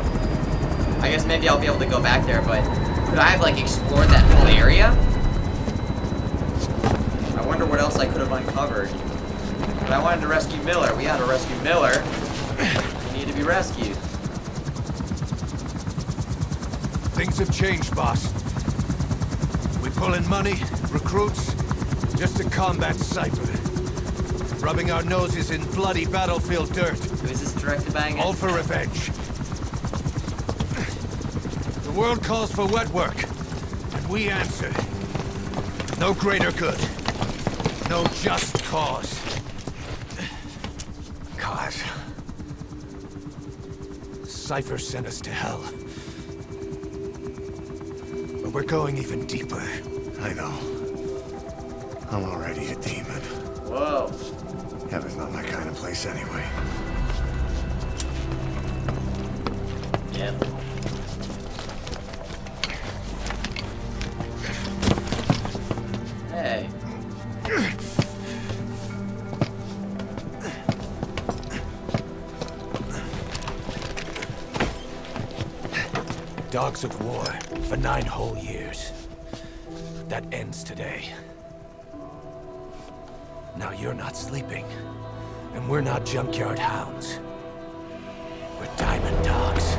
I guess maybe I'll be able to go back there, but could I have, like, explored that whole area? I wonder what else I could have uncovered. But I wanted to rescue Miller. We had to rescue Miller. He needed to be rescued. Things have changed, boss. We pull in money, recruits, just to combat Cypher. Rubbing our noses in bloody battlefield dirt. Who is this directed by again? All for revenge. The world calls for wet work, and we answer. No greater good. No just cause. Cause. Cypher sent us to hell. But we're going even deeper. I know. I'm already a demon. Whoa. Heaven's not my kind of place anyway. Yeah. Hey. Dogs of war for 9 whole years. That ends today. Now you're not sleeping, and we're not junkyard hounds. We're diamond dogs.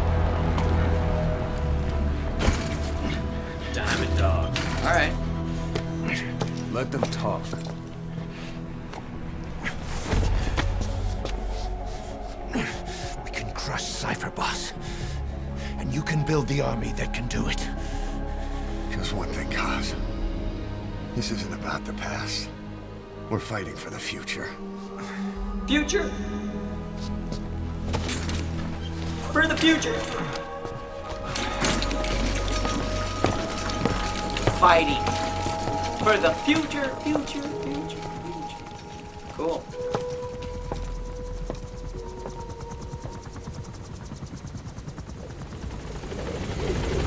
Diamond Dogs. Alright. Let them talk. Cypher, boss. And you can build the army that can do it. Just one thing, Kaz. This isn't about the past. We're fighting for the future. Future? For the future. Fighting for the future. Cool.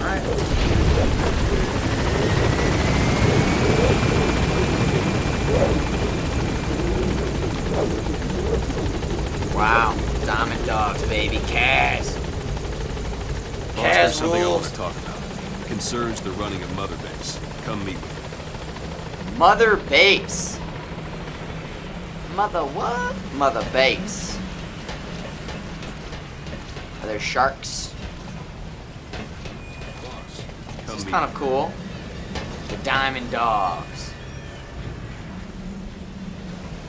Alright. Wow. Diamond dogs, baby. Kaz. Boss, there's something I want rules. to talk about. Concerns the running of Mother Base. Come meet with me. Mother Base. Mother what? Mother Base. Are there sharks? Boss, This come is meet kind me. of cool. The Diamond Dogs.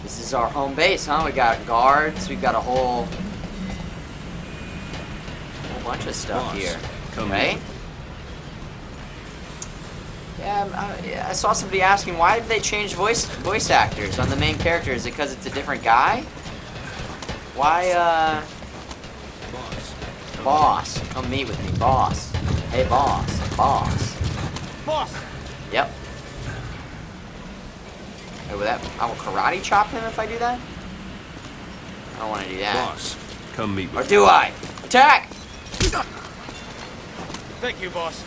This is our home base, huh? We got guards. We got a whole bunch of stuff Boss, here, come right? meet me. Yeah, I saw somebody asking why did they change voice actors on the main character? Is it because it's a different guy? Why, Boss, come meet with me, boss. Hey, boss. Boss! Yep. Hey, will that? I will karate chop him if I do that? I don't want to do that. Boss, come meet Or with me. do I? Attack! Thank you, boss.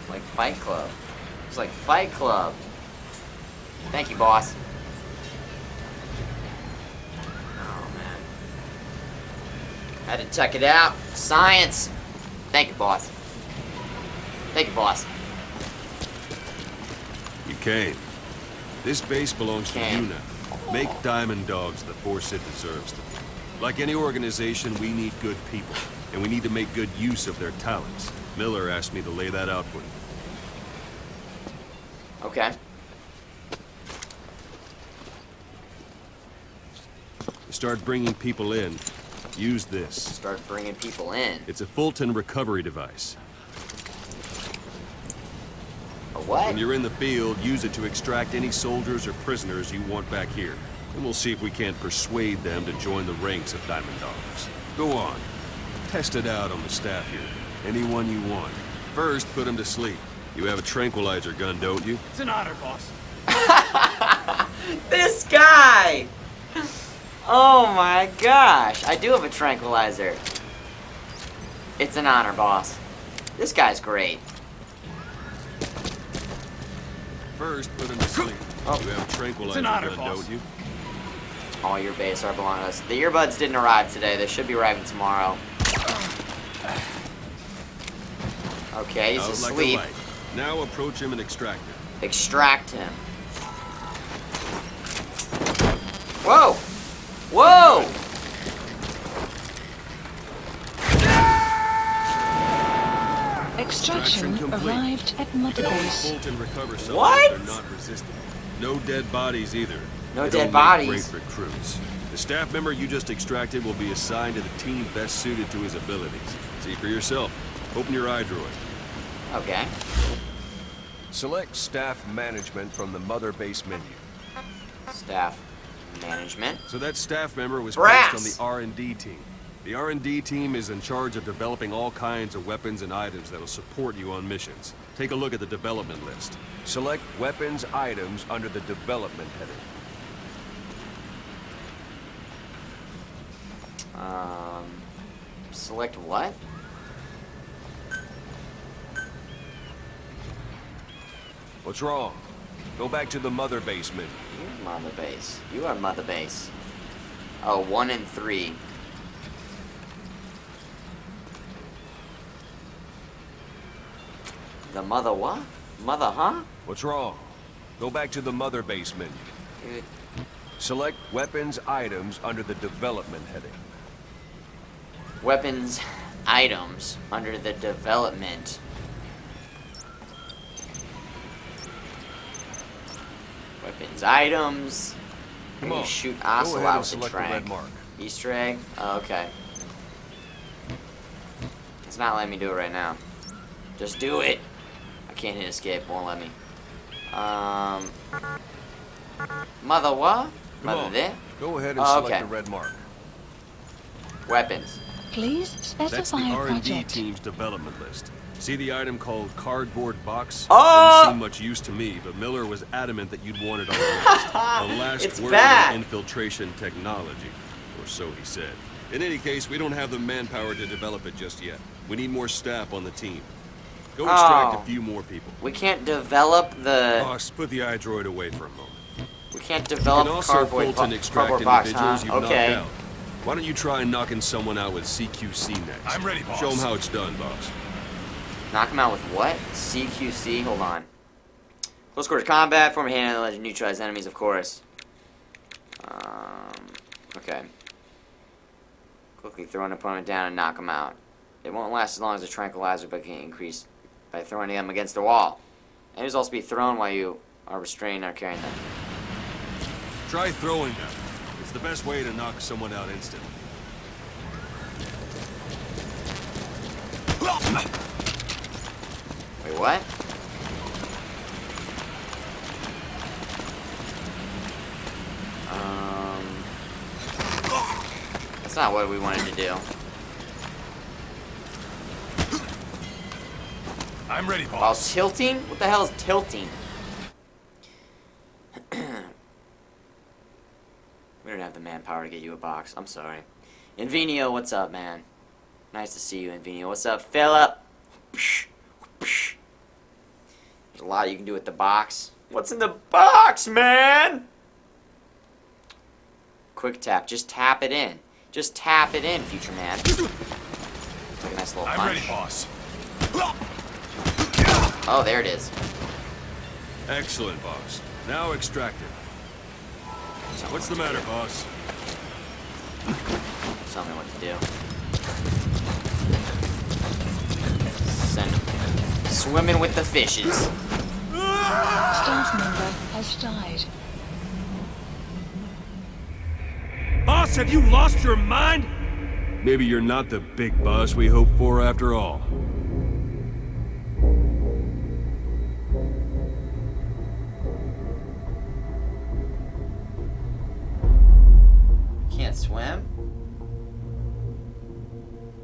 Like Fight Club. It's like Fight Club. Thank you, boss. Oh, man. Had to check it out. Science. Thank you, boss. Thank you, boss. You came. This base belongs to you now. Make Diamond Dogs the force it deserves to be. Like any organization, we need good people, and we need to make good use of their talents. Miller asked me to lay that out for you. Okay. To start bringing people in, use this. Start bringing people in. It's a Fulton recovery device. A what? When you're in the field, use it to extract any soldiers or prisoners you want back here. And we'll see if we can't persuade them to join the ranks of Diamond Dogs. Go on. Test it out on the staff here. Anyone you want. First, put them to sleep. You have a tranquilizer gun, don't you? It's an honor, boss. This guy! Oh my gosh. I do have a tranquilizer. It's an honor, boss. This guy's great. First, put them to sleep. You have a tranquilizer gun, don't you? All your base are belong to us. The earbuds didn't arrive today. They should be arriving tomorrow. Okay, he's Out like a asleep. light. Now approach him and extract him. Extract him. Whoa! Whoa! Extraction complete. arrived at Mother Base. Fulton recover soldiers What? are not resistant. No dead bodies either. No They dead don't make bodies. Great recruits. The staff member you just extracted will be assigned to the team best suited to his abilities. See for yourself. Open your eye droid. Okay. Select staff management from the Mother Base menu. Staff management. So that staff member was Brass. placed on the R&D team. The R&D team is in charge of developing all kinds of weapons and items that'll support you on missions. Take a look at the development list. Select weapons items under the development heading. Select what? What's wrong? Go back to the Mother Base menu. You're Mother Base. You are Mother Base. Oh, 1 and 3. The mother what? Mother, huh? What's wrong? Go back to the Mother Base menu. Dude. Select weapons items under the development heading. Weapons items under the development. Weapons, items. Come You on. shoot Go ahead and Ocelot with select the the red trank. mark. Easter egg? Oh, okay. It's not letting me do it right now. Just do it. I can't hit escape. Won't let me. Mother what? Come Mother on. there? Go ahead and Oh, select okay. the red mark. Weapons. Please That's the specify R&D project. team's development list. See the item called cardboard box? Oh! Doesn't seem much use to me, but Miller was adamant that you'd want it on the list. The last It's word back. of infiltration technology, or so he said. In any case, we don't have the manpower to develop it just yet. We need more staff on the team. Go extract Oh. a few more people. We can't develop the. Boss, put the iDroid away for a moment. We can't You develop can also cardboard, bolt and extract cardboard box, huh? individuals you've Okay. knocked out. Why don't you try knocking someone out with CQC next? I'm ready, boss. Show them how it's done, boss. Knock him out with what? CQC? Hold on. Close quarters combat, form a hand and let you neutralize enemies, of course. Okay. Quickly throw an opponent down and knock him out. It won't last as long as a tranquilizer, but can increase by throwing them against the wall. Enemies also be thrown while you are restrained or carrying them. Try throwing them. It's the best way to knock someone out instantly. Wait, what? That's not what we wanted to do. I'm ready, While boss. tilting? What the hell is tilting? We don't have the manpower to get you a box. I'm sorry. Invenio, what's up, man? Nice to see you, Invenio. What's up, Philip? There's a lot you can do with the box. What's in the box, man? Quick tap. Just tap it in. Just tap it in, Futureman. Take a nice little punch. I'm ready, boss. Oh, there it is. Excellent, boss. Now extract it. What's the matter, boss? Tell me what to do. Send him. Swimming with the fishes. Staff member has died. Boss, have you lost your mind? Maybe you're not the big boss we hoped for after all. Can't swim?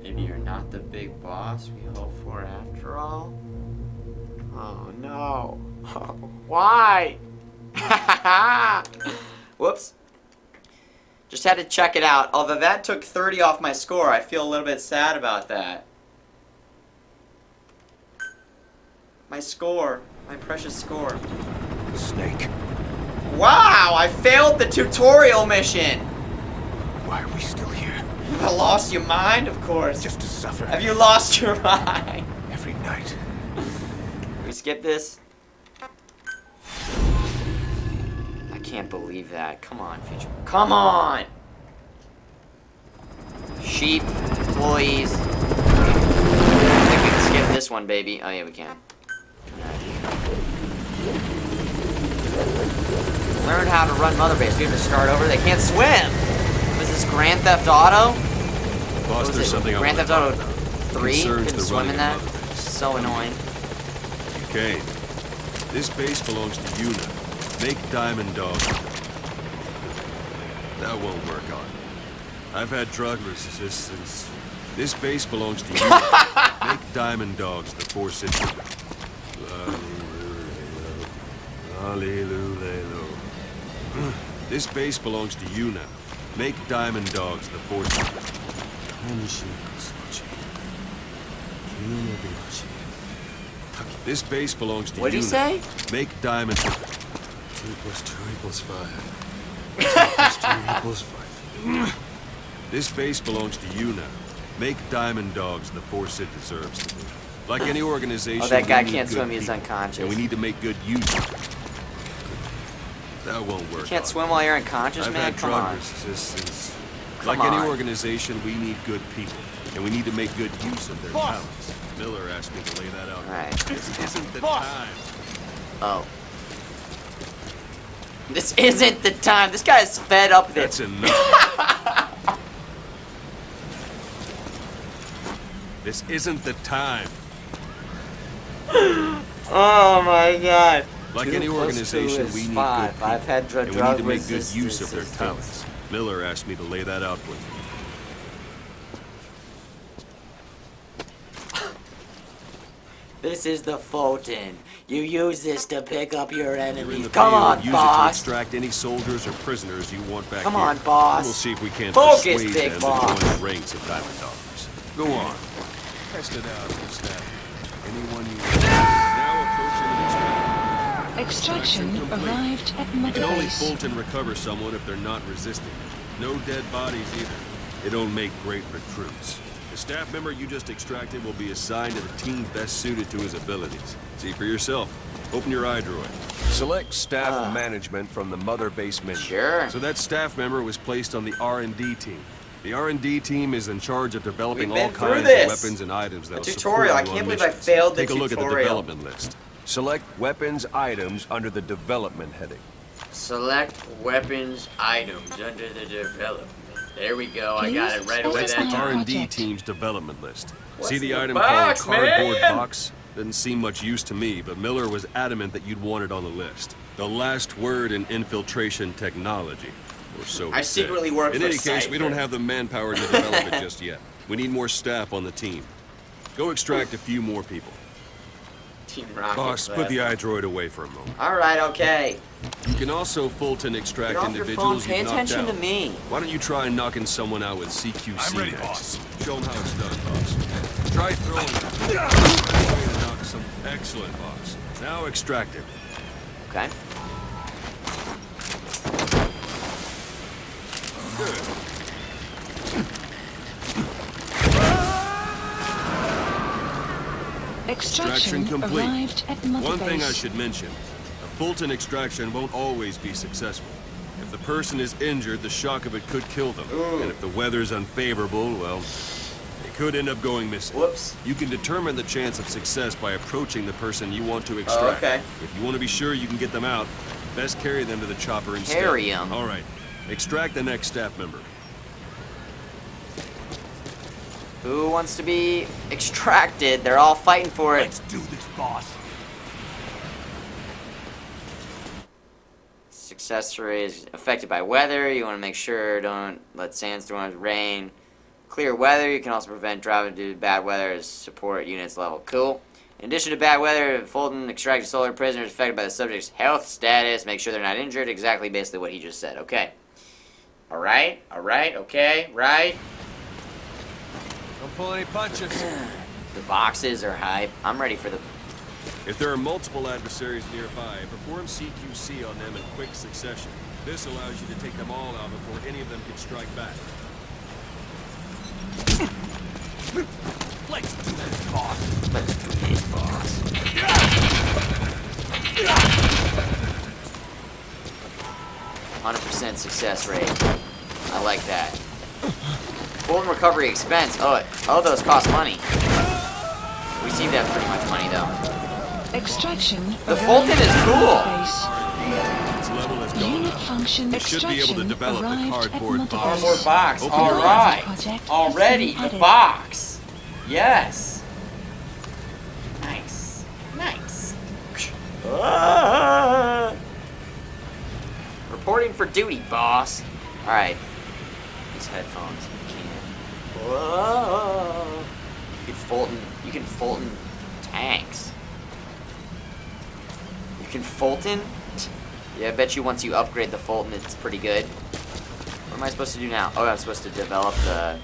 Maybe you're not the big boss we hope for after all? Oh no. Why? Whoops. Just had to check it out. Although that took 30 off my score, I feel a little bit sad about that. My score. My precious score. Snake. Wow, I failed the tutorial mission. Why are we still here? Have I lost your mind? Of course. Just to suffer. Have you lost your mind? Every night. Can we skip this? I can't believe that. Come on, Future. Come on! Sheep, employees. I think we can skip this one, baby. Oh, yeah, we can. Learn how to run Mother Base. We have to start over. They can't swim! What is this, Grand Theft Auto? Boss, there's something I Grand want Theft to Auto talk about. 3? Concerns Couldn't the swim in running that? of Mother Base. So annoying. Okay. This base belongs to you now. Make Diamond Dog. That won't work on. I've had drug resistance. This base belongs to you now. Make Diamond Dogs the Four Cities. This base belongs to you now. Make Diamond Dogs the Four Cities. This base belongs to What'd you he now. say? Make Diamond... 2 + 2 = 5. 2 + 2 = 5. This base belongs to you now. Make Diamond Dogs the force it deserves to be. Like any organization... Oh, that guy we need can't good swim, he's people, unconscious. And we need to make good use of it. That won't work. You can't swim while you're unconscious, I've man? had Come drug on. resistance. Come Like any on. organization, we need good people. And we need to make good use of their Boss! talents. Miller asked me to lay that out. Alright. This isn't the Boss! time. Oh. This isn't the time. This guy's fed up with it. That's enough. This isn't the time. Oh my god. Like 2 any + 2 organization, is we need 5. good people. I've had And we need to make good resistance use of their systems. talents. Miller asked me to lay that out for you. This is the Fulton. You use this to pick up your You're in enemies. the Come field, on, use it to boss. extract any soldiers or prisoners you want back Come here. on, boss. And we'll see if we can't Focus, persuade big them boss. to join the ranks of Diamond Dogs. Go on. Test it out, Gustav. Anyone you want. Now approaching and Extraction arrived at You can only Metabase. Fulton recover someone if they're not resisting. No dead bodies either. They don't make great recruits. The staff member you just extracted will be assigned to the team best suited to his abilities. See for yourself. Open your iDroid. Select staff management from the mother base menu. Sure. So that staff member was placed on the R&D team. The R&D team is in charge of developing We've all been through kinds this. of weapons and items that will tutorial. I support you can't on believe I missions. failed the Take a look at the tutorial. development list. Select weapons items under the development heading. Select weapons items under the development. There we go. I got it right away. That's the That time. R&D team's development list. What's See the in the item box, called cardboard man? box? Doesn't seem much use to me, but Miller was adamant that you'd want it on the list. The last word in infiltration technology, or so I he said. secretly work In for any case, we don't Cypher. have the manpower to develop it just yet. We need more staff on the team. Go extract a few more people. Team Rocket. Boss, put the iDroid away for a moment. All right, okay. You can also Fulton extract Get off your phone. individuals Pay you've knocked attention out. to me. Why don't you try knocking someone out with CQC I'm ready, next? boss. Show them how it's done, boss. Try throwing them. Way to knock some. Excellent, boss. Now extract him. Okay. Good. Extraction complete. arrived at Mother One thing I Base. should mention. A Fulton extraction won't always be successful. If the person is injured, the shock of it could kill them. And if the weather's unfavorable, well, they could end up going missing. Whoops. You can determine the chance of success by approaching the person you want to extract. okay. If you want to be sure you can get them out, best carry them to the chopper instead. Carry 'em. All right. Extract the next staff member. Who wants to be extracted? They're all fighting for it. Let's do this, boss. Success rate is affected by weather. You want to make sure don't let sandstorms, rain, clear weather. You can also prevent driving due to bad weather as support units level. Cool. In addition to bad weather, Fulton extracted solar prisoners affected by the subject's health status. Make sure they're not injured. Exactly basically what he just said. Okay. Alright, okay, right. Don't pull any punches. The boxes are hype. I'm ready for the... If there are multiple adversaries nearby, perform CQC on them in quick succession. This allows you to take them all out before any of them can strike back. Let's do this, boss. Let's do this, boss. 100% success rate. I like that. Fulton recovery expense. Oh, those cost money. We see that pretty much money though. Extraction. The Fulton is cool. Its level is gone. Unit function You should be able to extraction develop the arrived cardboard at Mother box. Base. More box. Open All the right. project Already has been the added. box. Yes. Nice. Nice. Reporting for duty, boss. All right. These headphones. You can Fulton tanks. You can Fulton? Yeah, I bet you once you upgrade the Fulton, it's pretty good. What am I supposed to do now? Oh, I'm supposed to develop the...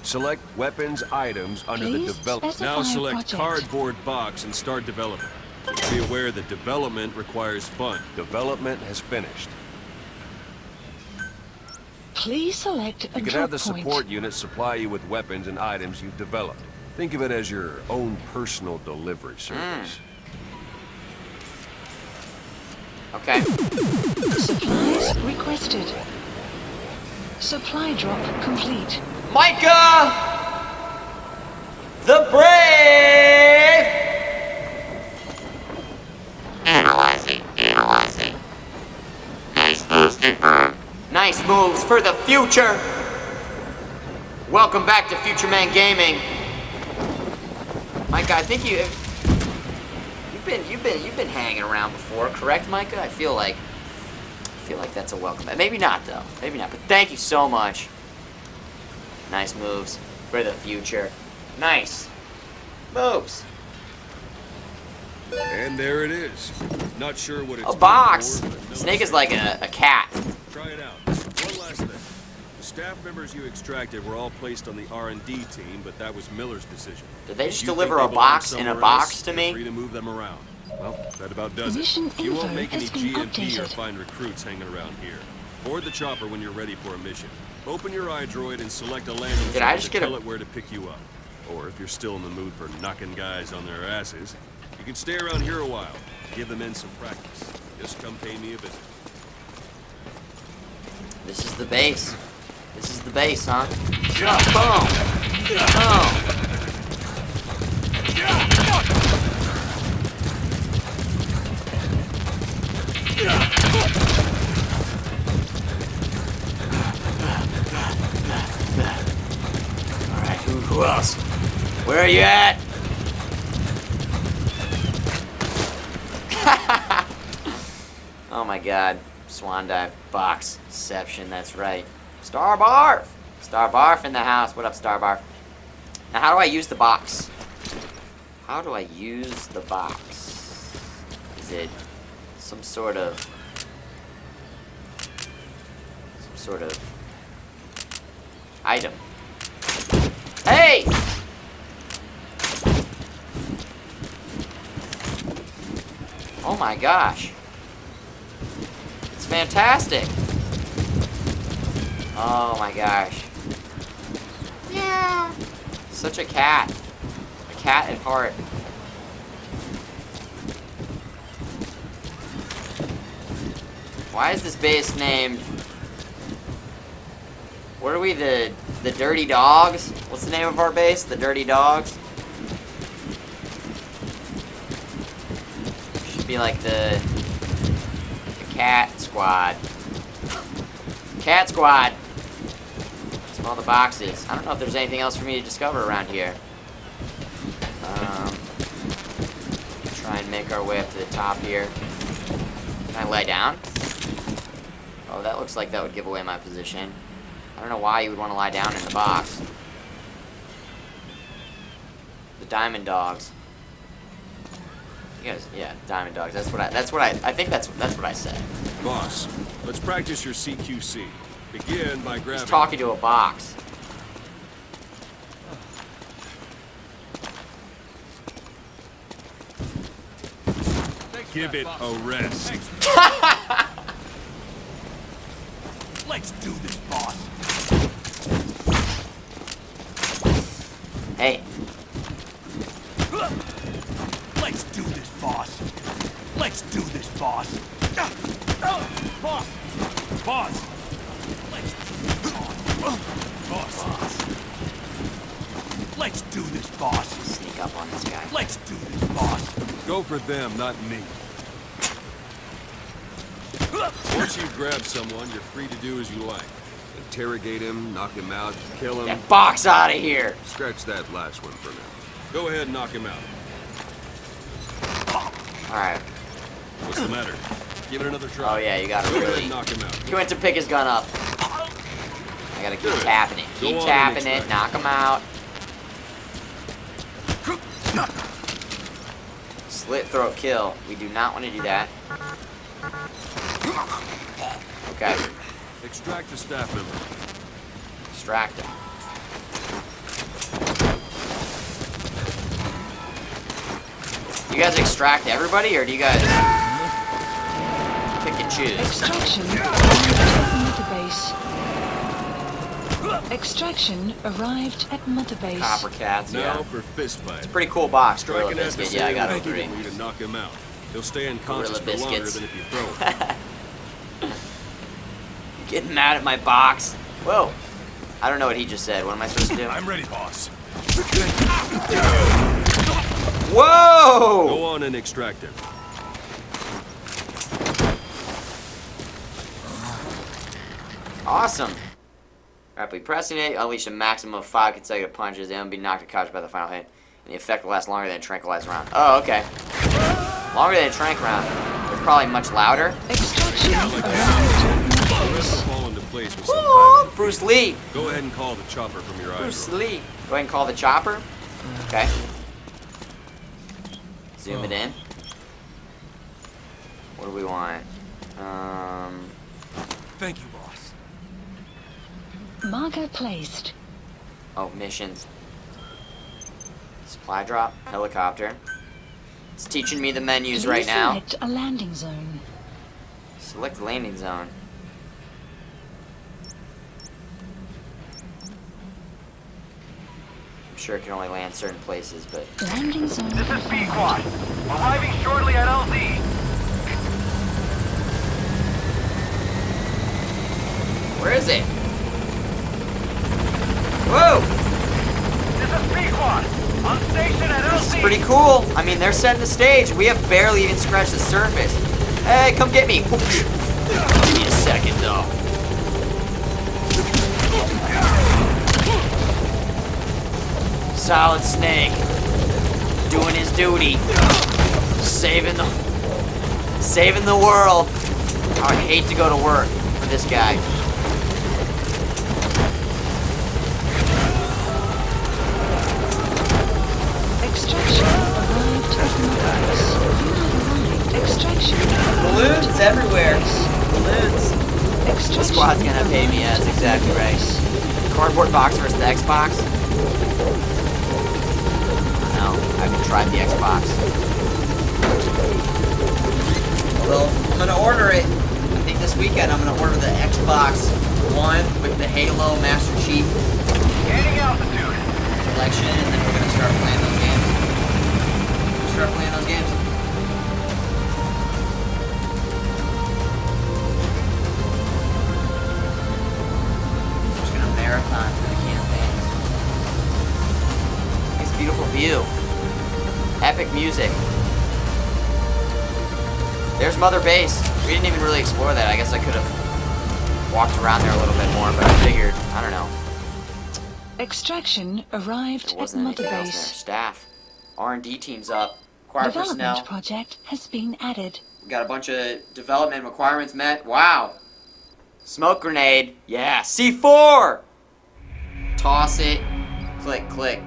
Select weapons items under Please the development. specify Now select project. cardboard box and start development. Be aware that development requires fun. Development has finished. Please select a You can drop have the point. support unit supply you with weapons and items you've developed. Think of it as your own personal delivery service. Okay. Supplies requested. Supply drop complete. Micah! The Brave! Analyzing. Nice moves for the future. Welcome back to Futureman Gaming. Micah, I think you've been hanging around before, correct, Micah? I feel like that's a welcome. Maybe not though. Maybe not. But thank you so much. Nice moves for the future. Nice moves. And there it is. Not sure what it's A box. for, but no Snake is like a cat. Try it out. One last thing. The staff members you extracted were all placed on the R&D team, but that was Miller's decision. Did they just You deliver think a they belong box in a somewhere box else, to you're me? free to move them around. Well, that about does Mission it. You won't info make any has been GMP or updated. find recruits hanging around here. Board the chopper when you're ready for a mission. Open your iDroid and select a landing Did I zone just to get a- tell it where to pick you up. Or if you're still in the mood for knocking guys on their asses, you can stay around here a while. Give the men some practice. Just come pay me a visit. This is the base. This is the base, huh? Boom. Boom. Alright, who else? Where are you at? Oh my god. Swan dive. Box. Deception, that's right. Star Barf! Star Barf in the house. What up, Star Barf? Now, how do I use the box? How do I use the box? Is it some sort of item? Hey! Oh my gosh. It's fantastic. Oh my gosh. Yeah. Such a cat. A cat at heart. Why is this base named... What are we, the Dirty Dogs? What's the name of our base? The Dirty Dogs? Should be like the Cat Squad. Cat Squad! Smell the boxes. I don't know if there's anything else for me to discover around here. Try and make our way up to the top here. Can I lie down? Oh, that looks like that would give away my position. I don't know why you would want to lie down in the box. The Diamond Dogs. You guys, yeah, Diamond Dogs. I think that's what I said. Boss, let's practice your CQC. Begin by grabbing... He's talking to a box. Give it a rest. Let's do this, boss. Hey. Let's do this, boss. Let's do this, boss. Boss. Boss. Let's do this, boss. Boss. Let's do this, boss. Sneak up on this guy. Let's do this, boss. Go for them, not me. Once you've grabbed someone, you're free to do as you like. Interrogate him, knock him out, kill him. Get box out of here! Scratch that last one for now. Go ahead and knock him out. Alright. What's the matter? Give it another try. Oh yeah, you gotta Go ahead really... and knock him out. He went to pick his gun up. I gotta keep Good. tapping it. Go Keep on tapping and it, knock him out. Slit throat kill. We do not want to do that. Okay. Extract the staff member. Extract him. You guys extract everybody, or do you guys pick and choose? Extraction arrived at Mother Base. Extraction arrived at Mother Base. Copper cats, Now yeah. for fist fight. It's a pretty cool box, Strike Gorilla an Biscuit. adversary Yeah, I gotta repeatedly agree. to knock him out. He'll stay unconscious Gorilla for longer Biscuits. than if you throw him. Getting mad at my box. Whoa. I don't know what he just said. What am I supposed to do? I'm ready, boss. Whoa! Go on and extract him. Awesome. Rapidly pressing it, unleash a maximum of 5 consecutive punches. They will be knocked unconscious by the final hit. And the effect will last longer than a tranquilizer round. Oh, okay. Longer than a tranq round. They're probably much louder. Fall into place with some Bruce Lee. Go ahead and call the chopper from your Bruce Lee. Go ahead and call the chopper. Okay. Zoom it in. What do we want? Thank you, boss. Marker placed. Oh, missions. Supply drop, helicopter. It's teaching me the menus right now. Select a landing zone. Select landing zone. I'm sure it can only land certain places, but... Landing zone. This is B-Quad. Arriving shortly at LZ. Where is it? Whoa! This is B-Quad. On station at LZ. This is pretty cool. I mean, they're setting the stage. We have barely even scratched the surface. Hey, come get me. Give me a second, though. Solid Snake. Doing his duty. Saving the world. Oh, I hate to go to work for this guy. Balloons everywhere. Balloons. The squad's gonna pay me, that's exactly right. Cardboard box versus the Xbox? No, I haven't tried the Xbox. Although, I'm gonna order it. I think this weekend I'm gonna order the Xbox One with the Halo Master Chief Gaining altitude. collection, and then we're gonna start playing those games. Start playing those games. Just gonna marathon through the campaigns. It's a beautiful view. Epic music. There's Mother Base. We didn't even really explore that. I guess I could have walked around there a little bit more, but I figured, I don't know. Extraction arrived There at wasn't Mother anything else there. Base. Staff. R&D team's up. Required Development personnel. project has been added. We got a bunch of development requirements met. Wow. Smoke grenade. Yeah. C4! Toss it. Click, click.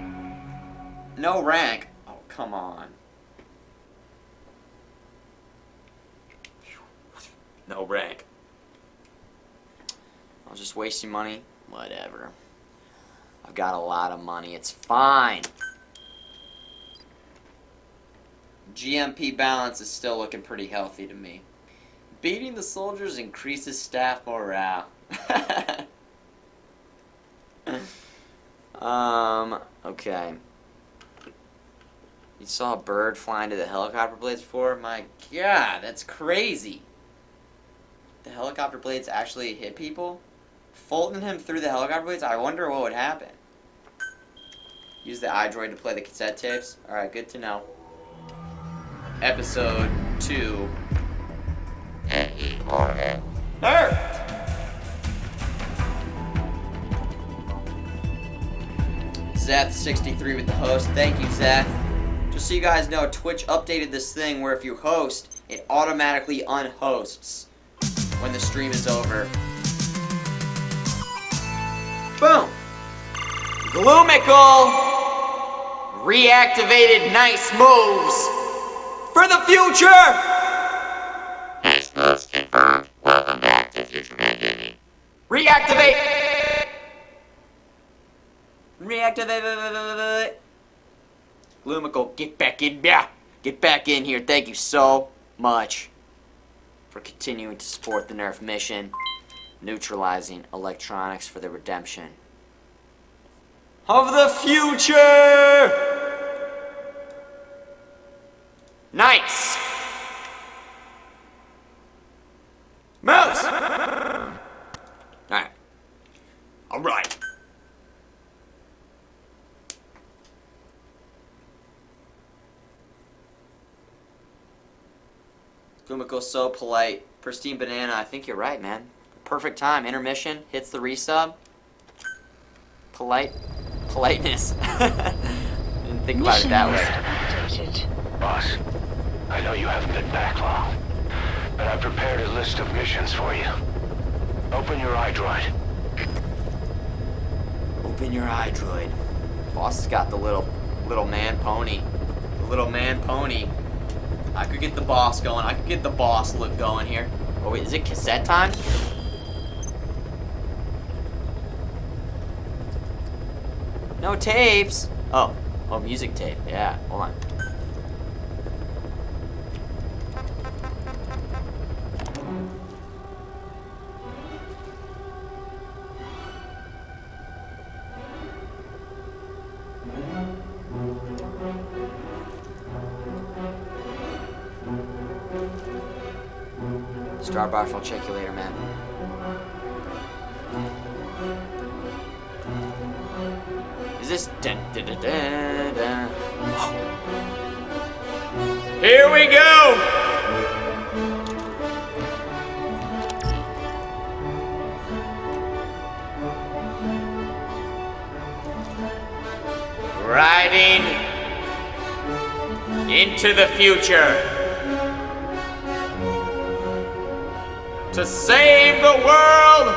No rank. Oh, come on. No rank. I was just wasting money. Whatever. I've got a lot of money. It's fine. GMP balance is still looking pretty healthy to me. Beating the soldiers increases staff morale. Okay. You saw a bird flying to the helicopter blades before? My God, that's crazy. The helicopter blades actually hit people? Folding him through the helicopter blades? I wonder what would happen. Use the iDroid to play the cassette tapes? Alright, good to know. Episode 2. Nerfed! Zeth63 with the host. Thank you, Zeth. Just so you guys know, Twitch updated this thing where if you host, it automatically unhosts when the stream is over. Boom! Gloomical! Reactivated nice moves! For the future! Nice moves confirmed. Welcome back to Futureman Gaming. Reactivate! Reactivate! Gloomical, get back in, yeah! Get back in here. Thank you so much for continuing to support the Nerf mission. Neutralizing electronics for the redemption of the future! Nice! Mouse! Alright. Alright. Gumiko's so polite. Pristine banana. I think you're right, man. Perfect time. Intermission. Hits the resub. Politeness. Didn't think about it that way. Boss, I know you haven't been back long, but I've prepared a list of missions for you. Open your iDroid. Open your iDroid. Boss has got the little man pony. The little man pony. I could get the boss going. I could get the boss look going here. Oh wait, is it cassette time? No tapes. Oh, music tape. Yeah, hold on. Starbarf, I'll check you later, man. Is this dun, dun, dun, dun, dun. Here we go! Riding into the future to save the world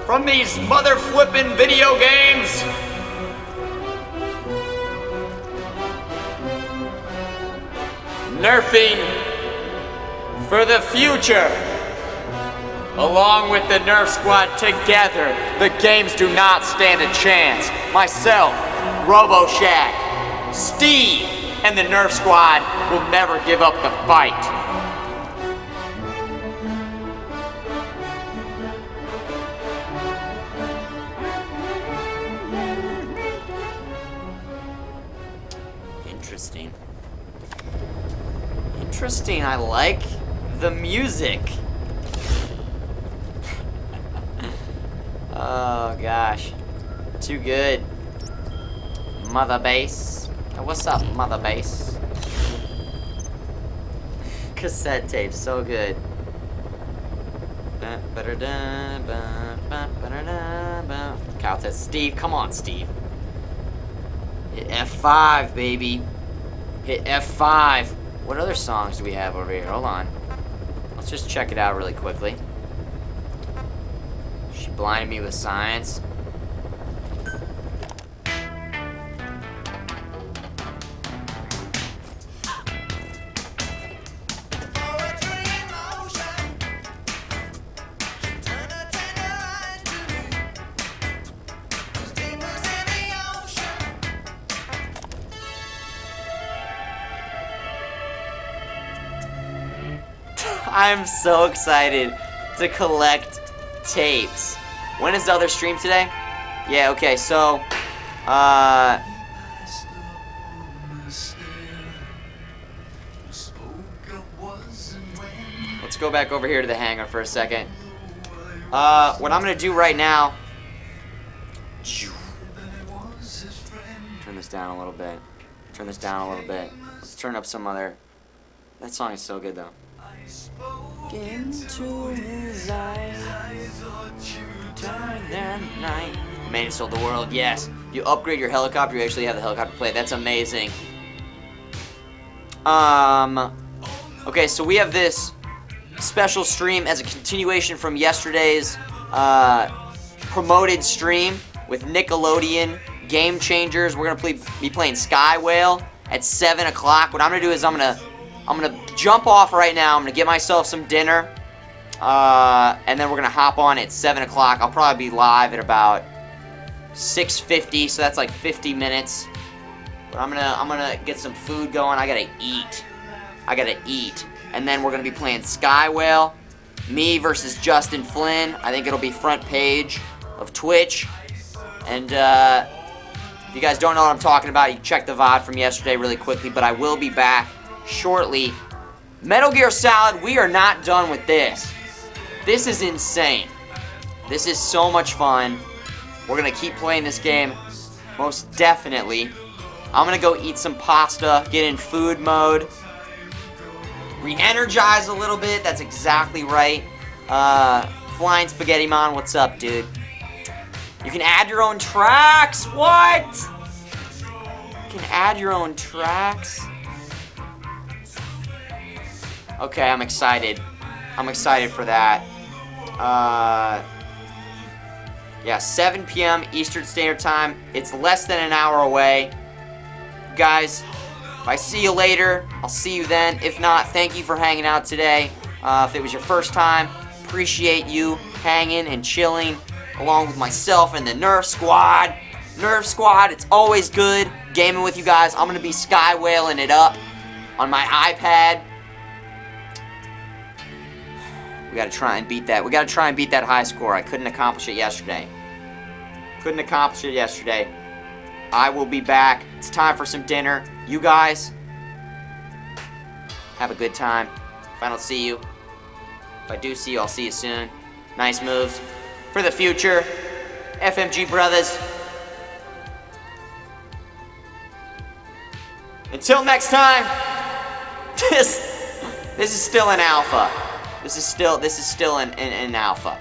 from these mother-flippin' video games. Nerfing for the future. Along with the Nerf Squad together, the games do not stand a chance. Myself, RoboShack, Steve, and the Nerf Squad will never give up the fight. Interesting, I like the music. Oh gosh, too good. Mother Base. What's up, Mother Base? Cassette tape, so good. Cow test. Steve, come on, Steve. Hit F5, baby. Hit F5. What other songs do we have over here? Hold on. Let's just check it out really quickly. She blinded me with science. I'm so excited to collect tapes. When is the other stream today? Yeah, okay, so, let's go back over here to the hangar for a second. What I'm gonna do right now, turn this down a little bit. Turn this down a little bit. Let's turn up some other, that song is so good though. Into his eyes, turn that night. Man, it sold the world, yes. You upgrade your helicopter, you actually have the helicopter play. That's amazing. Okay, so we have this special stream as a continuation from yesterday's promoted stream with Nickelodeon Game Changers. We're gonna be playing Sky Whale at 7 o'clock. What I'm gonna do is I'm gonna jump off right now. I'm gonna get myself some dinner, and then we're gonna hop on at 7 o'clock. I'll probably be live at about 6:50, so that's like 50 minutes. But I'm gonna get some food going. I gotta eat, and then we're gonna be playing Sky Whale, me versus Justin Flynn. I think it'll be front page of Twitch, and if you guys don't know what I'm talking about, you can check the VOD from yesterday really quickly. But I will be back shortly. Metal Gear Solid, we are not done with this. This is insane. This is so much fun. We're gonna keep playing this game, most definitely. I'm gonna go eat some pasta, get in food mode, re-energize a little bit, that's exactly right. Flying Spaghetti Mon, what's up, dude? You can add your own tracks? What? You can add your own tracks? Okay, I'm excited. I'm excited for that. Yeah, 7 p.m. Eastern Standard Time. It's less than an hour away. Guys, if I see you later, I'll see you then. If not, thank you for hanging out today. If it was your first time, appreciate you hanging and chilling along with myself and the Nerf Squad. Nerf Squad, it's always good gaming with you guys. I'm going to be sky whaling it up on my iPad. We got to try and beat that. We got to try and beat that high score. I couldn't accomplish it yesterday. I will be back. It's time for some dinner. You guys, have a good time. If I don't see you, if I do see you, I'll see you soon. Nice moves. For the future, FMG brothers. Until next time, this is still an alpha. This is still an alpha.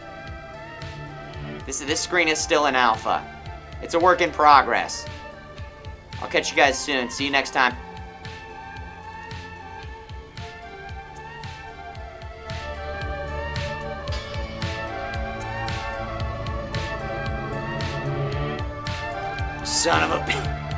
This screen is still an alpha. It's a work in progress. I'll catch you guys soon. See you next time. Son of a bitch.